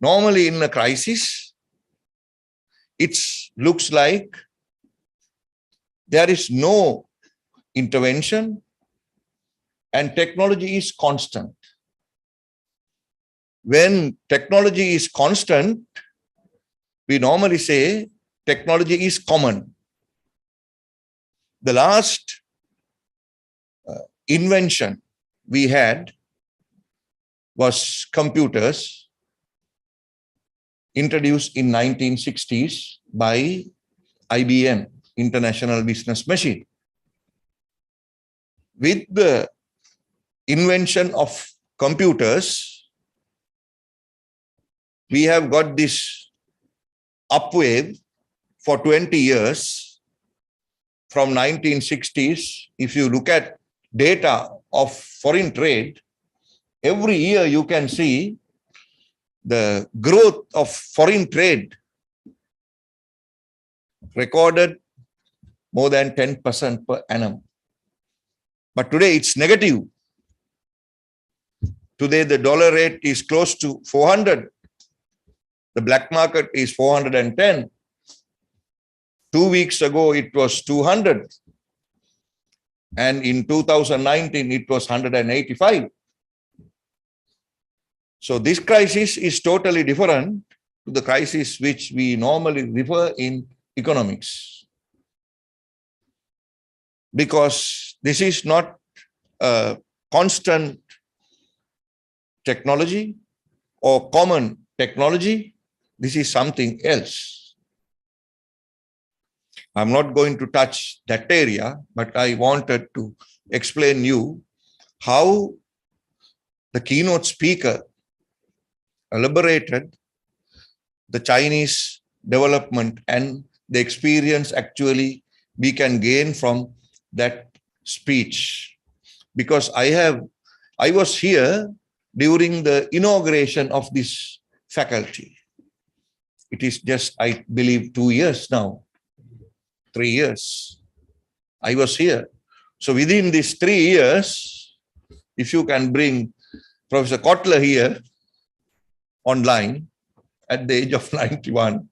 Normally in a crisis, it looks like there is no intervention and technology is constant. When technology is constant, we normally say technology is common. The last invention we had was computers, introduced in 1960s by IBM, International Business Machine. With the invention of computers, we have got this upwave for 20 years from 1960s. If you look at data of foreign trade, every year you can see the growth of foreign trade recorded more than 10% per annum. But today it's negative. Today the dollar rate is close to 400. The black market is 410. 2 weeks ago it was 200. And in 2019 it was 185. So this crisis is totally different to the crisis which we normally refer in economics. Because this is not a constant technology or common technology. This is something else. I'm not going to touch that area, but I wanted to explain you how the keynote speaker elaborated the Chinese development and the experience actually we can gain from that speech. Because I was here during the inauguration of this faculty. It is just, I believe, 2 years now, 3 years. I was here. So within these 3 years, if you can bring Professor Kotler here online at the age of 91,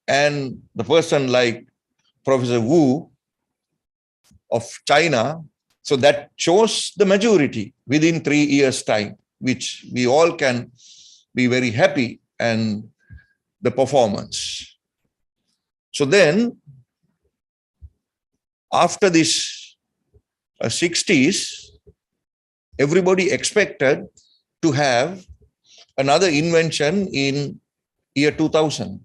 and the person like Professor Wu of China, so that shows the maturity within 3 years' time, which we all can be very happy and the performance. So then, after this 60s, everybody expected to have another invention in year 2000.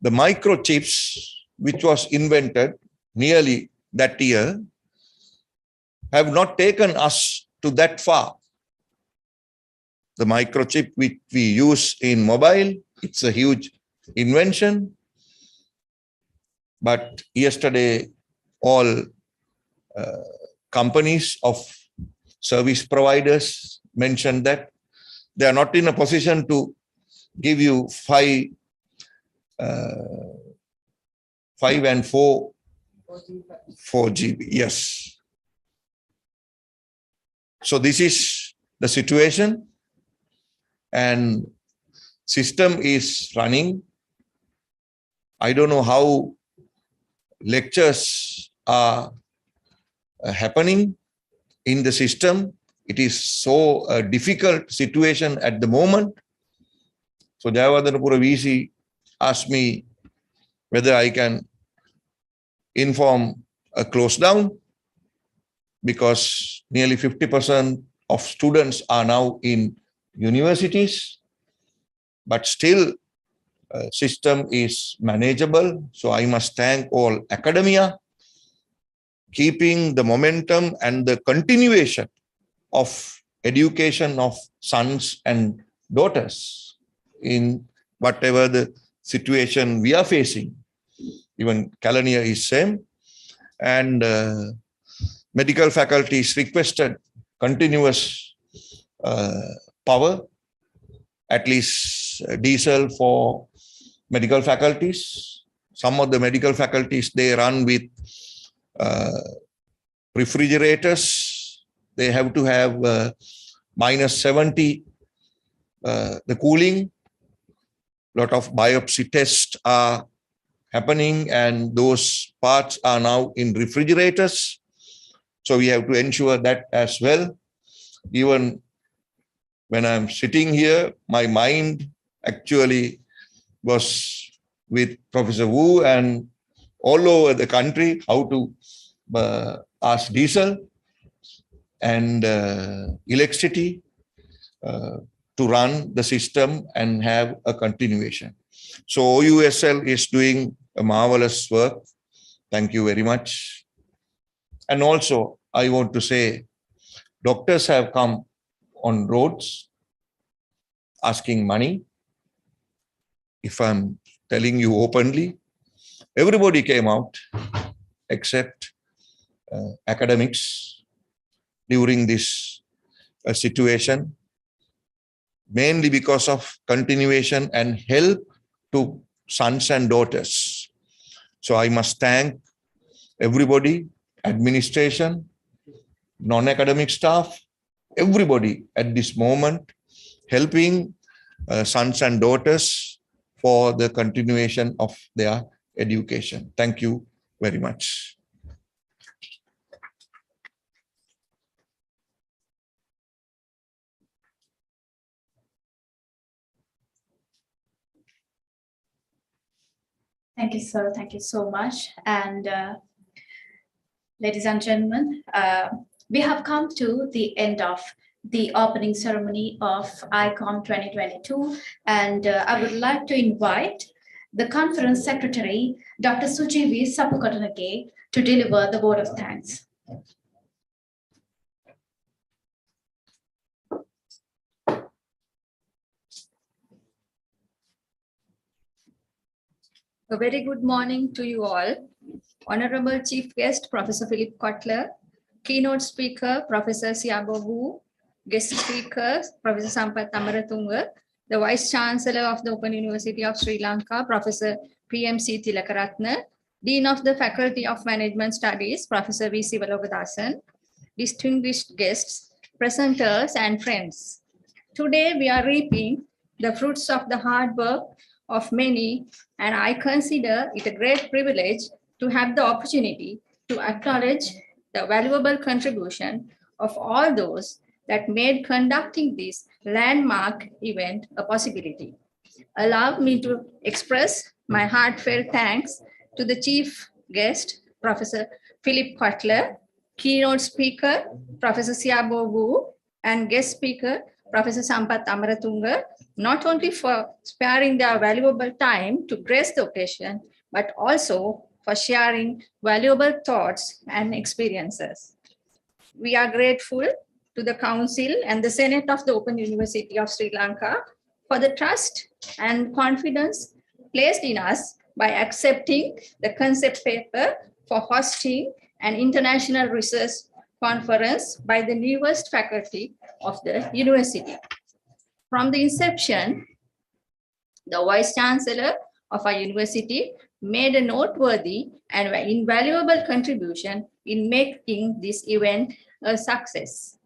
The microchips, which was invented nearly that year, have not taken us to that far. The microchip which we use in mobile, it's a huge invention. But yesterday, all companies of service providers mentioned that they are not in a position to give you 5 and 4 GB. Yes. So this is the situation, and system is running. I don't know how lectures are happening in the system. It is so a difficult situation at the moment. So Jayawardenepura VC asked me whether I can inform a close down, because nearly 50% of students are now in universities, but still system is manageable. So I must thank all academia, keeping the momentum and the continuation of education of sons and daughters in whatever the situation we are facing. Even Kalania is same. And medical faculties requested continuous power, at least diesel for medical faculties. Some of the medical faculties, they run with refrigerators. They have to have -70 the cooling. Lot of biopsy tests are happening, and those parts are now in refrigerators. So we have to ensure that as well. Even when I'm sitting here, my mind actually was with Professor Wu and all over the country, how to ask diesel and electricity to run the system and have a continuation. So OUSL is doing a marvelous work. Thank you very much. And also, I want to say, doctors have come on roads asking money. If I'm telling you openly, everybody came out except academics during this situation, mainly because of continuation and help to sons and daughters. So I must thank everybody, administration, non-academic staff, everybody at this moment, helping sons and daughters for the continuation of their education. Thank you very much. Thank you, sir. Thank you so much. And ladies and gentlemen, we have come to the end of the opening ceremony of ICOME 2022. And I would like to invite the conference secretary, Dr. Suji V. Sapukotanake, to deliver the vote of thanks. A very good morning to you all. Honorable Chief Guest, Professor Philip Kotler, Keynote Speaker, Professor Siabo Wu, Guest Speakers, Professor Sampath Amaratunga, the Vice Chancellor of the Open University of Sri Lanka, Professor PMC Tilakaratne, Dean of the Faculty of Management Studies, Professor V. Sivalokadasan, distinguished guests, presenters, and friends. Today, we are reaping the fruits of the hard work of many, and I consider it a great privilege to have the opportunity to acknowledge the valuable contribution of all those that made conducting this landmark event a possibility. Allow me to express my heartfelt thanks to the chief guest, Professor Philip Kotler, keynote speaker, Professor Siabo Wu, and guest speaker, Professor Sampath Amaratunga, not only for sparing their valuable time to grace the occasion, but also for sharing valuable thoughts and experiences. We are grateful to the Council and the Senate of the Open University of Sri Lanka for the trust and confidence placed in us by accepting the concept paper for hosting an international research conference by the newest faculty of the university. From the inception, the Vice Chancellor of our university made a noteworthy and invaluable contribution in making this event a success.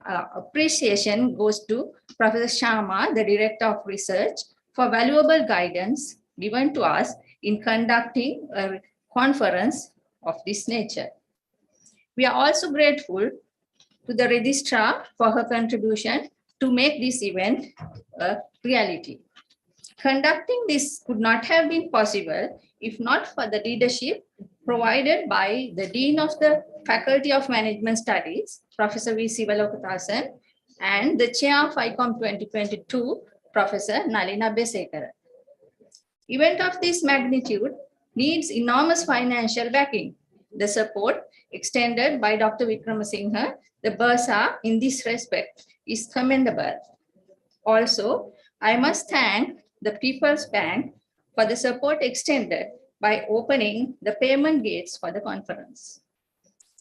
Appreciation goes to Professor Sharma, the Director of Research, for valuable guidance given to us in conducting a conference of this nature. We are also grateful to the Registrar for her contribution to make this event a reality. Conducting this could not have been possible if not for the leadership provided by the Dean of the Faculty of Management Studies, Professor V. Sivalokadasan, and the Chair of ICOME 2022, Professor Nalina Besekara. Event of this magnitude needs enormous financial backing. The support extended by Dr. Vikramasinghe, the Bursa, in this respect is commendable. Also, I must thank the People's Bank for the support extended by opening the payment gates for the conference.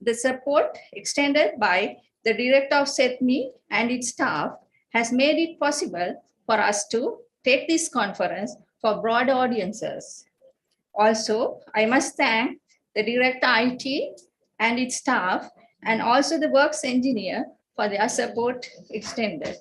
The support extended by the Director of SETMI and its staff has made it possible for us to take this conference for broad audiences. Also, I must thank the Director IT and its staff, and also the works engineer for their support extended.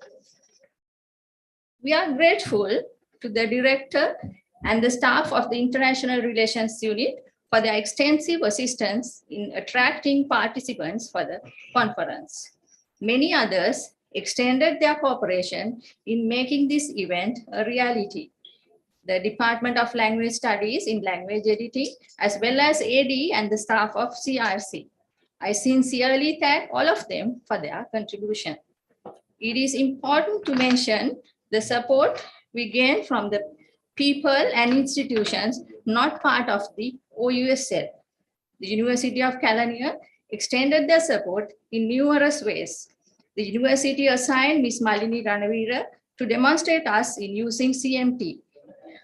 We are grateful to the Director and the staff of the International Relations Unit for their extensive assistance in attracting participants for the conference. Many others extended their cooperation in making this event a reality. The Department of Language Studies in Language Editing, as well as AD and the staff of CRC. I sincerely thank all of them for their contribution. It is important to mention the support we gain from the people and institutions not part of the OUSL. The University of Kelaniya extended their support in numerous ways. The university assigned Ms. Malini Ranavira to demonstrate us in using CMT.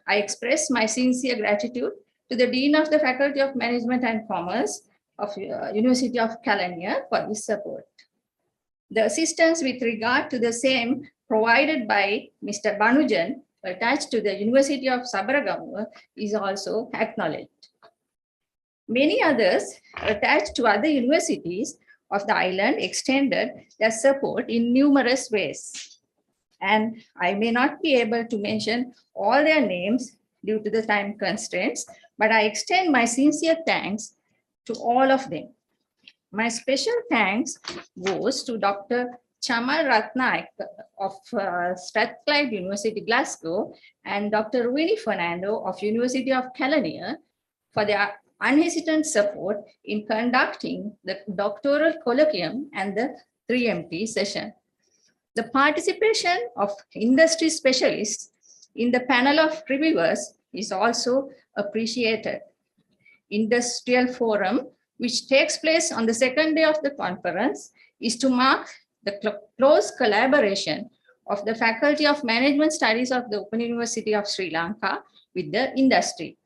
I express my sincere gratitude to the Dean of the Faculty of Management and Commerce of University of Kelaniya for this support. The assistance with regard to the same provided by Mr. Banujan attached to the University of Sabaragamuwa is also acknowledged. Many others attached to other universities of the island extended their support in numerous ways. And I may not be able to mention all their names due to the time constraints, but I extend my sincere thanks to all of them. My special thanks goes to Dr. Chamal Ratnaik of Strathclyde University, Glasgow, and Dr. Winnie Fernando of University of Kelaniya for their unhesitant support in conducting the doctoral colloquium and the 3MT session. The participation of industry specialists in the panel of reviewers is also appreciated. Industrial Forum, which takes place on the second day of the conference, is to mark the close collaboration of the Faculty of Management Studies of the Open University of Sri Lanka with the industry.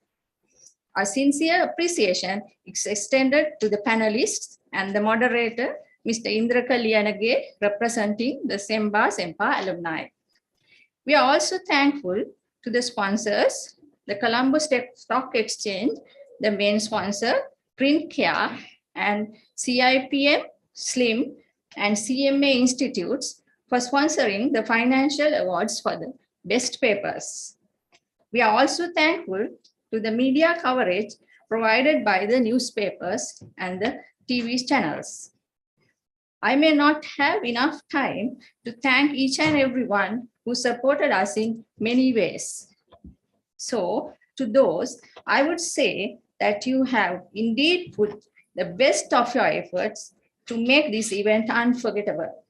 Our sincere appreciation is extended to the panelists and the moderator, Mr. Indra Kalyanage, representing the Sempa alumni. We are also thankful to the sponsors, the Colombo Stock Exchange, the main sponsor, Print Care, and CIPM, SLIM, and CMA Institutes for sponsoring the financial awards for the best papers. We are also thankful to the media coverage provided by the newspapers and the TV channels. I may not have enough time to thank each and everyone who supported us in many ways. So, to those, I would say that you have indeed put the best of your efforts to make this event unforgettable.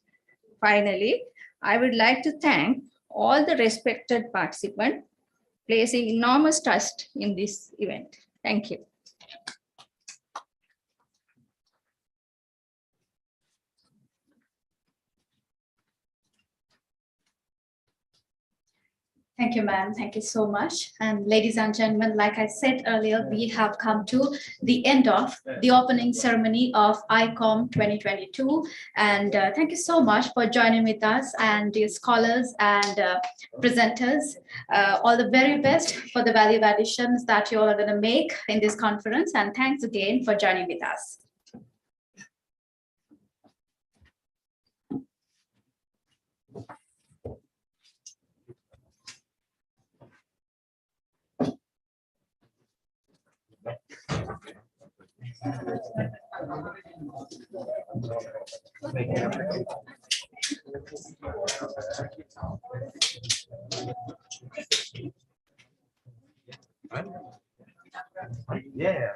Finally, I would like to thank all the respected participants placing enormous trust in this event. Thank you. Thank you, ma'am. Thank you so much. And ladies and gentlemen, like I said earlier, we have come to the end of the opening ceremony of ICOME 2022. And thank you so much for joining with us and dear scholars and presenters. All the very best for the value additions that you all are going to make in this conference. And thanks again for joining with us. Yeah.